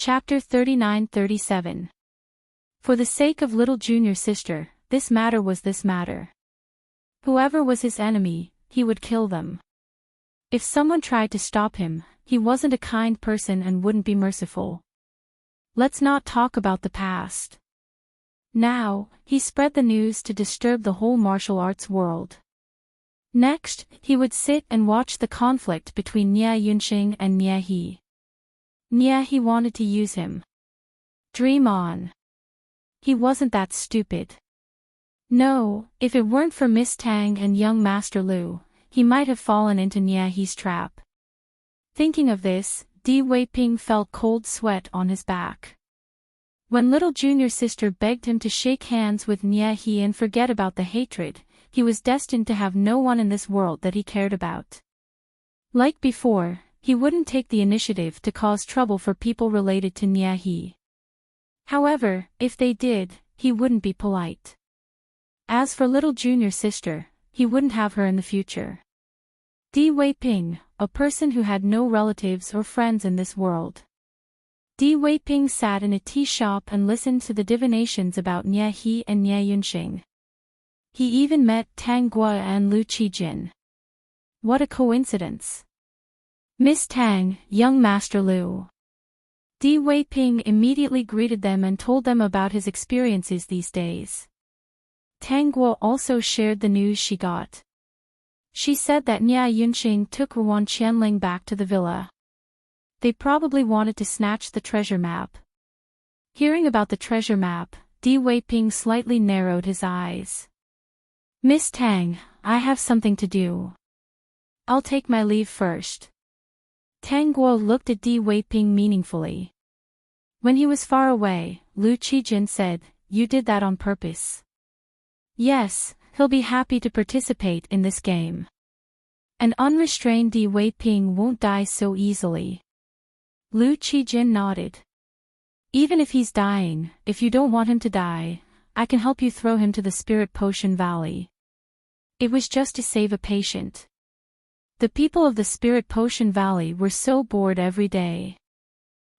Chapter 39-37. For the sake of little junior sister, this matter was this matter. Whoever was his enemy, he would kill them. If someone tried to stop him, he wasn't a kind person and wouldn't be merciful. Let's not talk about the past. Now, he spread the news to disturb the whole martial arts world. Next, he would sit and watch the conflict between Nia Yunxing and Nia He. Nia He wanted to use him. Dream on. He wasn't that stupid. No, if it weren't for Miss Tang and young Master Lu, he might have fallen into Nia He's trap. Thinking of this, Di Weiping felt cold sweat on his back. When little junior sister begged him to shake hands with Nia He and forget about the hatred, he was destined to have no one in this world that he cared about. Like before, he wouldn't take the initiative to cause trouble for people related to Nia He. However, if they did, he wouldn't be polite. As for little junior sister, he wouldn't have her in the future. Di Weiping, a person who had no relatives or friends in this world. Di Weiping sat in a tea shop and listened to the divinations about Nia He and Nia Yunxing. He even met Tang Guo and Lu Qijin. What a coincidence. Miss Tang, young Master Lu. Di Weiping immediately greeted them and told them about his experiences these days. Tang Guo also shared the news she got. She said that Nia Yunxing took Ruan Qianling back to the villa. They probably wanted to snatch the treasure map. Hearing about the treasure map, Di Weiping slightly narrowed his eyes. Miss Tang, I have something to do. I'll take my leave first. Tang Guo looked at Di Weiping meaningfully. When he was far away, Lu Qijin said, "You did that on purpose." Yes, he'll be happy to participate in this game. An unrestrained Di Weiping won't die so easily. Lu Qijin nodded. Even if he's dying, if you don't want him to die, I can help you throw him to the Spirit Potion Valley. It was just to save a patient. The people of the Spirit Potion Valley were so bored every day.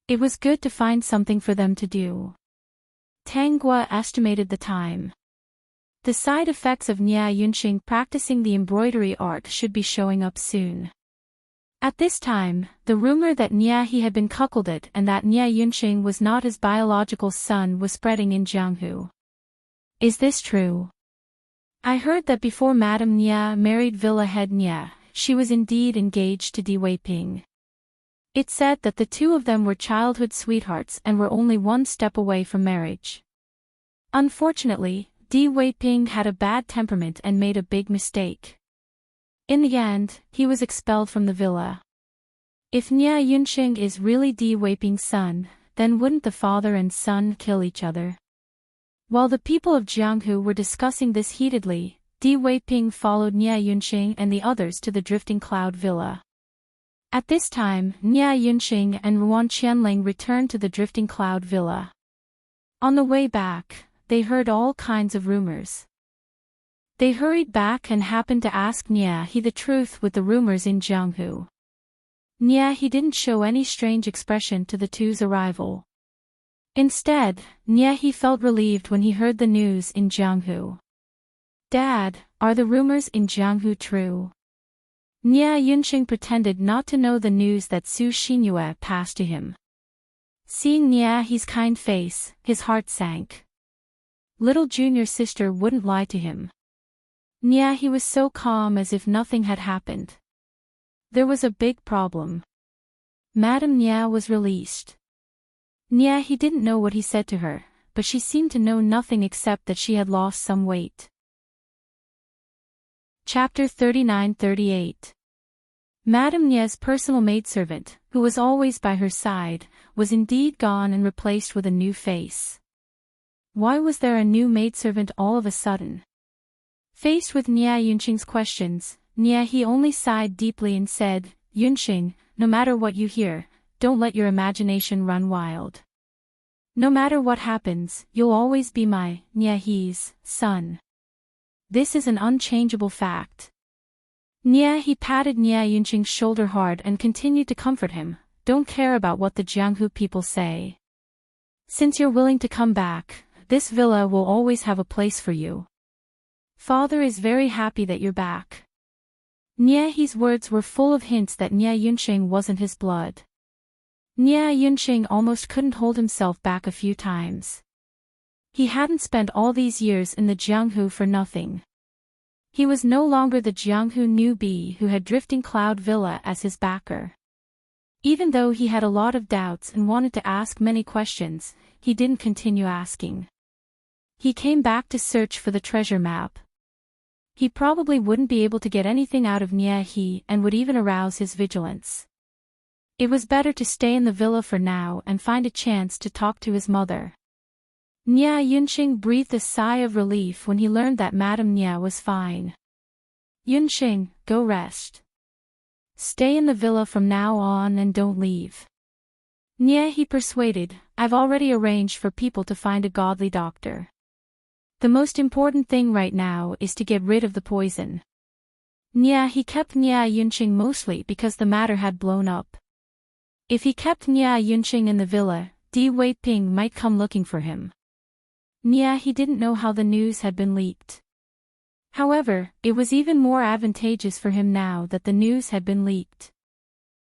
It was good to find something for them to do. Tang Guo estimated the time. The side effects of Nia Yunxing practicing the embroidery art should be showing up soon. At this time, the rumor that Nia He had been cuckolded and that Nia Yunxing was not his biological son was spreading in Jianghu. Is this true? I heard that before Madame Nia married Villa Head Nia, she was indeed engaged to Di Weiping. It said that the two of them were childhood sweethearts and were only one step away from marriage. Unfortunately, Di Weiping had a bad temperament and made a big mistake. In the end, he was expelled from the villa. If Nia Yunxing is really Di Weiping's son, then wouldn't the father and son kill each other? While the people of Jianghu were discussing this heatedly, Di Weiping followed Nia Yunxing and the others to the Drifting Cloud Villa. At this time, Nia Yunxing and Ruan Qianling returned to the Drifting Cloud Villa. On the way back, they heard all kinds of rumors. They hurried back and happened to ask Nia He the truth with the rumors in Jianghu. Nia He didn't show any strange expression to the two's arrival. Instead, Nia He felt relieved when he heard the news in Jianghu. Dad, are the rumors in Jianghu true? Nia Yunxing pretended not to know the news that Su Xinyue passed to him. Seeing Nia He's kind face, his heart sank. Little junior sister wouldn't lie to him. Nia He was so calm as if nothing had happened. There was a big problem. Madame Nia was released. Nia He didn't know what he said to her, but she seemed to know nothing except that she had lost some weight. Chapter 39-38. Madame Nia's personal maidservant, who was always by her side, was indeed gone and replaced with a new face. Why was there a new maidservant all of a sudden? Faced with Nia Yunxing's questions, Nia He only sighed deeply and said, "Yunxing, no matter what you hear, don't let your imagination run wild. No matter what happens, you'll always be my, Nia He's, son. This is an unchangeable fact." Nia He patted Nia Yunxing's shoulder hard and continued to comfort him, don't care about what the Jianghu people say. Since you're willing to come back, this villa will always have a place for you. Father is very happy that you're back." Nie He's words were full of hints that Nie Yunqing wasn't his blood. Nie Yunqing almost couldn't hold himself back a few times. He hadn't spent all these years in the Jianghu for nothing. He was no longer the Jianghu newbie who had Drifting Cloud Villa as his backer. Even though he had a lot of doubts and wanted to ask many questions, he didn't continue asking. He came back to search for the treasure map. He probably wouldn't be able to get anything out of Nie He and would even arouse his vigilance. It was better to stay in the villa for now and find a chance to talk to his mother. Nie Yunqing breathed a sigh of relief when he learned that Madame Nie was fine. "Yunqing, go rest. Stay in the villa from now on and don't leave." Nie He persuaded, "I've already arranged for people to find a godly doctor. The most important thing right now is to get rid of the poison." Nie He kept Nie Yunqing mostly because the matter had blown up. If he kept Nie Yunqing in the villa, Di Weiping might come looking for him. Nie He didn't know how the news had been leaked. However, it was even more advantageous for him now that the news had been leaked.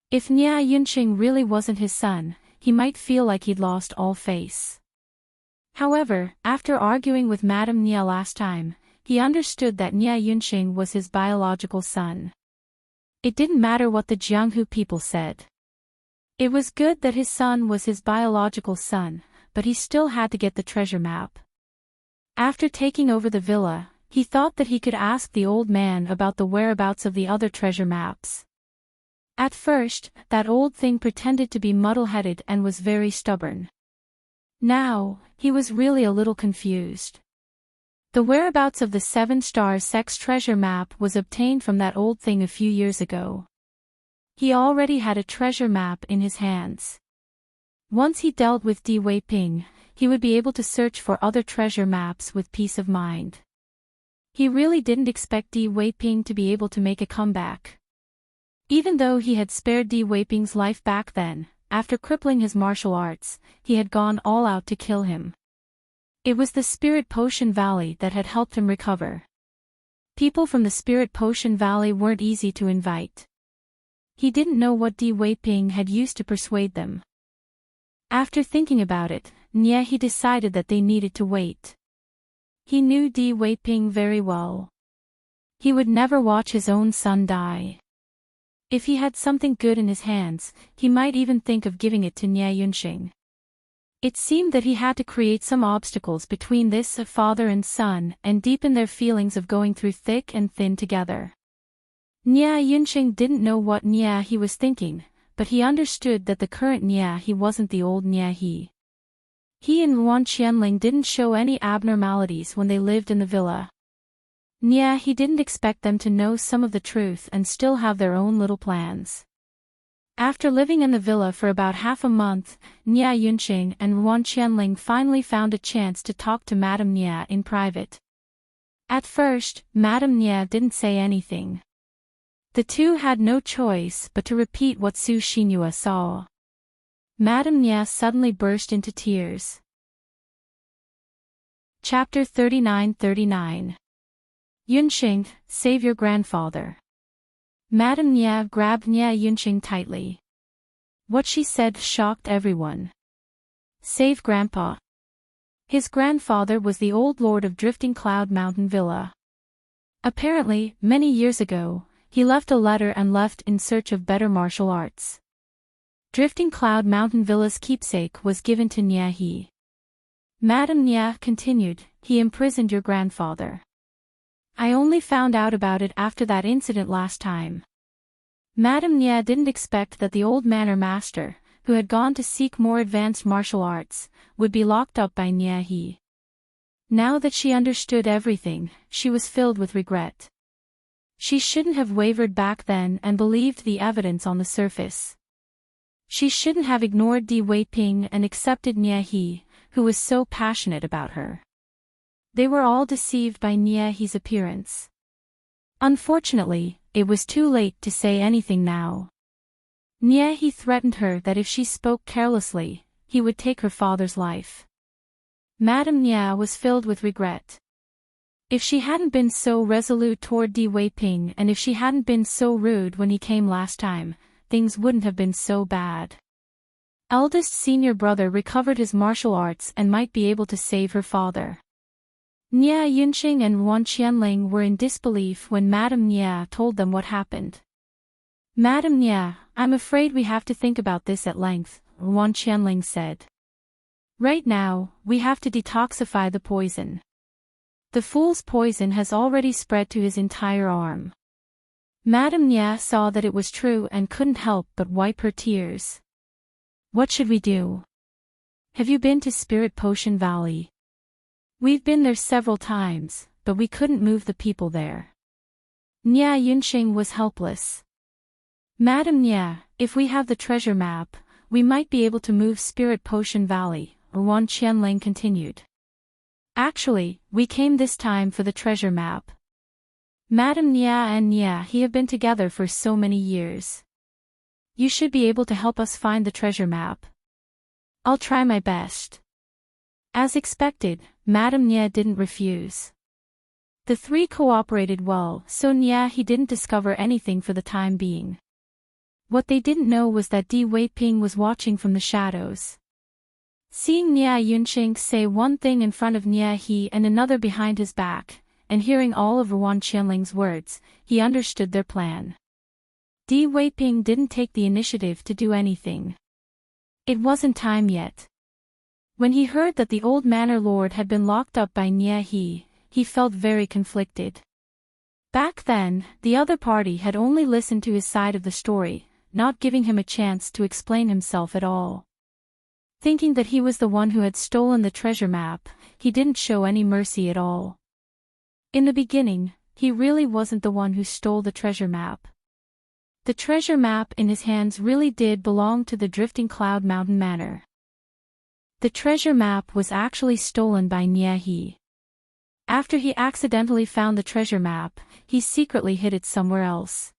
If Nie Yunqing really wasn't his son, he might feel like he'd lost all face. However, after arguing with Madame Nie last time, he understood that Nie Yunqing was his biological son. It didn't matter what the Jianghu people said. It was good that his son was his biological son, but he still had to get the treasure map. After taking over the villa, he thought that he could ask the old man about the whereabouts of the other treasure maps. At first, that old thing pretended to be muddle-headed and was very stubborn. Now, he was really a little confused. The whereabouts of the 7-star sex treasure map was obtained from that old thing a few years ago. He already had a treasure map in his hands. Once he dealt with Di Weiping, he would be able to search for other treasure maps with peace of mind. He really didn't expect Di Weiping to be able to make a comeback. Even though he had spared Di Weiping's life back then, after crippling his martial arts, he had gone all out to kill him. It was the Spirit Potion Valley that had helped him recover. People from the Spirit Potion Valley weren't easy to invite. He didn't know what Di Weiping had used to persuade them. After thinking about it, Nie He decided that they needed to wait. He knew Di Weiping very well. He would never watch his own son die. If he had something good in his hands, he might even think of giving it to Nie Yunqing. It seemed that he had to create some obstacles between this father and son and deepen their feelings of going through thick and thin together. Nie Yunqing didn't know what Nie He was thinking, but he understood that the current Nie He wasn't the old Nie He. He and Luan Qianling didn't show any abnormalities when they lived in the villa. Nie He didn't expect them to know some of the truth and still have their own little plans. After living in the villa for about half a month, Nie Yunqing and Luan Qianling finally found a chance to talk to Madame Nie in private. At first, Madame Nie didn't say anything. The two had no choice but to repeat what Su Xinhua saw. Madame Nie suddenly burst into tears. Chapter 39-39. Yunqing, save your grandfather. Madame Nie grabbed Nie Yunqing tightly. What she said shocked everyone. Save Grandpa. His grandfather was the old lord of Drifting Cloud Mountain Villa. Apparently, many years ago, he left a letter and left in search of better martial arts. Drifting Cloud Mountain Villa's keepsake was given to Nie He. Madame Nie continued, he imprisoned your grandfather. I only found out about it after that incident last time. Madame Nie didn't expect that the old manor master, who had gone to seek more advanced martial arts, would be locked up by Nie He. Now that she understood everything, she was filled with regret. She shouldn't have wavered back then and believed the evidence on the surface. She shouldn't have ignored Di Weiping and accepted Nie He, who was so passionate about her. They were all deceived by Nie He's appearance. Unfortunately, it was too late to say anything now. Nia He threatened her that if she spoke carelessly, he would take her father's life. Madame Nia was filled with regret. If she hadn't been so resolute toward Di Weiping and if she hadn't been so rude when he came last time, things wouldn't have been so bad. Eldest senior brother recovered his martial arts and might be able to save her father. Nia Yunqing and Wan Qianling were in disbelief when Madame Nia told them what happened. Madame Nia, I'm afraid we have to think about this at length, Wan Qianling said. Right now, we have to detoxify the poison. The fool's poison has already spread to his entire arm. Madame Nia saw that it was true and couldn't help but wipe her tears. What should we do? Have you been to Spirit Potion Valley? We've been there several times, but we couldn't move the people there. Nia Yunqing was helpless. Madame Nia, if we have the treasure map, we might be able to move Spirit Potion Valley, Wan Qianling continued. Actually, we came this time for the treasure map. Madame Nia and Nia He have been together for so many years. You should be able to help us find the treasure map. I'll try my best. As expected, Madame Nia didn't refuse. The three cooperated well, so Nia He didn't discover anything for the time being. What they didn't know was that Di Weiping was watching from the shadows. Seeing Nia Yunqing say one thing in front of Nia He and another behind his back, and hearing all of Wan Qianling's words, he understood their plan. Di Weiping didn't take the initiative to do anything. It wasn't time yet. When he heard that the old manor lord had been locked up by Nia He felt very conflicted. Back then, the other party had only listened to his side of the story, not giving him a chance to explain himself at all. Thinking that he was the one who had stolen the treasure map, he didn't show any mercy at all. In the beginning, he really wasn't the one who stole the treasure map. The treasure map in his hands really did belong to the Drifting Cloud Mountain Manor. The treasure map was actually stolen by Nia He. After he accidentally found the treasure map, he secretly hid it somewhere else.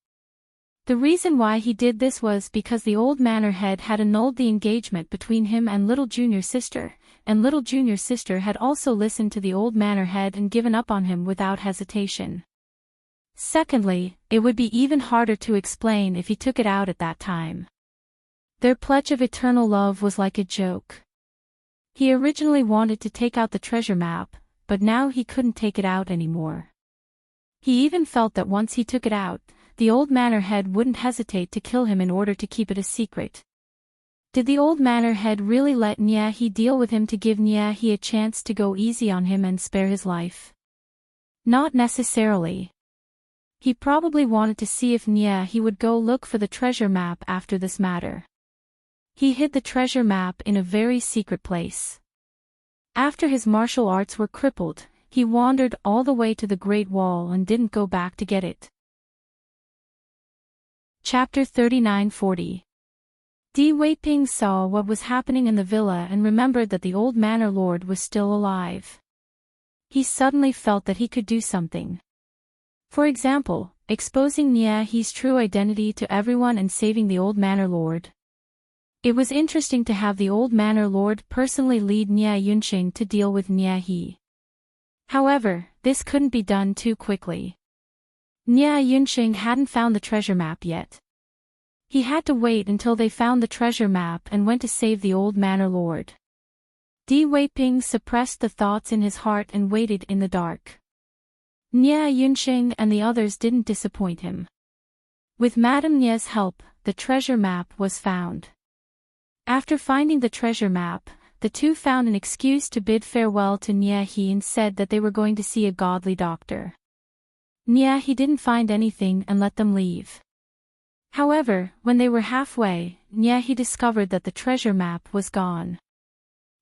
The reason why he did this was because the old manor head had annulled the engagement between him and little junior sister, and little junior sister had also listened to the old manor head and given up on him without hesitation. Secondly, it would be even harder to explain if he took it out at that time. Their pledge of eternal love was like a joke. He originally wanted to take out the treasure map, but now he couldn't take it out anymore. He even felt that once he took it out, the old manor head wouldn't hesitate to kill him in order to keep it a secret. Did the old manor head really let Nia He deal with him to give Nia He a chance to go easy on him and spare his life? Not necessarily. He probably wanted to see if Nia He would go look for the treasure map after this matter. He hid the treasure map in a very secret place. After his martial arts were crippled, he wandered all the way to the Great Wall and didn't go back to get it. Chapter 39-40. Di Weiping saw what was happening in the villa and remembered that the old manor lord was still alive. He suddenly felt that he could do something. For example, exposing Nia He's true identity to everyone and saving the old manor lord. It was interesting to have the old manor lord personally lead Nia Yunqing to deal with Nia He. However, this couldn't be done too quickly. Nia Yunqing hadn't found the treasure map yet. He had to wait until they found the treasure map and went to save the old manor lord. Di Weiping suppressed the thoughts in his heart and waited in the dark. Nia Yunqing and the others didn't disappoint him. With Madame Nia's help, the treasure map was found. After finding the treasure map, the two found an excuse to bid farewell to Nia He and said that they were going to see a godly doctor. Nia He didn't find anything and let them leave. However, when they were halfway, Nia He discovered that the treasure map was gone.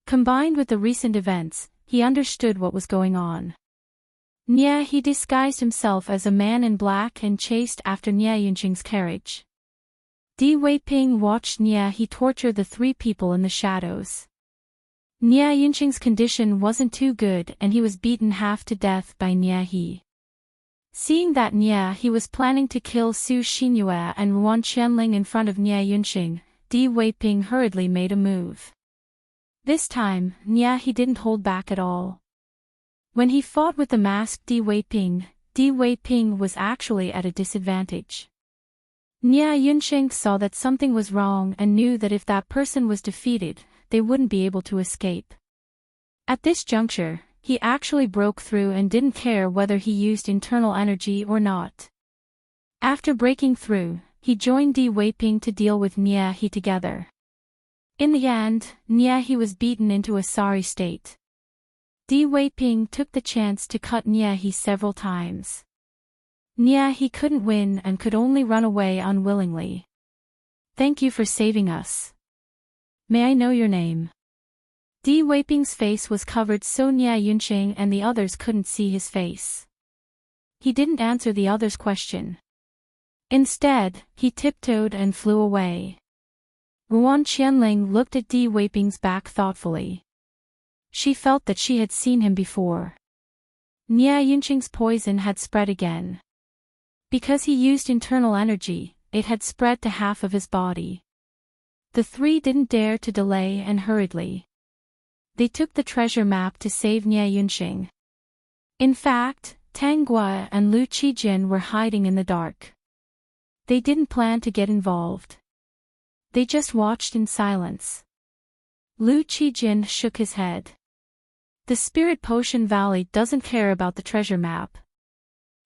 Combined with the recent events, he understood what was going on. Nia He disguised himself as a man in black and chased after Nia Yunqing's carriage. Di Weiping watched Nia He torture the three people in the shadows. Nia Yunqing's condition wasn't too good and he was beaten half to death by Nia He. Seeing that he was planning to kill Su Xinyue and Ruan Qianling in front of Nie Yunxing, Di Weiping hurriedly made a move. This time, he didn't hold back at all. When he fought with the masked Di Weiping was actually at a disadvantage. Nie Yunxing saw that something was wrong and knew that if that person was defeated, they wouldn't be able to escape. At this juncture, he actually broke through and didn't care whether he used internal energy or not. After breaking through, he joined Di Weiping to deal with Nie together. In the end, Nie was beaten into a sorry state. Di Weiping took the chance to cut Nie several times. Nie couldn't win and could only run away unwillingly. "Thank you for saving us. May I know your name?" Di Weiping's face was covered so Nie Yunxing and the others couldn't see his face. He didn't answer the other's question. Instead, he tiptoed and flew away. Ruan Qianling looked at Di Weiping's back thoughtfully. She felt that she had seen him before. Nie Yunxing's poison had spread again. Because he used internal energy, it had spread to half of his body. The three didn't dare to delay and hurriedly. They took the treasure map to save Nie Yunxing. In fact, Tang Guo and Lu Qijin were hiding in the dark. They didn't plan to get involved. They just watched in silence. Lu Qijin shook his head. The Spirit Potion Valley doesn't care about the treasure map.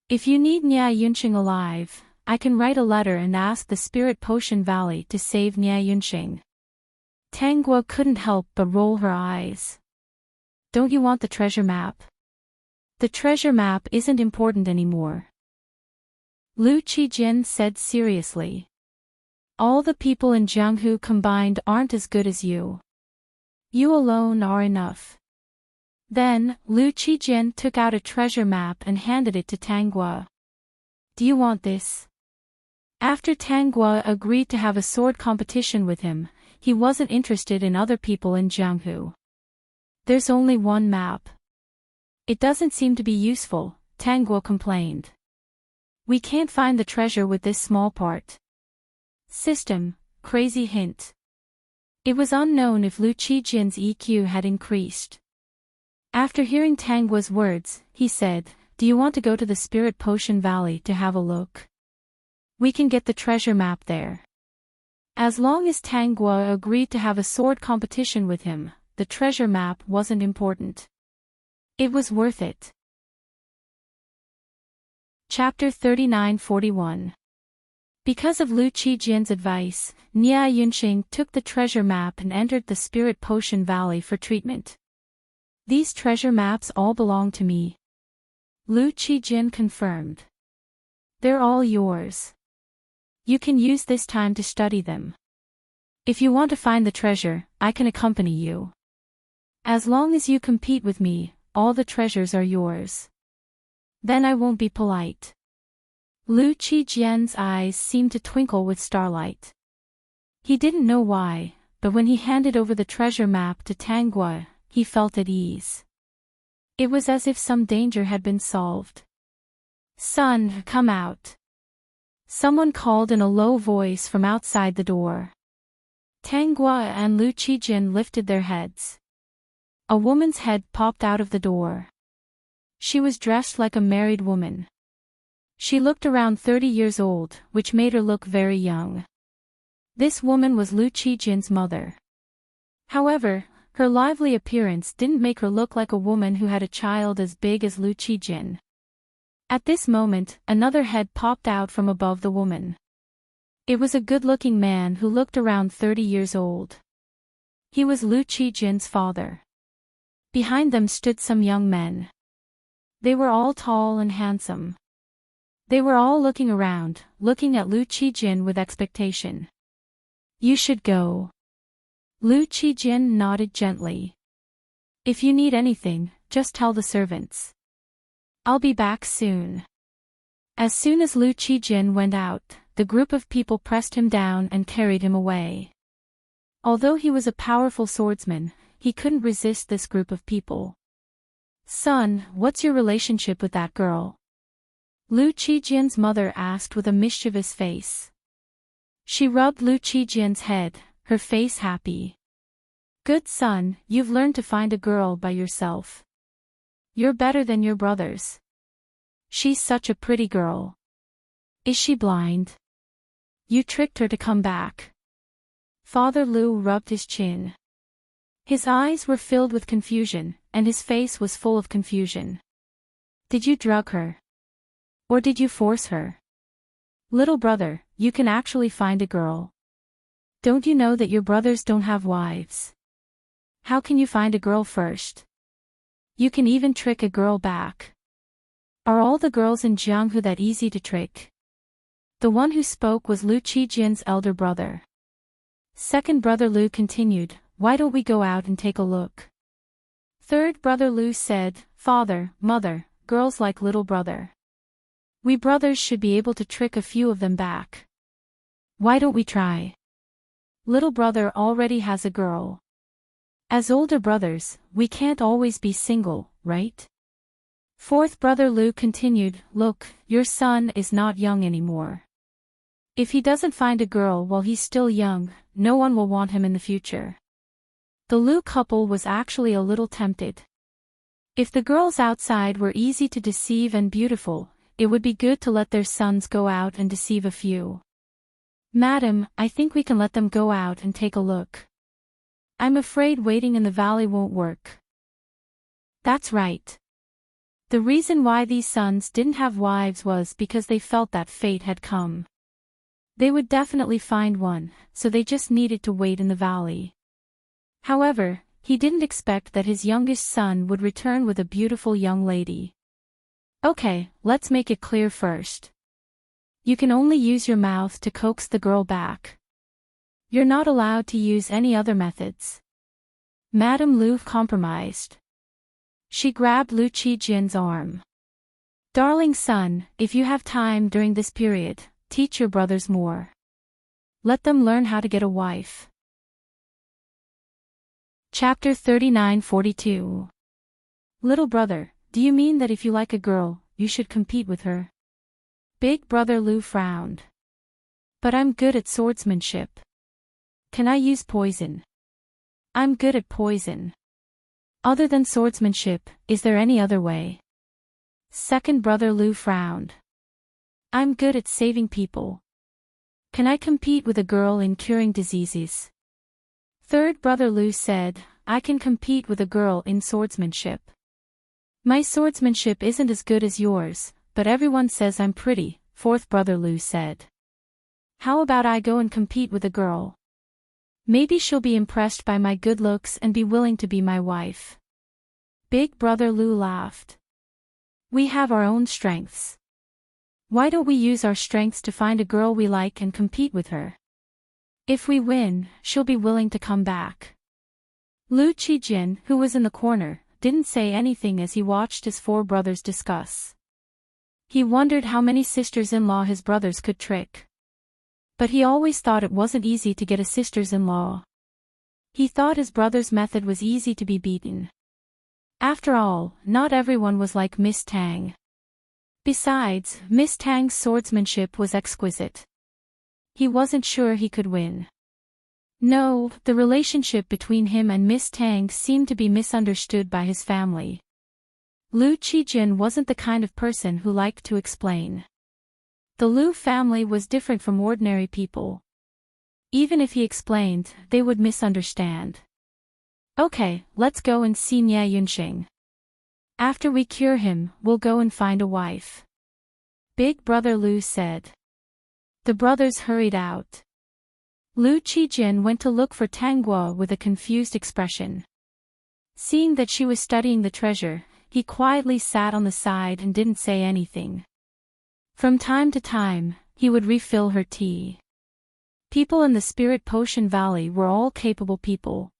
If you need Nie Yunxing alive, I can write a letter and ask the Spirit Potion Valley to save Nie Yunxing. Tang Guo couldn't help but roll her eyes. Don't you want the treasure map? The treasure map isn't important anymore. Lu Qijin said seriously. All the people in Jianghu combined aren't as good as you. You alone are enough. Then, Lu Qijin took out a treasure map and handed it to Tang Guo. Do you want this? After Tang Guo agreed to have a sword competition with him, he wasn't interested in other people in Jianghu. There's only one map. It doesn't seem to be useful, Tang Guo complained. We can't find the treasure with this small part. System, crazy hint. It was unknown if Lu Qijin's EQ had increased. After hearing Tang Guo's words, he said, Do you want to go to the Spirit Potion Valley to have a look? We can get the treasure map there. As long as Tang Guo agreed to have a sword competition with him, the treasure map wasn't important. It was worth it. Chapter 39-41. Because of Lu Qijin's advice, Nie Yunxing took the treasure map and entered the Spirit Potion Valley for treatment. These treasure maps all belong to me. Lu Qijin confirmed. They're all yours. You can use this time to study them. If you want to find the treasure, I can accompany you. As long as you compete with me, all the treasures are yours. Then I won't be polite. Lu Qijin's eyes seemed to twinkle with starlight. He didn't know why, but when he handed over the treasure map to Tang Guo, he felt at ease. It was as if some danger had been solved. Son, come out. Someone called in a low voice from outside the door. Tang Guo and Lu Qijin lifted their heads. A woman's head popped out of the door. She was dressed like a married woman. She looked around 30 years old, which made her look very young. This woman was Lu Qijin's mother. However, her lively appearance didn't make her look like a woman who had a child as big as Lu Qijin. At this moment, another head popped out from above the woman. It was a good-looking man who looked around 30 years old. He was Lu Qijin's father. Behind them stood some young men. They were all tall and handsome. They were all looking around, looking at Lu Qijin with expectation. You should go. Lu Qijin nodded gently. If you need anything, just tell the servants. I'll be back soon. As soon as Lu Qijin went out, the group of people pressed him down and carried him away. Although he was a powerful swordsman, he couldn't resist this group of people. Son, what's your relationship with that girl? Lu Qijian's mother asked with a mischievous face. She rubbed Lu Qijian's head, her face happy. Good son, you've learned to find a girl by yourself. You're better than your brothers. She's such a pretty girl. Is she blind? You tricked her to come back. Father Lu rubbed his chin. His eyes were filled with confusion, and his face was full of confusion. Did you drug her? Or did you force her? Little brother, you can actually find a girl. Don't you know that your brothers don't have wives? How can you find a girl first? You can even trick a girl back. Are all the girls in Jianghu that easy to trick? The one who spoke was Lu Qijian's elder brother. Second brother Lu continued, why don't we go out and take a look? Third brother Lu said, father, mother, girls like little brother. We brothers should be able to trick a few of them back. Why don't we try? Little brother already has a girl. As older brothers, we can't always be single, right? Fourth brother Lu continued, look, your son is not young anymore. If he doesn't find a girl while he's still young, no one will want him in the future. The Lu couple was actually a little tempted. If the girls outside were easy to deceive and beautiful, it would be good to let their sons go out and deceive a few. Madam, I think we can let them go out and take a look. I'm afraid waiting in the valley won't work. That's right. The reason why these sons didn't have wives was because they felt that fate had come. They would definitely find one, so they just needed to wait in the valley. However, he didn't expect that his youngest son would return with a beautiful young lady. Okay, let's make it clear first. You can only use your mouth to coax the girl back. You're not allowed to use any other methods. Madame Lu compromised. She grabbed Lu Qijian's arm. Darling son, if you have time during this period, teach your brothers more. Let them learn how to get a wife. Chapter 39-42. Little brother, do you mean that if you like a girl, you should compete with her? Big brother Lu frowned. But I'm good at swordsmanship. Can I use poison? I'm good at poison. Other than swordsmanship, is there any other way? Second brother Lu frowned. I'm good at saving people. Can I compete with a girl in curing diseases? Third brother Lu said, I can compete with a girl in swordsmanship. My swordsmanship isn't as good as yours, but everyone says I'm pretty, fourth brother Lu said. How about I go and compete with a girl? Maybe she'll be impressed by my good looks and be willing to be my wife. Big brother Lu laughed. We have our own strengths. Why don't we use our strengths to find a girl we like and compete with her? If we win, she'll be willing to come back. Lu Qijian, who was in the corner, didn't say anything as he watched his four brothers discuss. He wondered how many sisters-in-law his brothers could trick. But he always thought it wasn't easy to get a sisters-in-law. He thought his brother's method was easy to be beaten. After all, not everyone was like Miss Tang. Besides, Miss Tang's swordsmanship was exquisite. He wasn't sure he could win. No, the relationship between him and Miss Tang seemed to be misunderstood by his family. Lu Qijian wasn't the kind of person who liked to explain. The Lu family was different from ordinary people. Even if he explained, they would misunderstand. Okay, let's go and see Nia Yunxing. After we cure him, we'll go and find a wife. Big brother Lu said. The brothers hurried out. Lu Qijian went to look for Tangguo with a confused expression. Seeing that she was studying the treasure, he quietly sat on the side and didn't say anything. From time to time, he would refill her tea. People in the Spirit Potion Valley were all capable people.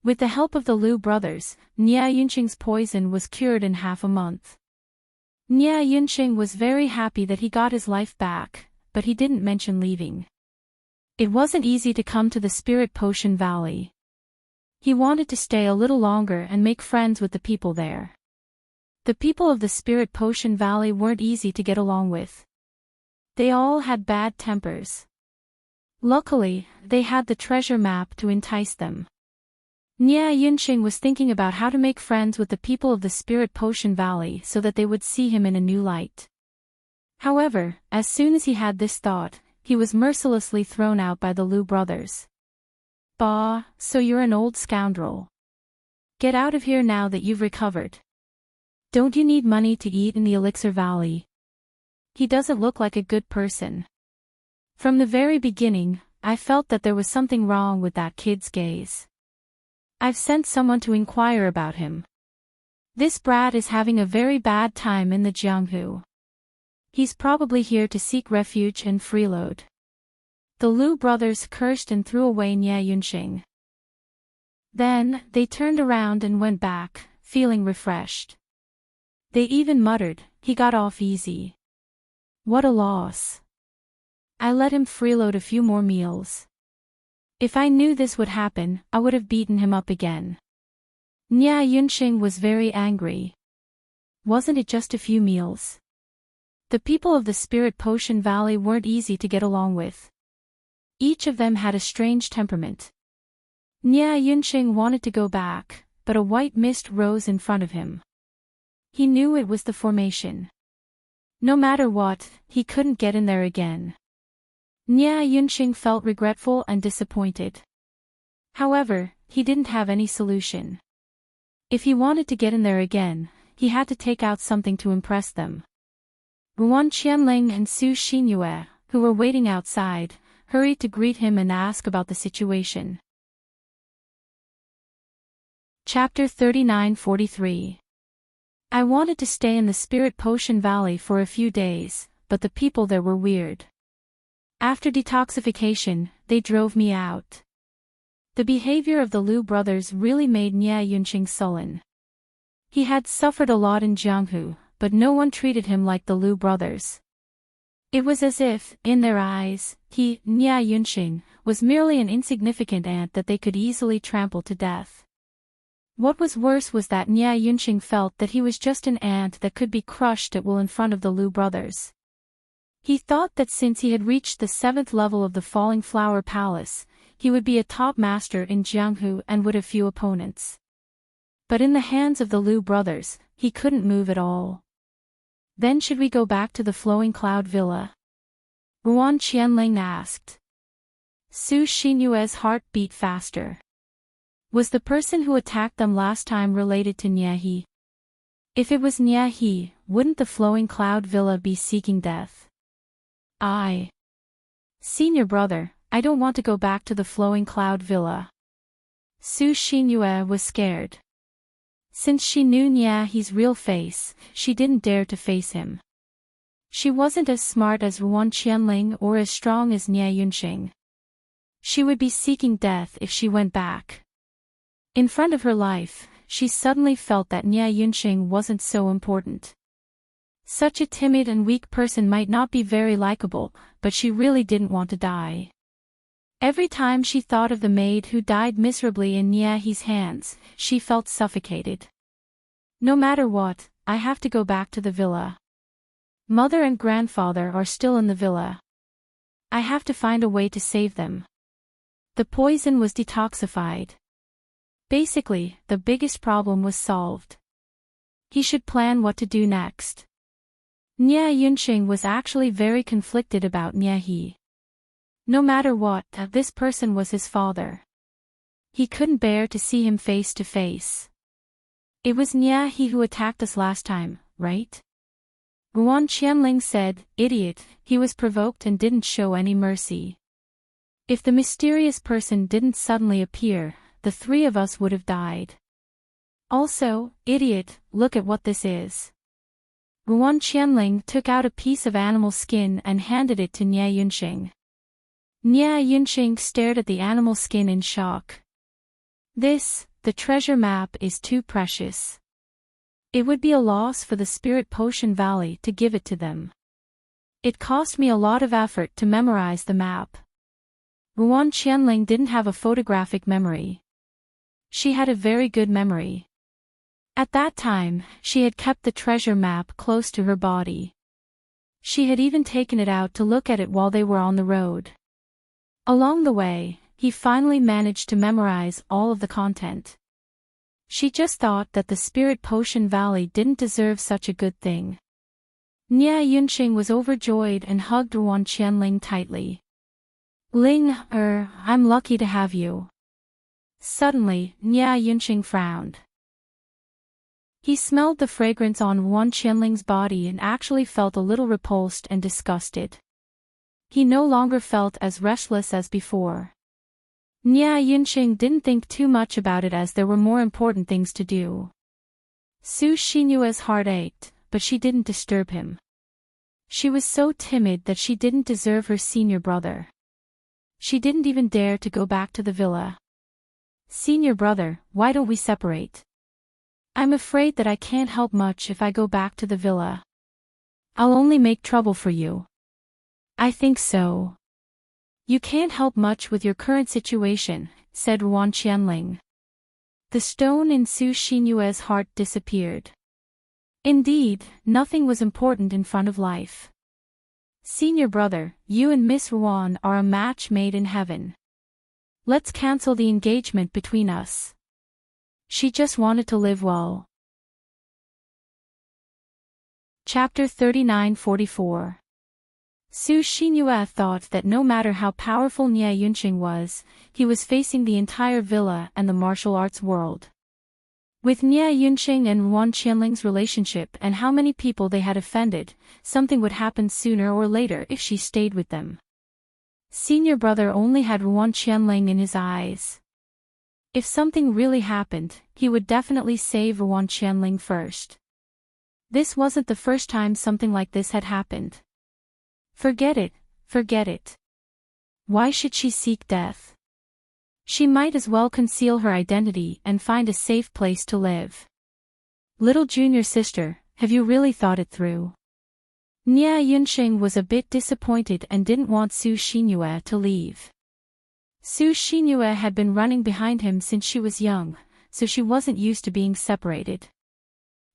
With the help of the Lu brothers, Nia Yunxing's poison was cured in half a month. Nia Yunxing was very happy that he got his life back, but he didn't mention leaving. It wasn't easy to come to the Spirit Potion Valley. He wanted to stay a little longer and make friends with the people there. The people of the Spirit Potion Valley weren't easy to get along with. They all had bad tempers. Luckily, they had the treasure map to entice them. Nia Yunxing was thinking about how to make friends with the people of the Spirit Potion Valley so that they would see him in a new light. However, as soon as he had this thought, he was mercilessly thrown out by the Liu brothers. Bah, so you're an old scoundrel. Get out of here now that you've recovered. Don't you need money to eat in the Elixir Valley? He doesn't look like a good person. From the very beginning, I felt that there was something wrong with that kid's gaze. I've sent someone to inquire about him. This brat is having a very bad time in the Jianghu. He's probably here to seek refuge and freeload. The Liu brothers cursed and threw away Nia Yunxing. Then, they turned around and went back, feeling refreshed. They even muttered, "He got off easy. What a loss. I let him freeload a few more meals. If I knew this would happen, I would have beaten him up again." Nia Yunxing was very angry. Wasn't it just a few meals? The people of the Spirit Potion Valley weren't easy to get along with. Each of them had a strange temperament. Nia Yunxing wanted to go back, but a white mist rose in front of him. He knew it was the formation. No matter what, he couldn't get in there again. Nia Yunxing felt regretful and disappointed. However, he didn't have any solution. If he wanted to get in there again, he had to take out something to impress them. Ruan Qianling and Su Xinyue, who were waiting outside, hurried to greet him and ask about the situation. Chapter 39-43. I wanted to stay in the Spirit Potion Valley for a few days, but the people there were weird. After detoxification, they drove me out. The behavior of the Liu brothers really made Nia Yunxing sullen. He had suffered a lot in Jianghu, but no one treated him like the Liu brothers. It was as if, in their eyes, he, Nia Yunxing, was merely an insignificant ant that they could easily trample to death. What was worse was that Nia Yunxing felt that he was just an ant that could be crushed at will in front of the Liu brothers. He thought that since he had reached the 7th level of the Falling Flower Palace, he would be a top master in Jianghu and would have few opponents. But in the hands of the Liu brothers, he couldn't move at all. Then should we go back to the Flowing Cloud Villa? Ruan Qianling asked. Su Xinyue's heart beat faster. Was the person who attacked them last time related to Nia He? If it was Nia He, wouldn't the Flowing Cloud Villa be seeking death? Senior brother, I don't want to go back to the Flowing Cloud Villa. Su Xinyue was scared. Since she knew Nia He's real face, she didn't dare to face him. She wasn't as smart as Ruan Qianling or as strong as Nia Yunxing. She would be seeking death if she went back. In front of her life, she suddenly felt that Nia Yunxing wasn't so important. Such a timid and weak person might not be very likable, but she really didn't want to die. Every time she thought of the maid who died miserably in Nia He's hands, she felt suffocated. No matter what, I have to go back to the villa. Mother and grandfather are still in the villa. I have to find a way to save them. The poison was detoxified. Basically, the biggest problem was solved. He should plan what to do next. Nia Yunxing was actually very conflicted about Nia He. No matter what, this person was his father. He couldn't bear to see him face to face. It was Nia He who attacked us last time, right? Ruan Qianling said, "Idiot," he was provoked and didn't show any mercy. If the mysterious person didn't suddenly appear, the 3 of us would have died. Also, idiot, look at what this is. Ruan Qianling took out a piece of animal skin and handed it to Nia Yunxing. Nia Yunxing stared at the animal skin in shock. This, the treasure map, is too precious. It would be a loss for the Spirit Potion Valley to give it to them. It cost me a lot of effort to memorize the map. Ruan Qianling didn't have a photographic memory. She had a very good memory. At that time, she had kept the treasure map close to her body. She had even taken it out to look at it while they were on the road. Along the way, he finally managed to memorize all of the content. She just thought that the Spirit Potion Valley didn't deserve such a good thing. Nia Yunqing was overjoyed and hugged Wan Qianling tightly. I'm lucky to have you. Suddenly, Nia Yunqing frowned. He smelled the fragrance on Wan Qianling's body and actually felt a little repulsed and disgusted. He no longer felt as restless as before. Nia Yunqing didn't think too much about it as there were more important things to do. Su Xinyue's heart ached, but she didn't disturb him. She was so timid that she didn't deserve her senior brother. She didn't even dare to go back to the villa. Senior brother, why don't we separate? I'm afraid that I can't help much if I go back to the villa. I'll only make trouble for you. I think so. You can't help much with your current situation, said Wan Qianling. The stone in Su Xinyue's heart disappeared. Indeed, nothing was important in front of life. Senior brother, you and Miss Wan are a match made in heaven. Let's cancel the engagement between us. She just wanted to live well. Chapter 39-44. Su Xinyue thought that no matter how powerful Nia Yunqing was, he was facing the entire villa and the martial arts world. With Nia Yunqing and Wan Qianling's relationship and how many people they had offended, something would happen sooner or later if she stayed with them. Senior brother only had Wan Qianling in his eyes. If something really happened, he would definitely save Wan Qianling first. This wasn't the first time something like this had happened. Forget it. Why should she seek death? She might as well conceal her identity and find a safe place to live. Little junior sister, have you really thought it through? Nia Yunqing was a bit disappointed and didn't want Su Xinyue to leave. Su Xinyue had been running behind him since she was young, so she wasn't used to being separated.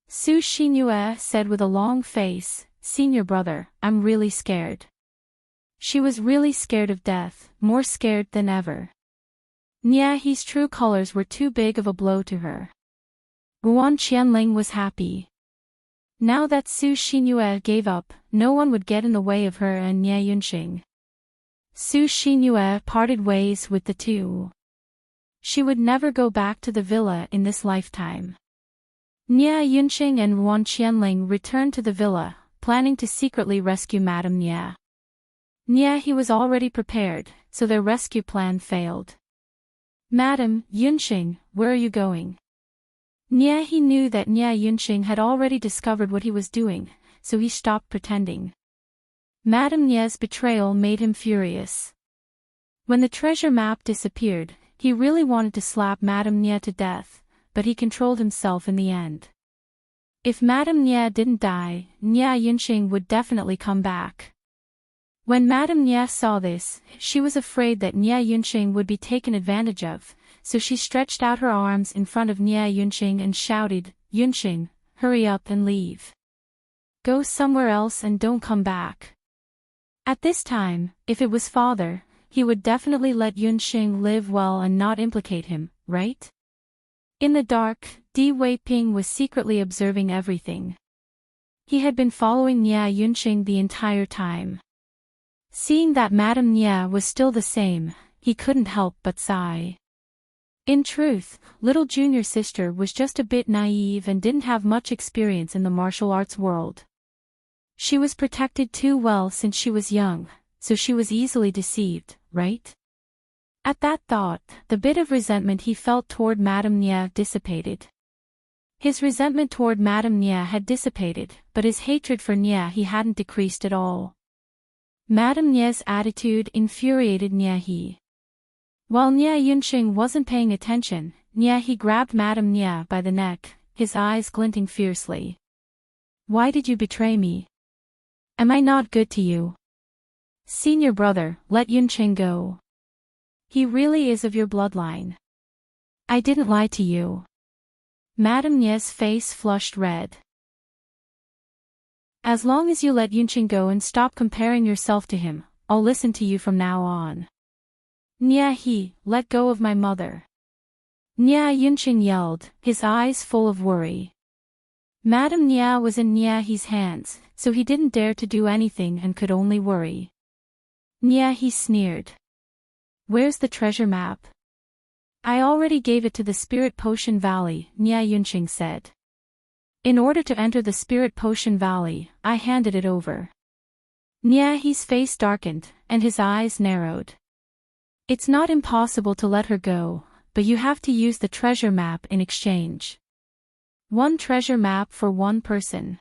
Su Xinyue said with a long face, Senior brother, I'm really scared. She was really scared of death, more scared than ever. Niahi's true colors were too big of a blow to her. Wan Qianling was happy. Now that Su Xinyue gave up, no one would get in the way of her and Nia Yunqing. Su Xinyue parted ways with the two. She would never go back to the villa in this lifetime. Nia Yunqing and Wan Qianling returned to the villa, planning to secretly rescue Madame Nia. Niahi was already prepared, so their rescue plan failed. Madame Yunqing, where are you going? Niahi knew that Nia Yunqing had already discovered what he was doing, so he stopped pretending. Madame Nia's betrayal made him furious. When the treasure map disappeared, he really wanted to slap Madame Nia to death, but he controlled himself in the end. If Madame Nia didn't die, Nia Yunqing would definitely come back. When Madame Nia saw this, she was afraid that Nia Yunqing would be taken advantage of, so she stretched out her arms in front of Nia Yunqing and shouted, Yunqing, hurry up and leave. Go somewhere else and don't come back. At this time, if it was father, he would definitely let Yunqing live well and not implicate him, right? In the dark, Di Weiping was secretly observing everything. He had been following Nia Yunqing the entire time. Seeing that Madame Nia was still the same, he couldn't help but sigh. In truth, little junior sister was just a bit naive and didn't have much experience in the martial arts world. She was protected too well since she was young, so she was easily deceived, right? At that thought, the bit of resentment he felt toward Madame Nia dissipated. His resentment toward Madame Nia had dissipated, but his hatred for Nia he hadn't decreased at all. Madame Nia's attitude infuriated Niahi. While Nia Yunqing wasn't paying attention, Niahi grabbed Madame Nia by the neck, his eyes glinting fiercely. Why did you betray me? Am I not good to you? Senior brother, let Yunqing go. He really is of your bloodline. I didn't lie to you. Madame Nie's face flushed red. As long as you let Yunqing go and stop comparing yourself to him, I'll listen to you from now on. Nie, let go of my mother. Nie, Yunqing yelled, his eyes full of worry. Madame Nie was in Nie's hands, so he didn't dare to do anything and could only worry. Nie, he sneered. Where's the treasure map? I already gave it to the Spirit Potion Valley, Nie Yunqing said. In order to enter the Spirit Potion Valley, I handed it over. Nie's face darkened, and his eyes narrowed. It's not impossible to let her go, but you have to use the treasure map in exchange. One treasure map for one person.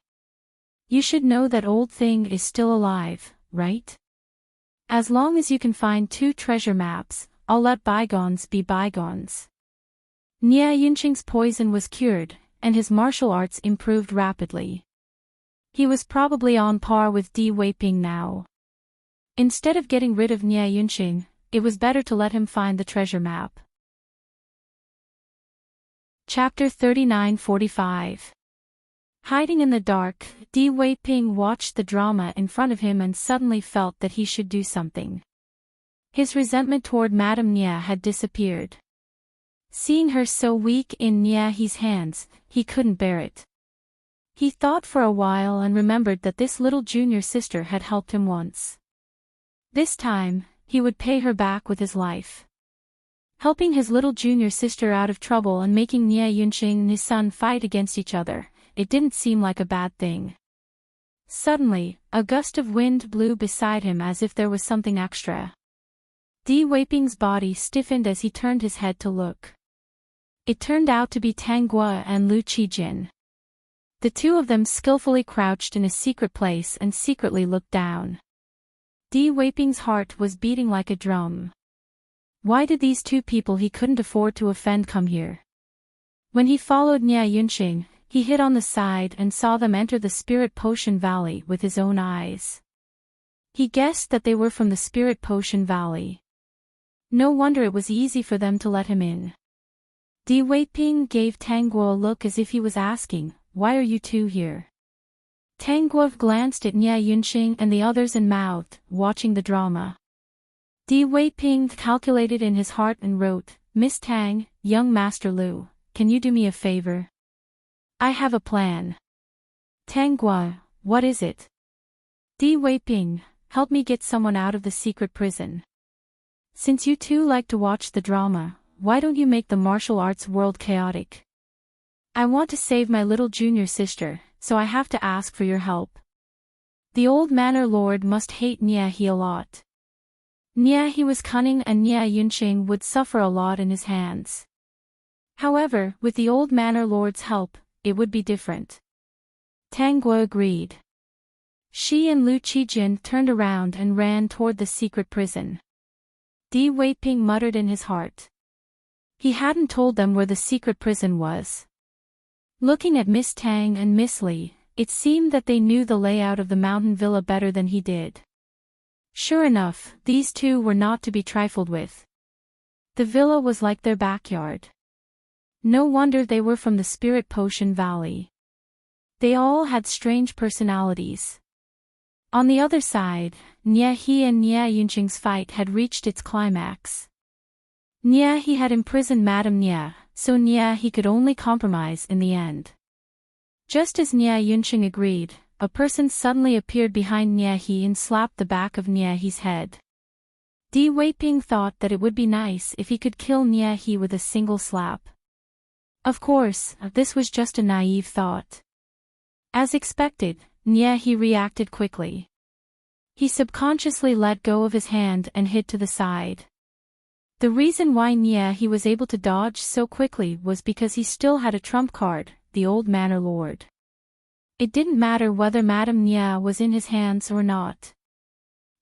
You should know that old thing is still alive, right? As long as you can find 2 treasure maps, I'll let bygones be bygones. Nie Yunqing's poison was cured, and his martial arts improved rapidly. He was probably on par with Di Weiping now. Instead of getting rid of Nie Yunqing, it was better to let him find the treasure map. Chapter 39-45. Hiding in the dark, Di Weiping watched the drama in front of him and suddenly felt that he should do something. His resentment toward Madame Nie had disappeared. Seeing her so weak in Nie's hands, he couldn't bear it. He thought for a while and remembered that this little junior sister had helped him once. This time, he would pay her back with his life. Helping his little junior sister out of trouble and making Nie Yunqing and his son fight against each other, it didn't seem like a bad thing. Suddenly, a gust of wind blew beside him as if there was something extra. Di Weiping's body stiffened as he turned his head to look. It turned out to be Tang Guo and Lu Qijin. The two of them skillfully crouched in a secret place and secretly looked down. Di Weiping's heart was beating like a drum. Why did these 2 people he couldn't afford to offend come here? When he followed Nie Yunqing, he hid on the side and saw them enter the Spirit Potion Valley with his own eyes. He guessed that they were from the Spirit Potion Valley. No wonder it was easy for them to let him in. Di Weiping gave Tang Guo a look as if he was asking, "Why are you 2 here?" Tang Guo glanced at Nie Yunqing and the others and mouthed, watching the drama. Di Weiping calculated in his heart and wrote, "Miss Tang, young Master Lu, can you do me a favor? I have a plan." Tang Guo, what is it? Di Weiping, help me get someone out of the secret prison. Since you 2 like to watch the drama, why don't you make the martial arts world chaotic? I want to save my little junior sister, so I have to ask for your help. The old manor lord must hate Nie a lot. Nie was cunning and Nie Yunqing would suffer a lot in his hands. However, with the old manor lord's help, it would be different. Tang Guo agreed. She and Lu Qijin turned around and ran toward the secret prison. Di Weiping muttered in his heart. He hadn't told them where the secret prison was. Looking at Miss Tang and Miss Li, it seemed that they knew the layout of the mountain villa better than he did. Sure enough, these 2 were not to be trifled with. The villa was like their backyard. No wonder they were from the Spirit Potion Valley. They all had strange personalities. On the other side, Nie and Nie Yunqing's fight had reached its climax. Nie had imprisoned Madame Nie, so Nie could only compromise in the end. Just as Nie Yunqing agreed, a person suddenly appeared behind Nie and slapped the back of Nie's head. Di Weiping thought that it would be nice if he could kill Nie with a single slap. Of course, this was just a naive thought. As expected, Nie reacted quickly. He subconsciously let go of his hand and hid to the side. The reason why Nie was able to dodge so quickly was because he still had a trump card, the old manor lord. It didn't matter whether Madame Nie was in his hands or not.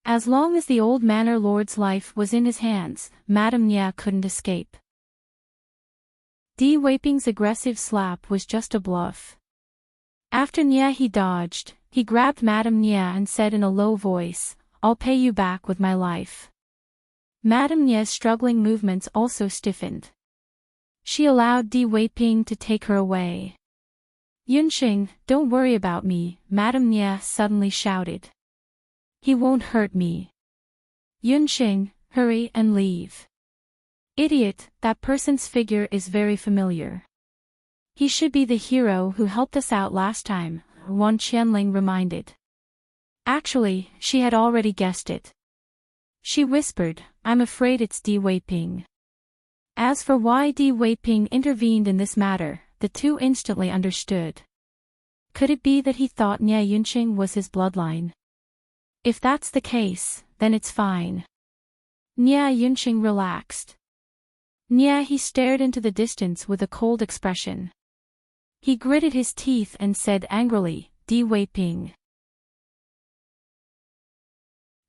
As long as the old manor lord's life was in his hands, Madame Nie couldn't escape. Di Weiping's aggressive slap was just a bluff. After Nie dodged, he grabbed Madame Nie and said in a low voice, "I'll pay you back with my life." Madame Nie's struggling movements also stiffened. She allowed Di Weiping to take her away. Yunxing, don't worry about me, Madame Nia suddenly shouted. He won't hurt me. Yunxing, hurry and leave. Idiot, that person's figure is very familiar. He should be the hero who helped us out last time, Wan Qianling reminded. Actually, she had already guessed it. She whispered, I'm afraid it's Di Weiping. As for why Di Weiping intervened in this matter, the two instantly understood. Could it be that he thought Nia Yunxing was his bloodline? If that's the case, then it's fine. Nia Yunxing relaxed. Nia he stared into the distance with a cold expression. He gritted his teeth and said angrily, Di Weiping.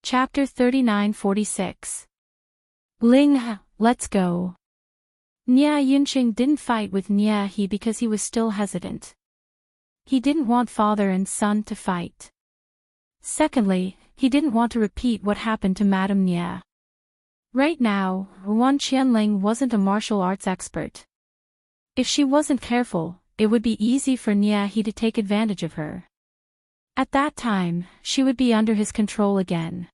Chapter 39-46. Ling, let's go. Nia Yunxing didn't fight with Nia he because he was still hesitant. He didn't want father and son to fight. Secondly, he didn't want to repeat what happened to Madame Nia. Right now, Wan Qianling wasn't a martial arts expert. If she wasn't careful, it would be easy for Nia he to take advantage of her. At that time, she would be under his control again.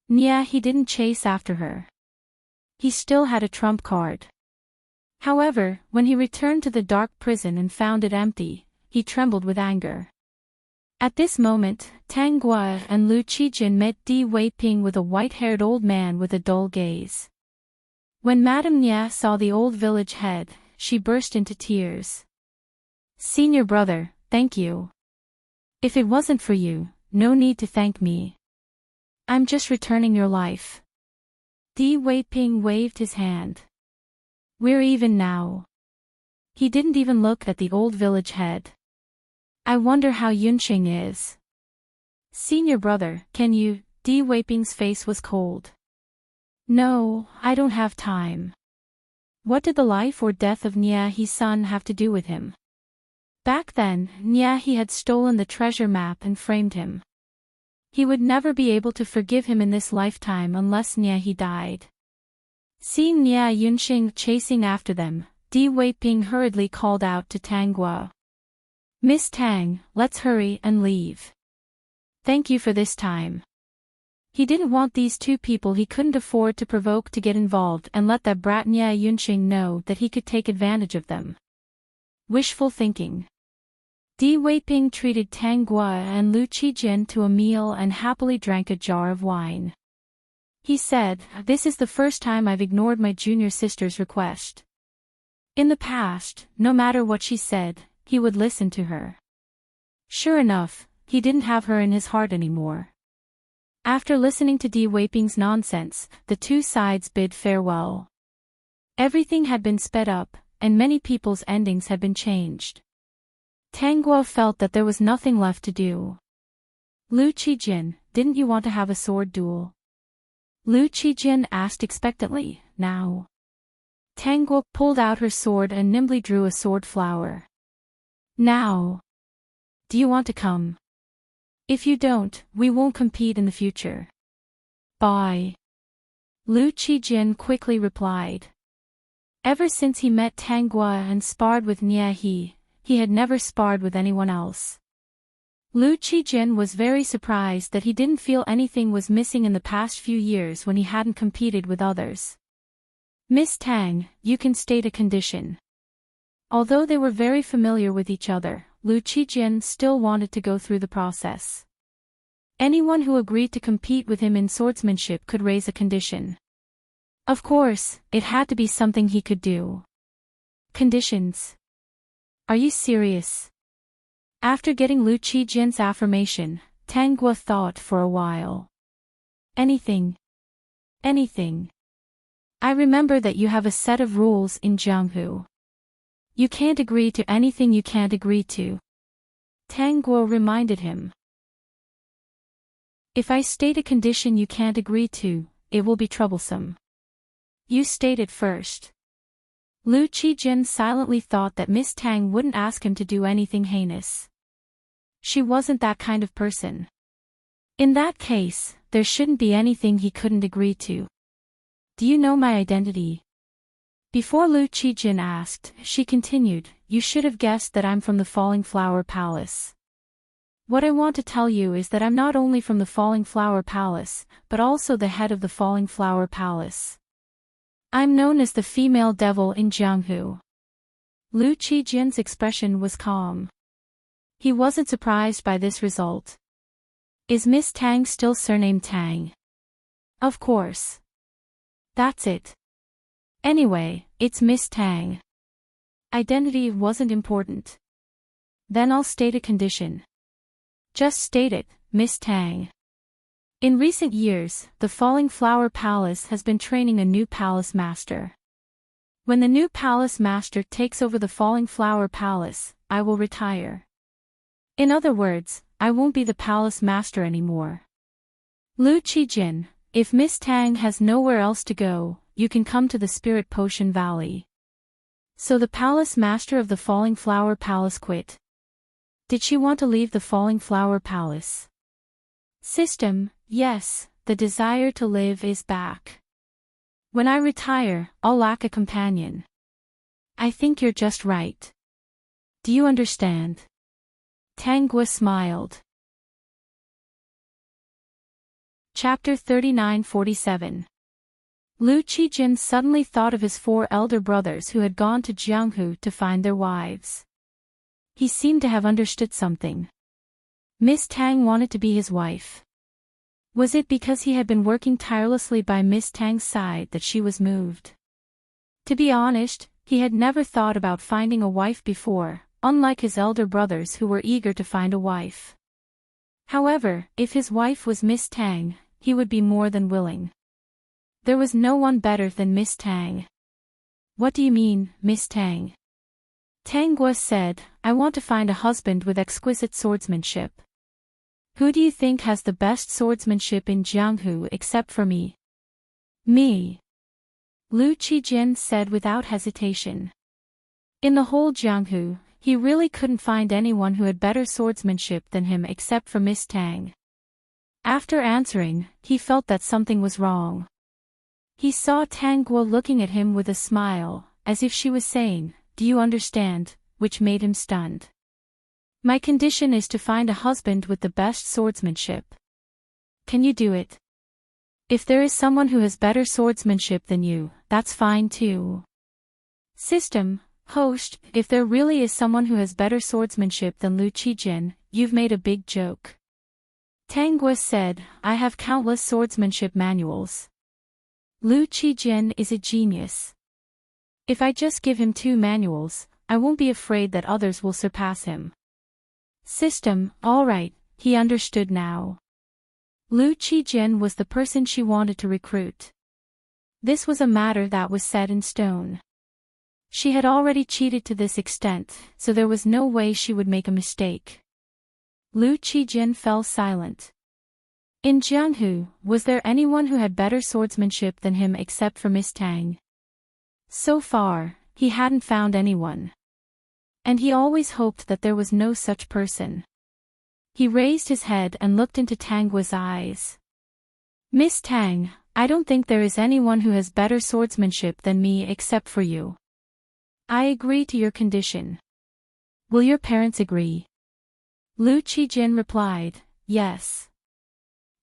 Nia he didn't chase after her. He still had a trump card. However, when he returned to the dark prison and found it empty, he trembled with anger. At this moment, Tang Guo and Lu Qijin met Di Weiping with a white-haired old man with a dull gaze. When Madame Nia saw the old village head, she burst into tears. Senior brother, thank you. If it wasn't for you, no need to thank me. I'm just returning your life. Di Weiping waved his hand. We're even now. He didn't even look at the old village head. I wonder how Yunxing is. Senior brother, can you? Di Weiping's face was cold. No, I don't have time. What did the life or death of Nia He's son have to do with him? Back then, Nia He had stolen the treasure map and framed him. He would never be able to forgive him in this lifetime unless Nia He died. Seeing Nia Yunxing chasing after them, Di Weiping hurriedly called out to Tang Guo. Miss Tang, let's hurry and leave. Thank you for this time. He didn't want these two people he couldn't afford to provoke to get involved and let that brat Nia Yunxing know that he could take advantage of them. Wishful thinking. Di Weiping treated Tang Guo and Lu Qijin to a meal and happily drank a jar of wine. He said, this is the first time I've ignored my junior sister's request. In the past, no matter what she said, he would listen to her. Sure enough, he didn't have her in his heart anymore. After listening to Di Weiping's nonsense, the two sides bid farewell. Everything had been sped up, and many people's endings had been changed. Tang Guo felt that there was nothing left to do. Lu Qijin, didn't you want to have a sword duel? Lu Qijin asked expectantly, now. Tang Guo pulled out her sword and nimbly drew a sword flower. Now. Do you want to come? If you don't, we won't compete in the future. Bye. Lu Qijin quickly replied. Ever since he met Tang Guo and sparred with Nia He had never sparred with anyone else. Lu Qijin was very surprised that he didn't feel anything was missing in the past few years when he hadn't competed with others. Miss Tang, you can state a condition. Although they were very familiar with each other, Lu Qijin still wanted to go through the process. Anyone who agreed to compete with him in swordsmanship could raise a condition. Of course, it had to be something he could do. Conditions. Are you serious? After getting Lu Qijin's affirmation, Tang Guo thought for a while. Anything. Anything. I remember that you have a set of rules in Jianghu. You can't agree to anything you can't agree to. Tang Guo reminded him. If I state a condition you can't agree to, it will be troublesome. You state it first. Lu Qijin silently thought that Miss Tang wouldn't ask him to do anything heinous. She wasn't that kind of person. In that case, there shouldn't be anything he couldn't agree to. Do you know my identity? Before Lu Qijin asked, she continued, "You should have guessed that I'm from the Falling Flower Palace. What I want to tell you is that I'm not only from the Falling Flower Palace, but also the head of the Falling Flower Palace. I'm known as the female devil in Jianghu." Lu Qijin's expression was calm. He wasn't surprised by this result. "Is Miss Tang still surnamed Tang?" "Of course. That's it. Anyway, it's Miss Tang. Identity wasn't important. Then I'll state a condition." "Just state it, Miss Tang." In recent years, the Falling Flower Palace has been training a new palace master. When the new palace master takes over the Falling Flower Palace, I will retire. In other words, I won't be the palace master anymore. Lu Qijin, if Miss Tang has nowhere else to go, you can come to the Spirit Potion Valley. So the palace master of the Falling Flower Palace quit. Did she want to leave the Falling Flower Palace? System, yes, the desire to live is back. When I retire, I'll lack a companion. I think you're just right. Do you understand? Tang Guo smiled. Chapter 39-47. Lu Qijin suddenly thought of his 4 elder brothers who had gone to Jianghu to find their wives. He seemed to have understood something. Miss Tang wanted to be his wife. Was it because he had been working tirelessly by Miss Tang's side that she was moved? To be honest, he had never thought about finding a wife before, unlike his elder brothers who were eager to find a wife. However, if his wife was Miss Tang, he would be more than willing. There was no one better than Miss Tang. "What do you mean, Miss Tang?" Tang Guo said, "I want to find a husband with exquisite swordsmanship." "Who do you think has the best swordsmanship in Jianghu except for me?" "Me," Lu Qijin said without hesitation. In the whole Jianghu, he really couldn't find anyone who had better swordsmanship than him except for Miss Tang. After answering, he felt that something was wrong. He saw Tang Guo looking at him with a smile, as if she was saying, "Do you understand?" which made him stunned. "My condition is to find a husband with the best swordsmanship. Can you do it? If there is someone who has better swordsmanship than you, that's fine too." System, host, if there really is someone who has better swordsmanship than Lu Qijin, you've made a big joke. Tang Guo said, "I have countless swordsmanship manuals. Lu Qijin is a genius. If I just give him 2 manuals, I won't be afraid that others will surpass him." System, all right, he understood now. Lu Qijin was the person she wanted to recruit. This was a matter that was set in stone. She had already cheated to this extent, so there was no way she would make a mistake. Lu Qijin fell silent. In Jianghu, was there anyone who had better swordsmanship than him except for Miss Tang? So far, he hadn't found anyone. And he always hoped that there was no such person. He raised his head and looked into Tang Guo's eyes. "Miss Tang, I don't think there is anyone who has better swordsmanship than me except for you. I agree to your condition. Will your parents agree?" Lu Qijin replied, "Yes."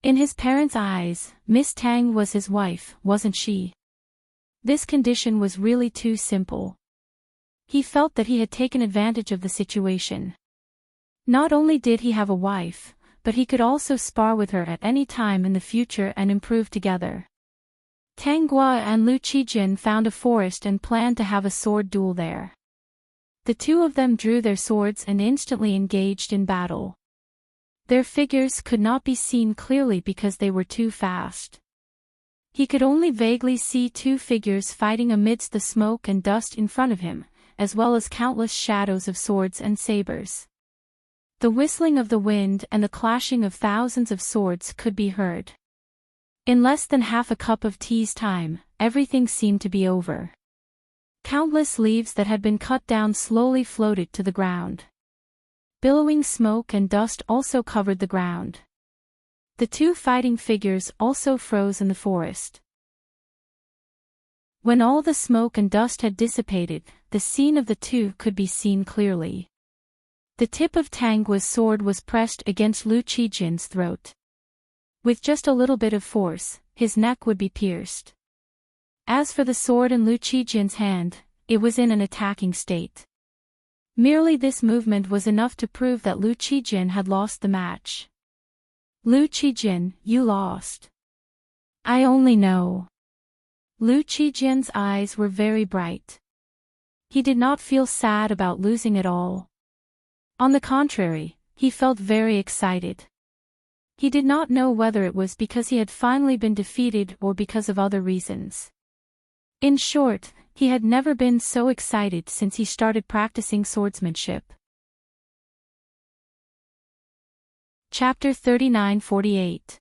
In his parents' eyes, Miss Tang was his wife, wasn't she? This condition was really too simple. He felt that he had taken advantage of the situation. Not only did he have a wife, but he could also spar with her at any time in the future and improve together. Tang Guo and Lu Qijin found a forest and planned to have a sword duel there. The 2 of them drew their swords and instantly engaged in battle. Their figures could not be seen clearly because they were too fast. He could only vaguely see 2 figures fighting amidst the smoke and dust in front of him, as well as countless shadows of swords and sabers. The whistling of the wind and the clashing of thousands of swords could be heard. In less than half a cup of tea's time, everything seemed to be over. Countless leaves that had been cut down slowly floated to the ground. Billowing smoke and dust also covered the ground. The 2 fighting figures also froze in the forest. When all the smoke and dust had dissipated, the scene of the two could be seen clearly. The tip of Tangua's sword was pressed against Lu Qijin's throat. With just a little bit of force, his neck would be pierced. As for the sword in Lu Qijin's hand, it was in an attacking state. Merely this movement was enough to prove that Lu Qijin had lost the match. Lu Qijin, you lost. I only know. Lu Qijin's eyes were very bright. He did not feel sad about losing at all. On the contrary, he felt very excited. He did not know whether it was because he had finally been defeated or because of other reasons. In short, he had never been so excited since he started practicing swordsmanship. Chapter 39-48.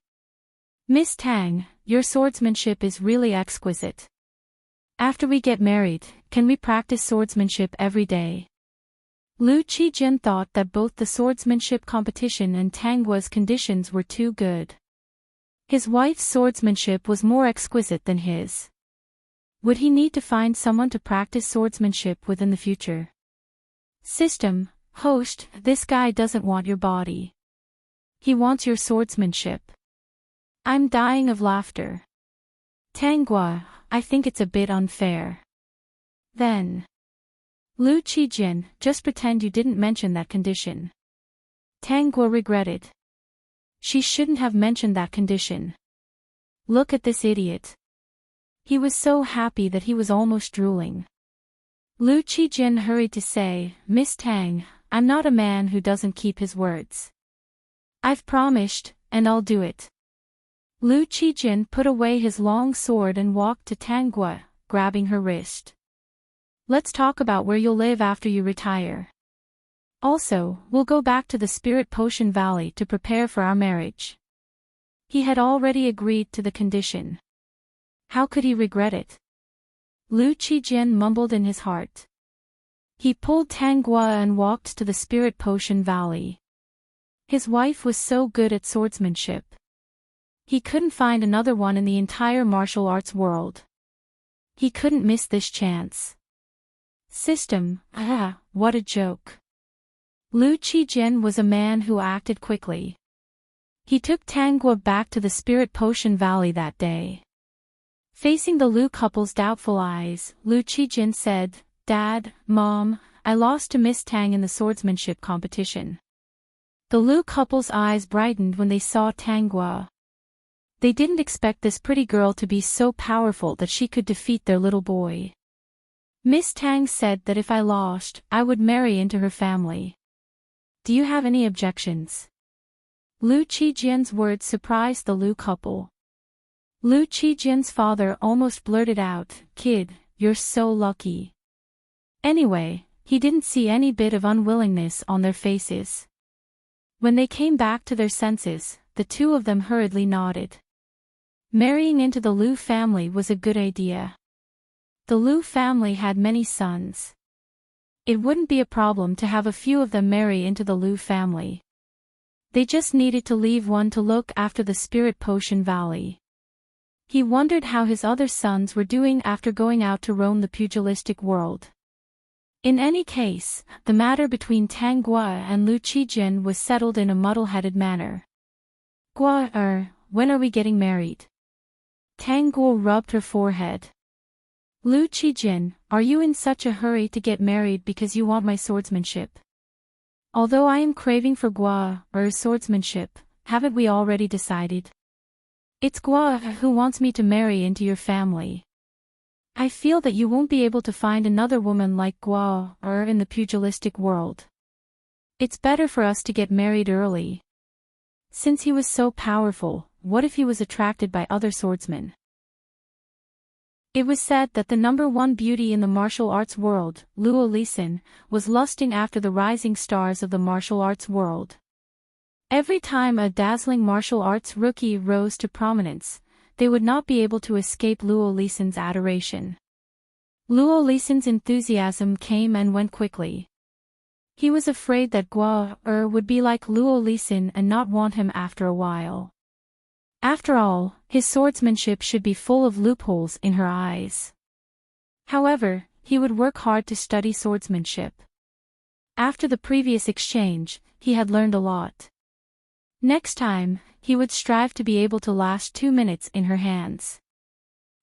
Miss Tang, your swordsmanship is really exquisite. After we get married, can we practice swordsmanship every day? Lu Qijin thought that both the swordsmanship competition and Tangua's conditions were too good. His wife's swordsmanship was more exquisite than his. Would he need to find someone to practice swordsmanship with in the future? System, host, this guy doesn't want your body. He wants your swordsmanship. I'm dying of laughter. Tangua, I think it's a bit unfair. Then. Lu Qijin, just pretend you didn't mention that condition. Tangua regretted. She shouldn't have mentioned that condition. Look at this idiot. He was so happy that he was almost drooling. Lu Qijin hurried to say, Miss Tang, I'm not a man who doesn't keep his words. I've promised, and I'll do it. Lu Qijin put away his long sword and walked to Tangua, grabbing her wrist. Let's talk about where you'll live after you retire. Also, we'll go back to the Spirit Potion Valley to prepare for our marriage. He had already agreed to the condition. How could he regret it? Lu Qijin mumbled in his heart. He pulled Tangua and walked to the Spirit Potion Valley. His wife was so good at swordsmanship. He couldn't find another one in the entire martial arts world. He couldn't miss this chance. System, what a joke. Lu Qijin was a man who acted quickly. He took Tangua back to the Spirit Potion Valley that day. Facing the Lu couple's doubtful eyes, Lu Qijin said, Dad, Mom, I lost to Miss Tang in the swordsmanship competition. The Lu couple's eyes brightened when they saw Tangua. They didn't expect this pretty girl to be so powerful that she could defeat their little boy. Miss Tang said that if I lost, I would marry into her family. Do you have any objections? Lu Qijin's words surprised the Lu couple. Lu Qijin's father almost blurted out, Kid, you're so lucky. Anyway, he didn't see any bit of unwillingness on their faces. When they came back to their senses, the two of them hurriedly nodded. Marrying into the Lu family was a good idea. The Lu family had many sons. It wouldn't be a problem to have a few of them marry into the Lu family. They just needed to leave one to look after the Spirit Potion Valley. He wondered how his other sons were doing after going out to roam the pugilistic world. In any case, the matter between Tangua and Lu Qijin was settled in a muddle-headed manner. When are we getting married? Tangua rubbed her forehead. Lu Qijin, are you in such a hurry to get married because you want my swordsmanship? Although I am craving for swordsmanship, haven't we already decided? It's who wants me to marry into your family. I feel that you won't be able to find another woman like in the pugilistic world. It's better for us to get married early. Since he was so powerful, what if he was attracted by other swordsmen? It was said that the number one beauty in the martial arts world, Luo Lisin, was lusting after the rising stars of the martial arts world. Every time a dazzling martial arts rookie rose to prominence, they would not be able to escape Luo Lisin's adoration. Luo Lisin's enthusiasm came and went quickly. He was afraid that would be like Luo Lisin and not want him after a while. After all, his swordsmanship should be full of loopholes in her eyes. However, he would work hard to study swordsmanship. After the previous exchange, he had learned a lot. Next time, he would strive to be able to last 2 minutes in her hands.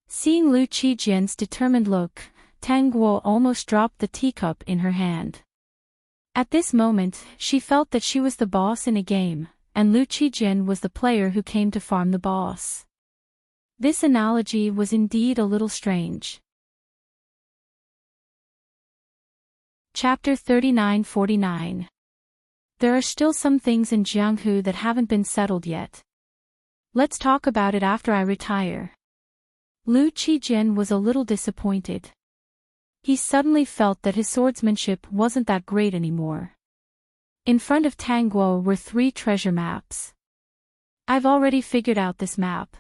Seeing Lu Qijian's determined look, Tang Guo almost dropped the teacup in her hand. At this moment, she felt that she was the boss in a game, and Lu Qijian was the player who came to farm the boss. This analogy was indeed a little strange. Chapter 39-49. There are still some things in Jianghu that haven't been settled yet. Let's talk about it after I retire. Lu Qijian was a little disappointed. He suddenly felt that his swordsmanship wasn't that great anymore. In front of Tang Guo were 3 treasure maps. I've already figured out this map.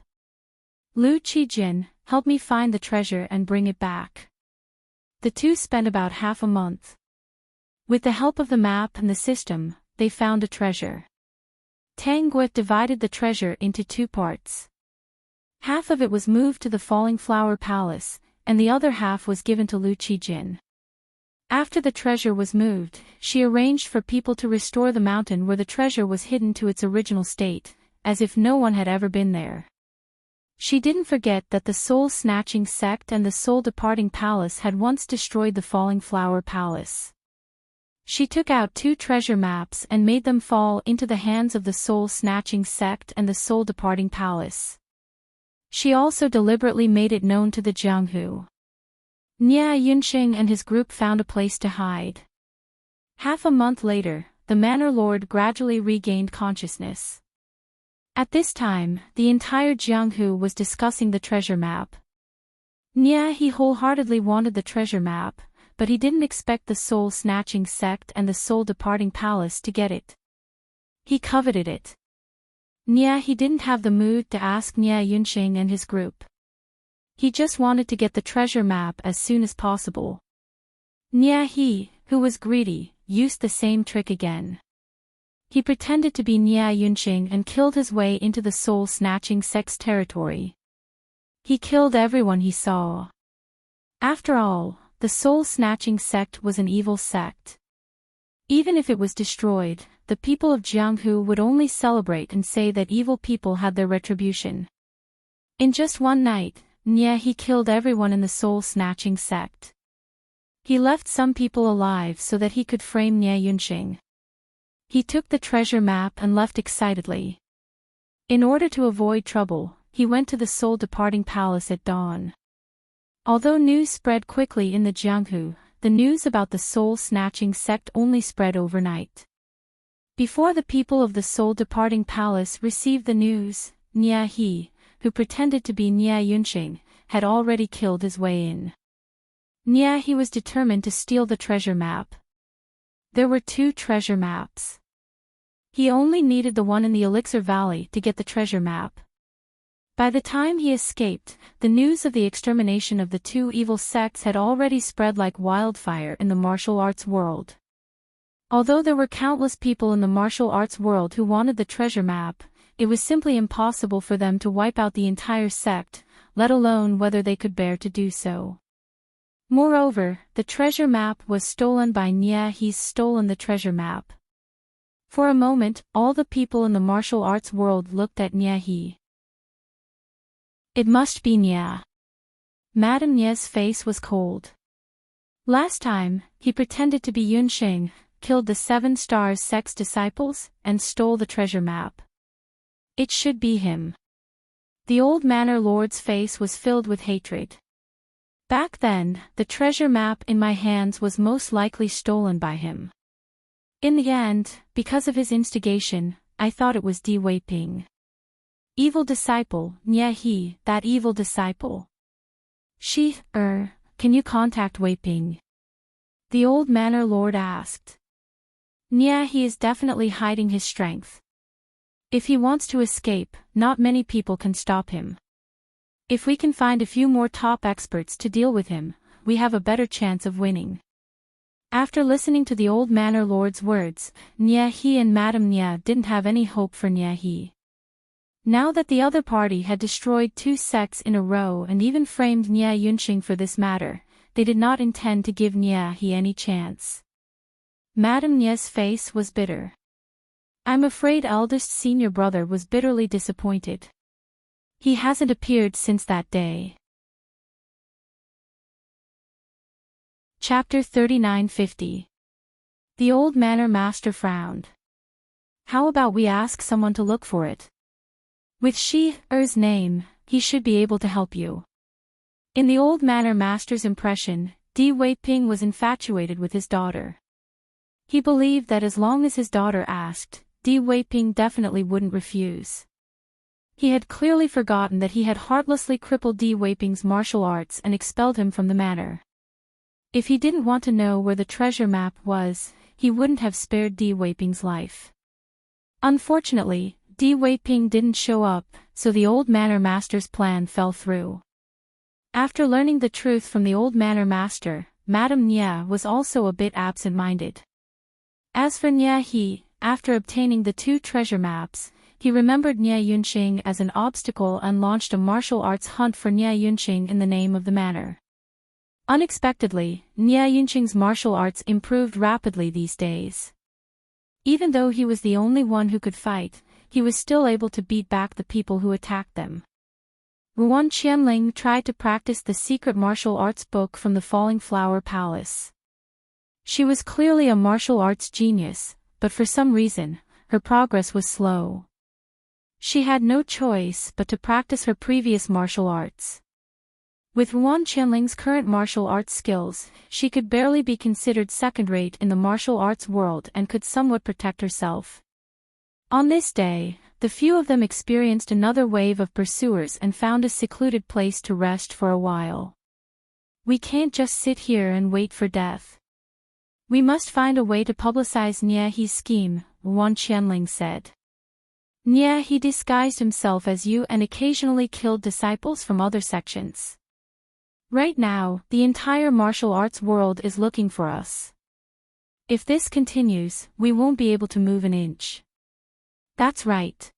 Lu Qijian, help me find the treasure and bring it back. The two spent about half a month. With the help of the map and the system, they found a treasure. Tang Guo divided the treasure into 2 parts. Half of it was moved to the Falling Flower Palace, and the other half was given to Lu Qijian. After the treasure was moved, she arranged for people to restore the mountain where the treasure was hidden to its original state, as if no one had ever been there. She didn't forget that the soul-snatching sect and the soul-departing palace had once destroyed the Falling Flower Palace. She took out 2 treasure maps and made them fall into the hands of the soul-snatching sect and the soul-departing palace. She also deliberately made it known to the Jianghu. Nia Yunxing and his group found a place to hide. Half a month later, the manor lord gradually regained consciousness. At this time, the entire Jianghu was discussing the treasure map. Nia he wholeheartedly wanted the treasure map, but he didn't expect the soul-snatching sect and the soul-departing palace to get it. He coveted it. Nia he didn't have the mood to ask Nia Yunxing and his group. He just wanted to get the treasure map as soon as possible. Nia he, who was greedy, used the same trick again. He pretended to be Nia Yunxing and killed his way into the soul-snatching sect's territory. He killed everyone he saw. After all, the soul-snatching sect was an evil sect. Even if it was destroyed, the people of Jianghu would only celebrate and say that evil people had their retribution. In just one night, Nia he killed everyone in the soul-snatching sect. He left some people alive so that he could frame Nia Yunxing. He took the treasure map and left excitedly. In order to avoid trouble, he went to the soul-departing palace at dawn. Although news spread quickly in the Jianghu, the news about the soul-snatching sect only spread overnight. Before the people of the soul-departing palace received the news, Nia he, who pretended to be Nia Yunxing, had already killed his way in. Nia he was determined to steal the treasure map. There were 2 treasure maps. He only needed the one in the Elixir Valley to get the treasure map. By the time he escaped, the news of the extermination of the 2 evil sects had already spread like wildfire in the martial arts world. Although there were countless people in the martial arts world who wanted the treasure map, it was simply impossible for them to wipe out the entire sect, let alone whether they could bear to do so. Moreover, the treasure map was stolen by Nia he's stolen the treasure map. For a moment, all the people in the martial arts world looked at Nia he. It must be Nia. Madame Nia's face was cold. Last time, he pretended to be Yunxing, killed the 7 Stars sect's disciples, and stole the treasure map. It should be him. The old manor lord's face was filled with hatred. Back then, the treasure map in my hands was most likely stolen by him. In the end, because of his instigation, I thought it was Di Weiping. Evil disciple, Nia he, that evil disciple. Can you contact Weiping? The old manor lord asked. Nia he is definitely hiding his strength. If he wants to escape, not many people can stop him. If we can find a few more top experts to deal with him, we have a better chance of winning. After listening to the old manor lord's words, Nia he and Madame Nia didn't have any hope for Nia he. Now that the other party had destroyed 2 sects in a row and even framed Nia Yunxing for this matter, they did not intend to give Niahi any chance. Madame Nia's face was bitter. I'm afraid eldest senior brother was bitterly disappointed. He hasn't appeared since that day. Chapter 3950. The old manor master frowned. How about we ask someone to look for it? With Shi-er's name, he should be able to help you. In the old manor master's impression, Di Weiping was infatuated with his daughter. He believed that as long as his daughter asked, Di Weiping definitely wouldn't refuse. He had clearly forgotten that he had heartlessly crippled Di Weiping's martial arts and expelled him from the manor. If he didn't want to know where the treasure map was, he wouldn't have spared Di Weiping's life. Unfortunately, Di Weiping didn't show up, so the old manor master's plan fell through. After learning the truth from the old manor master, Madame Nia was also a bit absent-minded. As for Niahi, after obtaining the 2 treasure maps, he remembered Nia Yunqing as an obstacle and launched a martial arts hunt for Nia Yunqing in the name of the manor. Unexpectedly, Nia Yunqing's martial arts improved rapidly these days. Even though he was the only one who could fight, he was still able to beat back the people who attacked them. Ruan Qianling tried to practice the secret martial arts book from the Falling Flower Palace. She was clearly a martial arts genius, but for some reason, her progress was slow. She had no choice but to practice her previous martial arts. With Ruan Qianling's current martial arts skills, she could barely be considered second-rate in the martial arts world and could somewhat protect herself. On this day, the few of them experienced another wave of pursuers and found a secluded place to rest for a while. We can't just sit here and wait for death. We must find a way to publicize Niahi's scheme, Ruan Qianling said. Niahi disguised himself as you and occasionally killed disciples from other sections. Right now, the entire martial arts world is looking for us. If this continues, we won't be able to move an inch. That's right.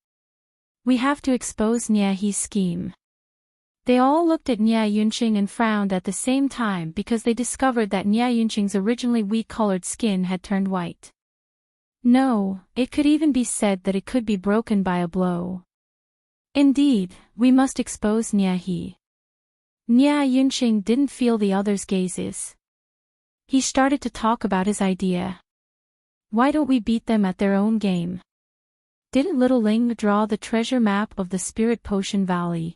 We have to expose Niahi's scheme. They all looked at Nia Yunqing and frowned at the same time because they discovered that Nia Yunqing's originally weak-colored skin had turned white. No, it could even be said that it could be broken by a blow. Indeed, we must expose Niahi. Nia Yunqing didn't feel the others' gazes. He started to talk about his idea. Why don't we beat them at their own game? Didn't Little Ling draw the treasure map of the Spirit Potion Valley?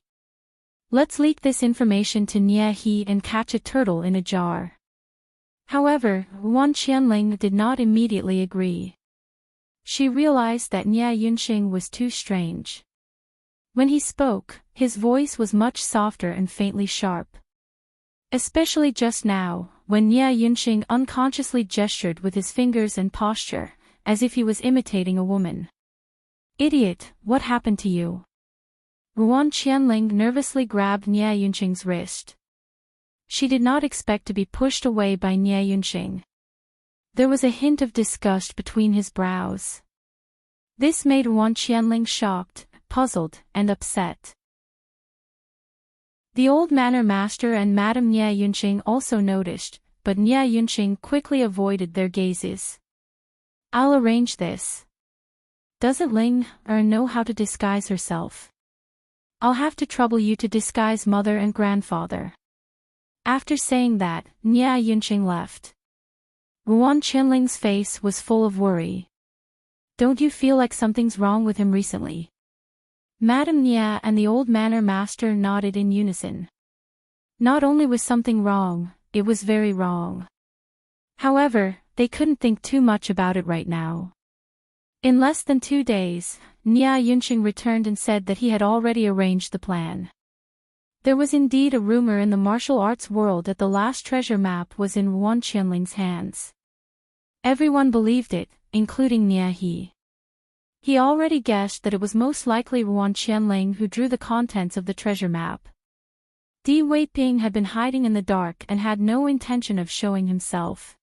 Let's leak this information to Niahi and catch a turtle in a jar. However, Ruan Qianling did not immediately agree. She realized that Nia Yunqing was too strange. When he spoke, his voice was much softer and faintly sharp. Especially just now, when Nia Yunqing unconsciously gestured with his fingers and posture, as if he was imitating a woman. Idiot, what happened to you? Ruan Qianling nervously grabbed Nia Yunqing's wrist. She did not expect to be pushed away by Nia Yunqing. There was a hint of disgust between his brows. This made Ruan Qianling shocked, puzzled, and upset. The old manor master and Madame Nia Yunqing also noticed, but Nia Yunqing quickly avoided their gazes. I'll arrange this. Doesn't Ling-er know how to disguise herself? I'll have to trouble you to disguise mother and grandfather. After saying that, Nia Yunqing left. Ruan Qianling's face was full of worry. Don't you feel like something's wrong with him recently? Madame Nia and the old manor master nodded in unison. Not only was something wrong, it was very wrong. However, they couldn't think too much about it right now. In less than 2 days, Nia Yunqing returned and said that he had already arranged the plan. There was indeed a rumor in the martial arts world that the last treasure map was in Ruan Qianling's hands. Everyone believed it, including Niahi. He already guessed that it was most likely Ruan Qianling who drew the contents of the treasure map. Di Weiping had been hiding in the dark and had no intention of showing himself.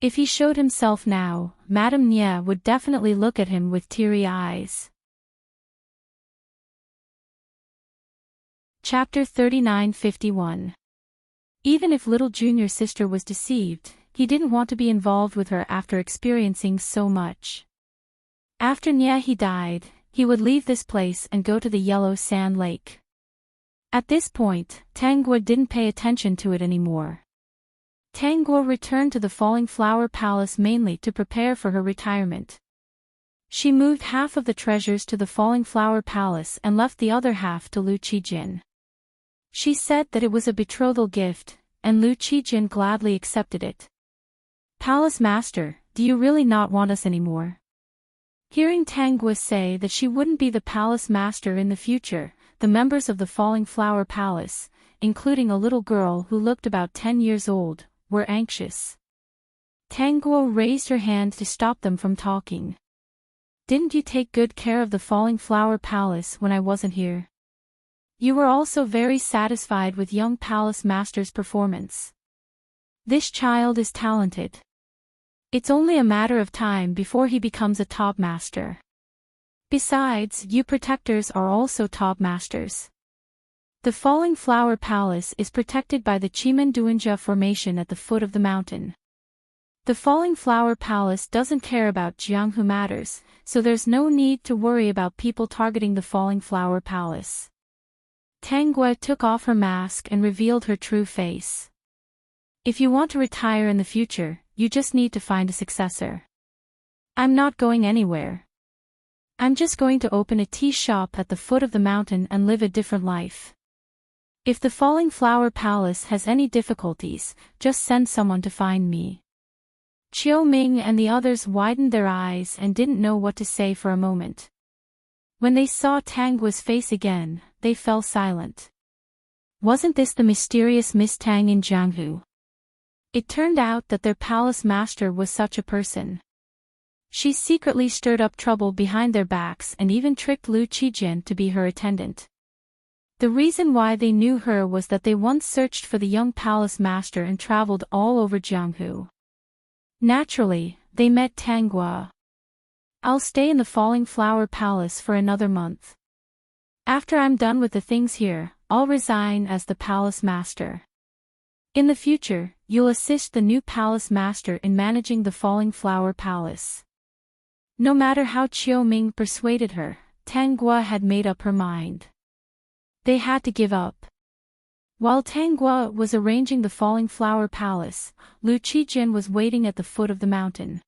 If he showed himself now, Madame Nia would definitely look at him with teary eyes. Chapter 3951. Even if little junior sister was deceived, he didn't want to be involved with her after experiencing so much. After Nyehi died, he would leave this place and go to the yellow sand lake. At this point, Tangwa didn't pay attention to it anymore. Tangwa returned to the Falling Flower Palace mainly to prepare for her retirement. She moved half of the treasures to the Falling Flower Palace and left the other half to Lu Qijin. She said that it was a betrothal gift, and Lu Qijin gladly accepted it. "Palace Master, do you really not want us anymore?" Hearing Tangwa say that she wouldn't be the Palace Master in the future, the members of the Falling Flower Palace, including a little girl who looked about 10 years old, were anxious. Tangwa raised her hand to stop them from talking. "Didn't you take good care of the Falling Flower Palace when I wasn't here? You were also very satisfied with young Palace Master's performance. This child is talented. It's only a matter of time before he becomes a top master. Besides, you protectors are also top masters." The Falling Flower Palace is protected by the Chimenduinja Formation at the foot of the mountain. The Falling Flower Palace doesn't care about Jianghu matters, so there's no need to worry about people targeting the Falling Flower Palace. Tangwa took off her mask and revealed her true face. "If you want to retire in the future, you just need to find a successor. I'm not going anywhere. I'm just going to open a tea shop at the foot of the mountain and live a different life. If the Falling Flower Palace has any difficulties, just send someone to find me." Chiu Ming and the others widened their eyes and didn't know what to say for a moment. When they saw Tangwa's face again, they fell silent. Wasn't this the mysterious Miss Tang in Jianghu? It turned out that their palace master was such a person. She secretly stirred up trouble behind their backs and even tricked Lu Qijin to be her attendant. The reason why they knew her was that they once searched for the young palace master and traveled all over Jianghu. Naturally, they met Tangwa. "I'll stay in the Falling Flower Palace for another month. After I'm done with the things here, I'll resign as the palace master. In the future, you'll assist the new palace master in managing the Falling Flower Palace." No matter how Chiu Ming persuaded her, Tangwa had made up her mind. They had to give up. While Tangwa was arranging the Falling Flower Palace, Lu Qijin was waiting at the foot of the mountain.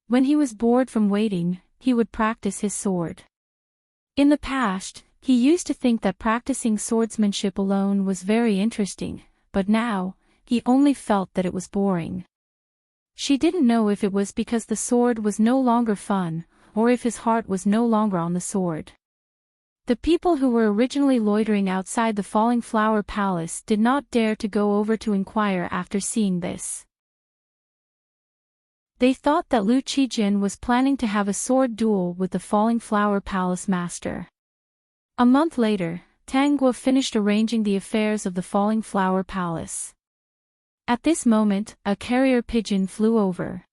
When he was bored from waiting, he would practice his sword. In the past, he used to think that practicing swordsmanship alone was very interesting, but now, he only felt that it was boring. She didn't know if it was because the sword was no longer fun, or if his heart was no longer on the sword. The people who were originally loitering outside the Falling Flower Palace did not dare to go over to inquire after seeing this. They thought that Lu Qijin was planning to have a sword duel with the Falling Flower Palace master. A month later, Tangwa finished arranging the affairs of the Falling Flower Palace. At this moment, a carrier pigeon flew over.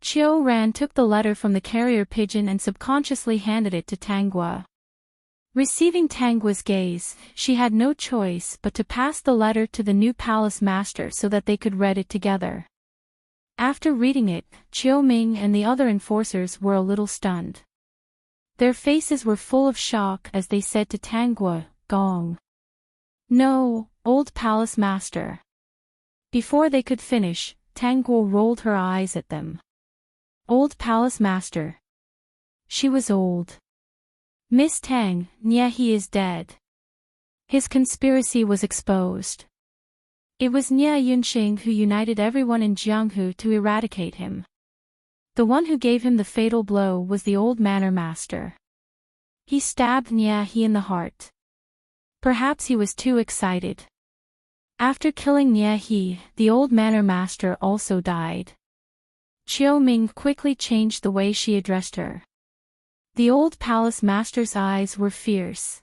Chiu Ran took the letter from the carrier pigeon and subconsciously handed it to Tangwa. Receiving Tangwa's gaze, she had no choice but to pass the letter to the new palace master so that they could read it together. After reading it, Chiu Ming and the other enforcers were a little stunned. Their faces were full of shock as they said to Tangwa, "Gong." "No, old palace master." Before they could finish, Tangwa rolled her eyes at them. "Old palace master." She was old. "Miss Tang, Nyehi is dead." His conspiracy was exposed. It was Nye Yunxing who united everyone in Jianghu to eradicate him. The one who gave him the fatal blow was the old manor master. He stabbed Nyehi in the heart. Perhaps he was too excited. After killing Nyehi, the old manor master also died. Chiu Ming quickly changed the way she addressed her. The old palace master's eyes were fierce.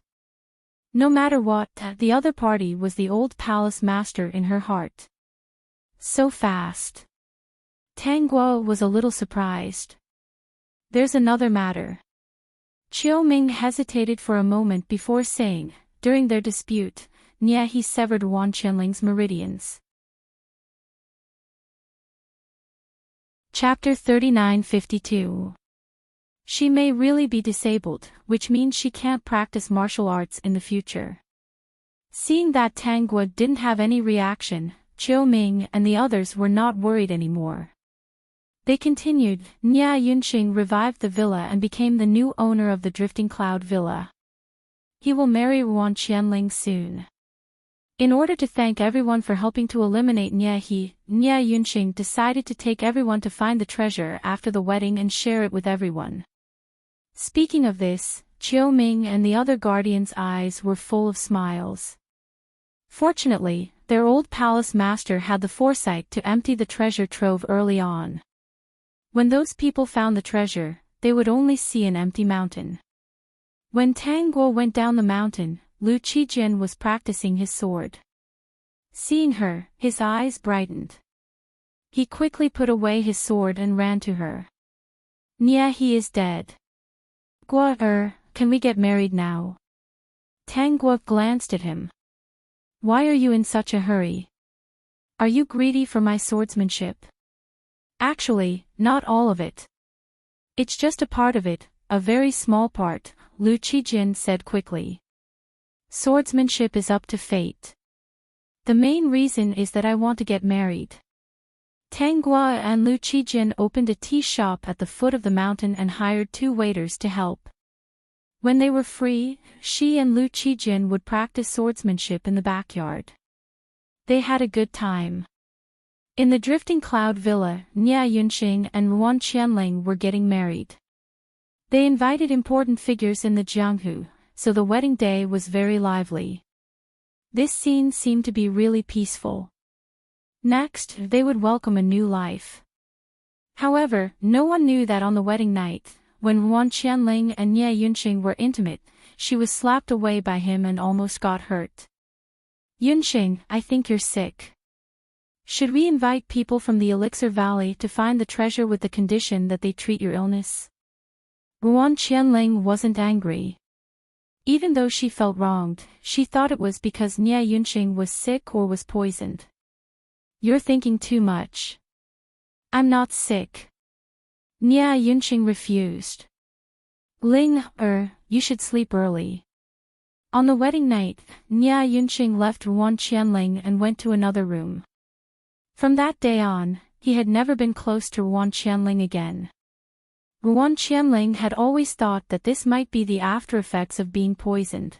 No matter what, the other party was the old palace master in her heart. So fast. Tangwa was a little surprised. "There's another matter." Chiu Ming hesitated for a moment before saying, "During their dispute, Nye he severed Wan Qianling's meridians. Chapter 3952. She may really be disabled, which means she can't practice martial arts in the future. Seeing that Tang Guo didn't have any reaction, Chiu Ming and the others were not worried anymore. They continued. Nye Yunqing revived the villa and became the new owner of the Drifting Cloud Villa. He will marry Wan Qianling soon. In order to thank everyone for helping to eliminate Nye Yunqing decided to take everyone to find the treasure after the wedding and share it with everyone. Speaking of this, Chiu Ming and the other guardians' eyes were full of smiles. Fortunately, their old palace master had the foresight to empty the treasure trove early on. When those people found the treasure, they would only see an empty mountain. When Tang Guo went down the mountain, Lu Qijin was practicing his sword. Seeing her, his eyes brightened. He quickly put away his sword and ran to her. Nye he is dead. Guo can we get married now? Tang Guo glanced at him. Why are you in such a hurry? Are you greedy for my swordsmanship? Actually, not all of it. It's just a part of it, a very small part, Lu Qijin said quickly. Swordsmanship is up to fate. The main reason is that I want to get married. Tang Guo and Lu Qijin opened a tea shop at the foot of the mountain and hired 2 waiters to help. When they were free, she and Lu Qijin would practice swordsmanship in the backyard. They had a good time. In the Drifting Cloud Villa, Nye Yunqing and Wan Qianling were getting married. They invited important figures in the Jianghu, so the wedding day was very lively. This scene seemed to be really peaceful. Next, they would welcome a new life. However, no one knew that on the wedding night, when Wan Qianling and Nye Yunqing were intimate, she was slapped away by him and almost got hurt. Yunqing, I think you're sick. Should we invite people from the Elixir Valley to find the treasure with the condition that they treat your illness? Wan Qianling wasn't angry. Even though she felt wronged, she thought it was because Nye Yunqing was sick or was poisoned. You're thinking too much. I'm not sick. Nye Yunqing refused. Ling, you should sleep early. On the wedding night, Nye Yunqing left Wan Qianling and went to another room. From that day on, he had never been close to Wan Qianling again. Wan Qianling had always thought that this might be the after-effects of being poisoned.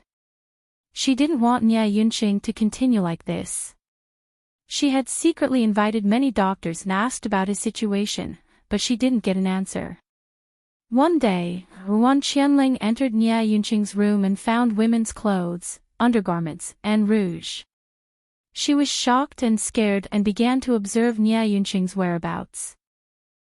She didn't want Nye Yunqing to continue like this. She had secretly invited many doctors and asked about his situation, but she didn't get an answer. One day, Wan Qianling entered Nye Yunqing's room and found women's clothes, undergarments, and rouge. She was shocked and scared and began to observe Nye Yunqing's whereabouts.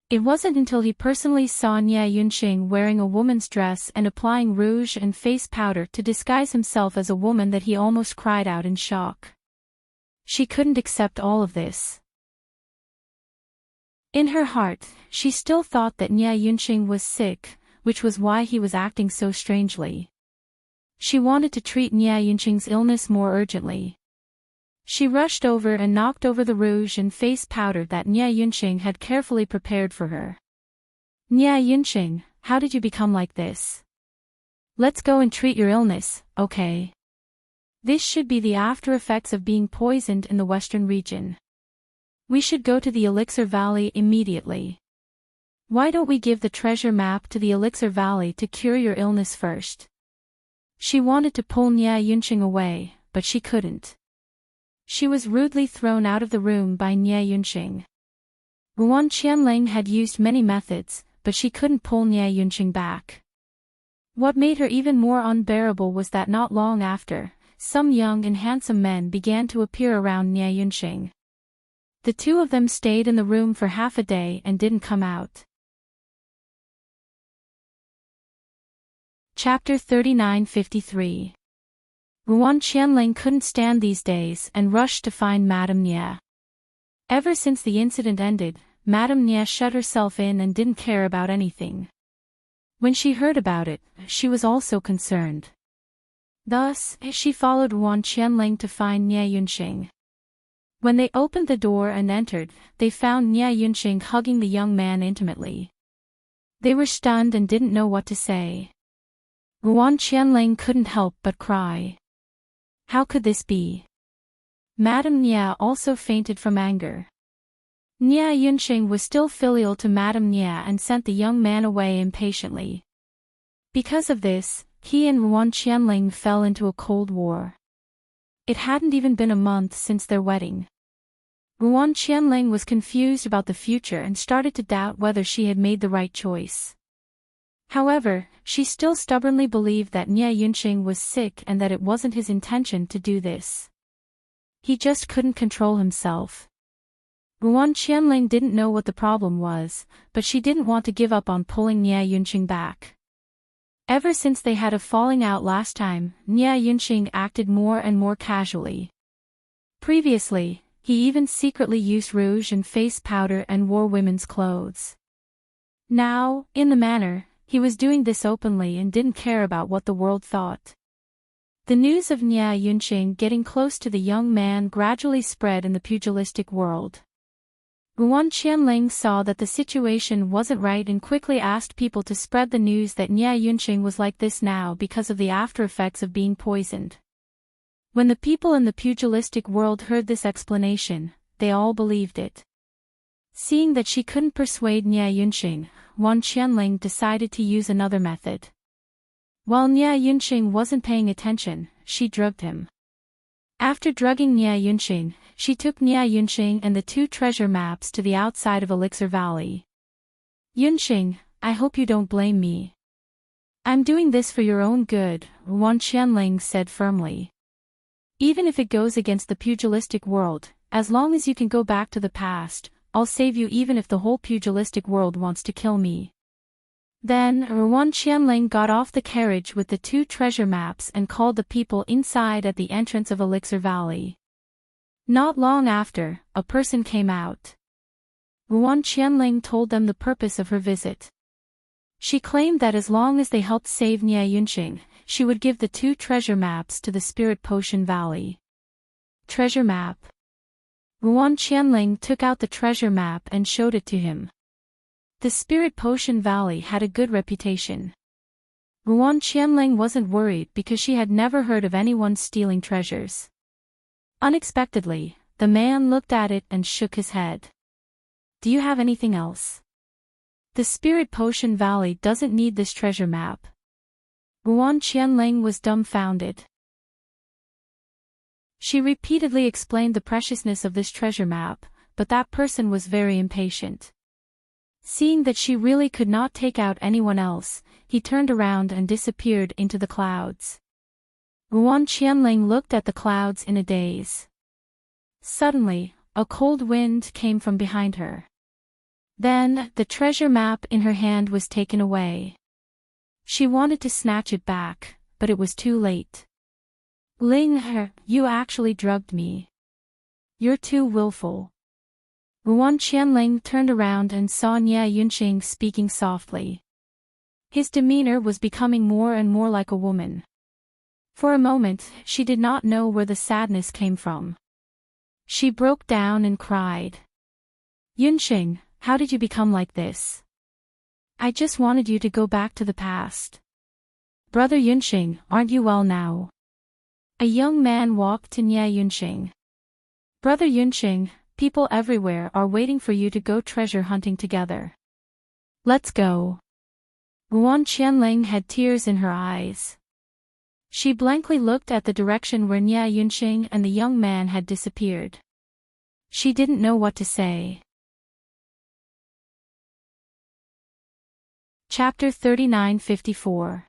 It wasn't until he personally saw Nye Yunqing wearing a woman's dress and applying rouge and face powder to disguise himself as a woman that he almost cried out in shock. She couldn't accept all of this. In her heart, she still thought that Nye Yunqing was sick, which was why he was acting so strangely. She wanted to treat Nye Yunqing's illness more urgently. She rushed over and knocked over the rouge and face powder that Nye Yunqing had carefully prepared for her. Nye Yunqing, how did you become like this? Let's go and treat your illness, okay? This should be the after effects of being poisoned in the western region. We should go to the Elixir Valley immediately. Why don't we give the treasure map to the Elixir Valley to cure your illness first? She wanted to pull Nye Yunqing away, but she couldn't. She was rudely thrown out of the room by Nye Yunqing. Wan Qianling had used many methods, but she couldn't pull Nye Yunqing back. What made her even more unbearable was that not long after, some young and handsome men began to appear around Nye Yunqing. The 2 of them stayed in the room for half a day and didn't come out. Chapter 3953. Wan Qianling couldn't stand these days and rushed to find Madame Nye. Ever since the incident ended, Madame Nye shut herself in and didn't care about anything. When she heard about it, she was also concerned. Thus, she followed Wan Qianling to find Nie Yunxing. When they opened the door and entered, they found Nie Yunxing hugging the young man intimately. They were stunned and didn't know what to say. Wan Qianling couldn't help but cry. How could this be? Madame Nie also fainted from anger. Nie Yunxing was still filial to Madame Nie and sent the young man away impatiently. Because of this, he and Wan Qianling fell into a cold war. It hadn't even been a month since their wedding. Wan Qianling was confused about the future and started to doubt whether she had made the right choice. However, she still stubbornly believed that Nie Yunxing was sick and that it wasn't his intention to do this. He just couldn't control himself. Wan Qianling didn't know what the problem was, but she didn't want to give up on pulling Nie Yunxing back. Ever since they had a falling out last time, Nie Yunxing acted more and more casually. Previously, he even secretly used rouge and face powder and wore women's clothes. Now, in the manner, he was doing this openly and didn't care about what the world thought. The news of Nie Yunxing getting close to the young man gradually spread in the pugilistic world. Wan Qianling saw that the situation wasn't right and quickly asked people to spread the news that Nie Yunxing was like this now because of the after effects of being poisoned. When the people in the pugilistic world heard this explanation, they all believed it. Seeing that she couldn't persuade Nie Yunxing, Wan Qianling decided to use another method. While Nie Yunxing wasn't paying attention, she drugged him. After drugging Nie Yunxing, she took Nie Yunxing and the 2 treasure maps to the outside of Elixir Valley. Yunxing, I hope you don't blame me. I'm doing this for your own good, Wan Qianling said firmly. Even if it goes against the pugilistic world, as long as you can go back to the past, I'll save you even if the whole pugilistic world wants to kill me. Then, Wan Qianling got off the carriage with the 2 treasure maps and called the people inside at the entrance of Elixir Valley. Not long after, a person came out. Wan Qianling told them the purpose of her visit. She claimed that as long as they helped save Nie Yunxing, she would give the 2 treasure maps to the Spirit Potion Valley. Treasure map. Wan Qianling took out the treasure map and showed it to him. The Spirit Potion Valley had a good reputation. Wan Qianling wasn't worried because she had never heard of anyone stealing treasures. Unexpectedly, the man looked at it and shook his head. Do you have anything else? The Spirit Potion Valley doesn't need this treasure map. Wan Qianling was dumbfounded. She repeatedly explained the preciousness of this treasure map, but that person was very impatient. Seeing that she really could not take out anyone else, he turned around and disappeared into the clouds. Wan Qianling looked at the clouds in a daze. Suddenly, a cold wind came from behind her. Then, the treasure map in her hand was taken away. She wanted to snatch it back, but it was too late. Ling He, you actually drugged me. You're too willful. Wan Qianling turned around and saw Nie Yunxing speaking softly. His demeanor was becoming more and more like a woman. For a moment, she did not know where the sadness came from. She broke down and cried. Yunxing, how did you become like this? I just wanted you to go back to the past. Brother Yunxing, aren't you well now? A young man walked to Nie Yunxing. Brother Yunxing, people everywhere are waiting for you to go treasure hunting together. Let's go. Wan Qianling had tears in her eyes. She blankly looked at the direction where Nie Yunxing and the young man had disappeared. She didn't know what to say. Chapter 39:54.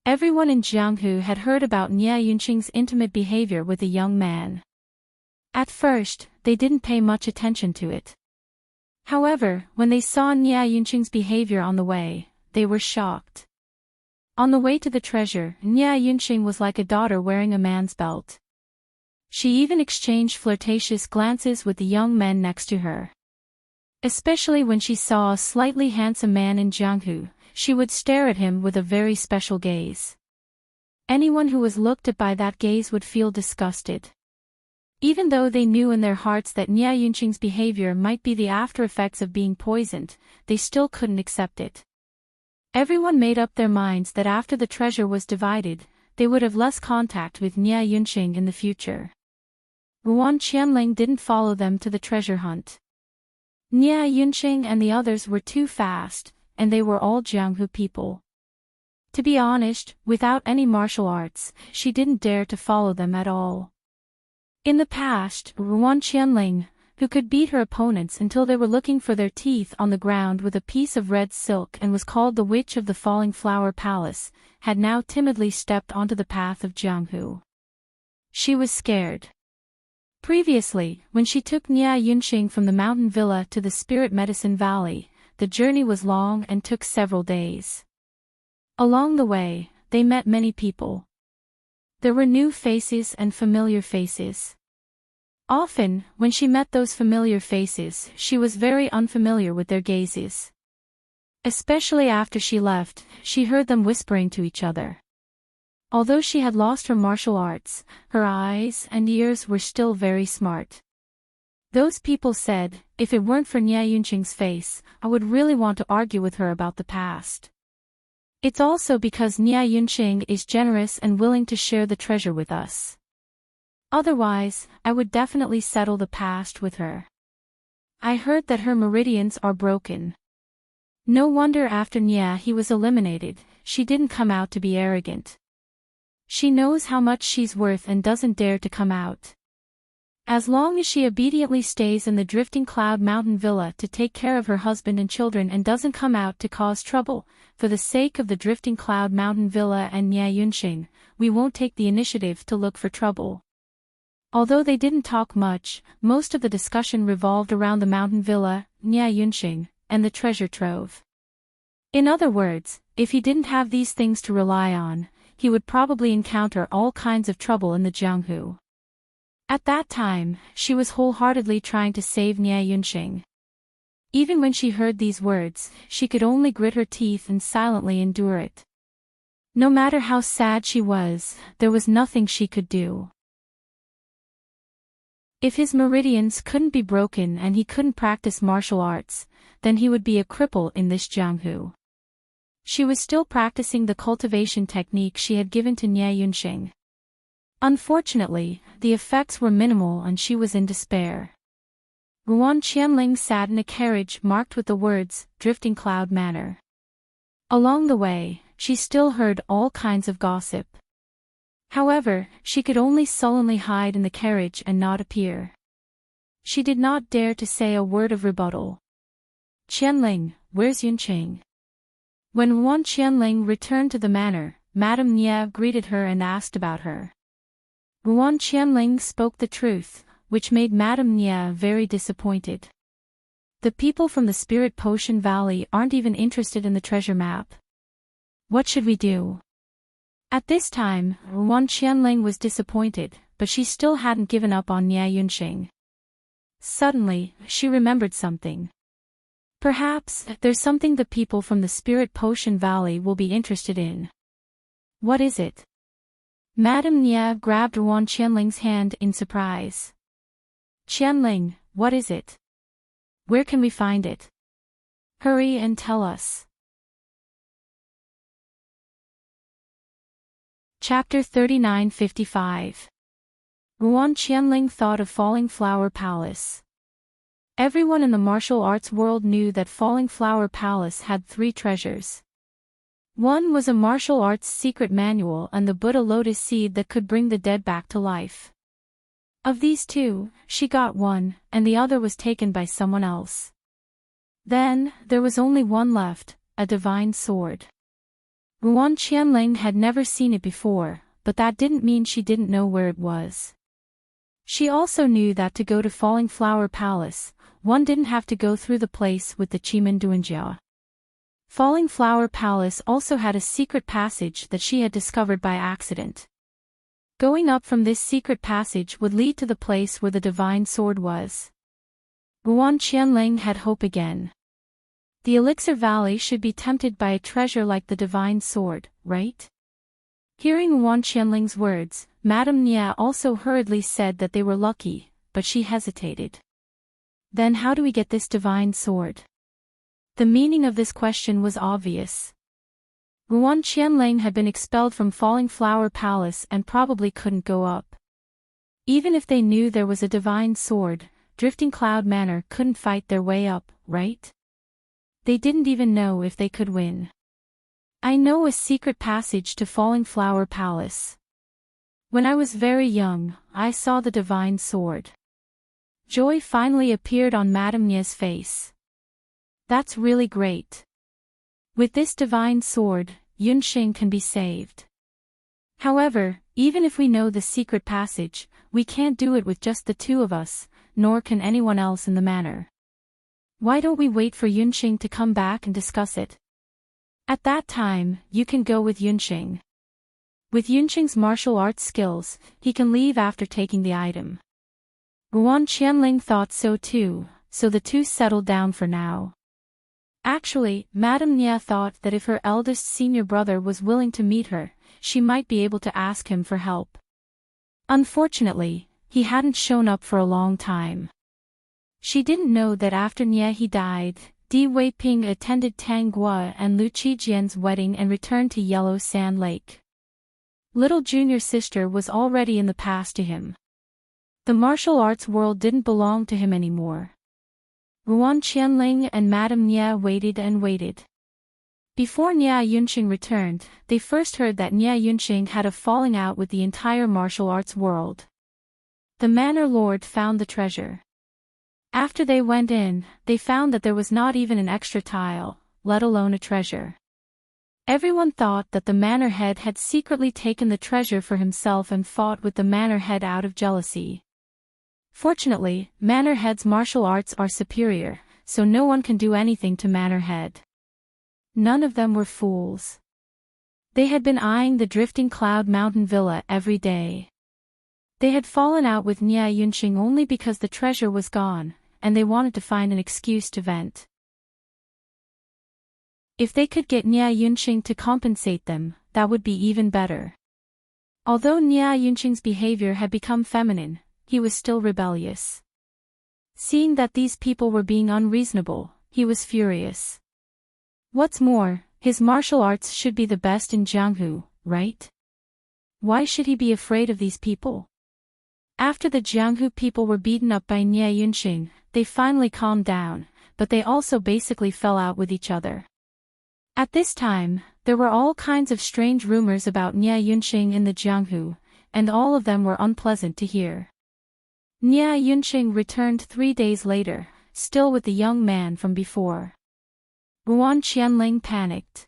Everyone in Jianghu had heard about Nie Yunxing's intimate behavior with the young man. At first, they didn't pay much attention to it. However, when they saw Nie Yunxing's behavior on the way, they were shocked. On the way to the treasure, Nie Yunxing was like a daughter wearing a man's belt. She even exchanged flirtatious glances with the young men next to her. Especially when she saw a slightly handsome man in Jianghu, she would stare at him with a very special gaze. Anyone who was looked at by that gaze would feel disgusted. Even though they knew in their hearts that Nia Yunqing's behavior might be the after-effects of being poisoned, they still couldn't accept it. Everyone made up their minds that after the treasure was divided, they would have less contact with Nia Yunqing in the future. Ruan Qianling didn't follow them to the treasure hunt. Nia Yunqing and the others were too fast, and they were all Jianghu people. To be honest, without any martial arts, she didn't dare to follow them at all. In the past, Ruan Qianling, who could beat her opponents until they were looking for their teeth on the ground with a piece of red silk and was called the Witch of the Falling Flower Palace, had now timidly stepped onto the path of Jianghu. She was scared. Previously, when she took Nia Yunqing from the mountain villa to the Spirit Medicine Valley, the journey was long and took several days. Along the way, they met many people. There were new faces and familiar faces. Often, when she met those familiar faces, she was very unfamiliar with their gazes. Especially after she left, she heard them whispering to each other. Although she had lost her martial arts, her eyes and ears were still very smart. Those people said, if it weren't for Nia Yunqing's face, I would really want to argue with her about the past. It's also because Nia Yunqing is generous and willing to share the treasure with us. Otherwise, I would definitely settle the past with her. I heard that her meridians are broken. No wonder after Nia he was eliminated, she didn't come out to be arrogant. She knows how much she's worth and doesn't dare to come out. As long as she obediently stays in the Drifting Cloud Mountain Villa to take care of her husband and children and doesn't come out to cause trouble, for the sake of the Drifting Cloud Mountain Villa and Nia Yunqing, we won't take the initiative to look for trouble. Although they didn't talk much, most of the discussion revolved around the mountain villa, Nia Yunqing, and the treasure trove. In other words, if he didn't have these things to rely on, he would probably encounter all kinds of trouble in the Jianghu. At that time, she was wholeheartedly trying to save Nia Yunqing. Even when she heard these words, she could only grit her teeth and silently endure it. No matter how sad she was, there was nothing she could do. If his meridians couldn't be broken and he couldn't practice martial arts, then he would be a cripple in this Jianghu. She was still practicing the cultivation technique she had given to Nia Yunqing. Unfortunately, the effects were minimal and she was in despair. Ruan Qianling sat in a carriage marked with the words, Drifting Cloud Manor. Along the way, she still heard all kinds of gossip. However, she could only sullenly hide in the carriage and not appear. She did not dare to say a word of rebuttal. Qianling, where's Yunqing? When Ruan Qianling returned to the manor, Madame Nia greeted her and asked about her. Ruan Qianling spoke the truth, which made Madame Nia very disappointed. The people from the Spirit Potion Valley aren't even interested in the treasure map. What should we do? At this time, Ruan Qianling was disappointed, but she still hadn't given up on Nia Yunqing. Suddenly, she remembered something. Perhaps, there's something the people from the Spirit Potion Valley will be interested in. What is it? Madame Nia grabbed Ruan Qianling's hand in surprise. Qianling, what is it? Where can we find it? Hurry and tell us. Chapter 3955. Ruan Qianling thought of Falling Flower Palace. Everyone in the martial arts world knew that Falling Flower Palace had 3 treasures. One was a martial arts secret manual and the Buddha lotus seed that could bring the dead back to life. Of these 2, she got one, and the other was taken by someone else. Then, there was only one left, a divine sword. Ruan Qianling had never seen it before, but that didn't mean she didn't know where it was. She also knew that to go to Falling Flower Palace, one didn't have to go through the place with the Qimen Duanjia. Falling Flower Palace also had a secret passage that she had discovered by accident. Going up from this secret passage would lead to the place where the divine sword was. Ruan Qianling had hope again. The Elixir Valley should be tempted by a treasure like the divine sword, right? Hearing Wan Qianling's words, Madame Nia also hurriedly said that they were lucky, but she hesitated. Then how do we get this divine sword? The meaning of this question was obvious. Wan Qianling had been expelled from Falling Flower Palace and probably couldn't go up. Even if they knew there was a divine sword, Drifting Cloud Manor couldn't fight their way up, right? They didn't even know if they could win. I know a secret passage to Falling Flower Palace. When I was very young, I saw the divine sword. Joy finally appeared on Madame Nia's face. That's really great. With this divine sword, Yunxing can be saved. However, even if we know the secret passage, we can't do it with just the two of us, nor can anyone else in the manor. Why don't we wait for Yunxing to come back and discuss it? At that time, you can go with Yunxing. With Yunxing's martial arts skills, he can leave after taking the item. Wan Qianling thought so too, so the two settled down for now. Actually, Madame Nia thought that if her eldest senior brother was willing to meet her, she might be able to ask him for help. Unfortunately, he hadn't shown up for a long time. She didn't know that after Nia he died, Di Weiping attended Tang Gua and Lu Qijian's wedding and returned to Yellow Sand Lake. Little junior sister was already in the past to him. The martial arts world didn't belong to him anymore. Wan Qianling and Madame Nia waited and waited. Before Nia Yunxing returned, they first heard that Nia Yunxing had a falling out with the entire martial arts world. The manor lord found the treasure. After they went in, they found that there was not even an extra tile, let alone a treasure. Everyone thought that the manor head had secretly taken the treasure for himself and fought with the manor head out of jealousy. Fortunately, manor head's martial arts are superior, so no one can do anything to manor head. None of them were fools. They had been eyeing the Drifting Cloud Mountain Villa every day. They had fallen out with Nia Yunxing only because the treasure was gone, and they wanted to find an excuse to vent. If they could get Nia Yunxing to compensate them, that would be even better. Although Nia Yunxing's behavior had become feminine, he was still rebellious. Seeing that these people were being unreasonable, he was furious. What's more, his martial arts should be the best in Jianghu, right? Why should he be afraid of these people? After the Jianghu people were beaten up by Nia Yunxing, they finally calmed down, but they also basically fell out with each other. At this time, there were all kinds of strange rumors about Nia Yunxing in the Jianghu, and all of them were unpleasant to hear. Nia Yunxing returned 3 days later, still with the young man from before. Wan Qianling panicked.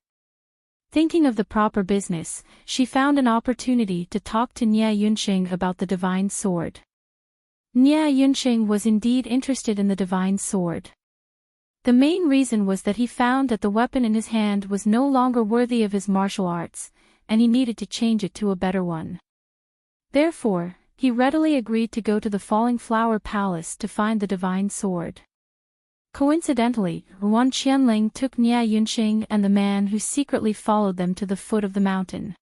Thinking of the proper business, she found an opportunity to talk to Nia Yunxing about the divine sword. Nia Yunxing was indeed interested in the divine sword. The main reason was that he found that the weapon in his hand was no longer worthy of his martial arts, and he needed to change it to a better one. Therefore, he readily agreed to go to the Falling Flower Palace to find the divine sword. Coincidentally, Wan Qianling took Nia Yunxing and the man who secretly followed them to the foot of the mountain.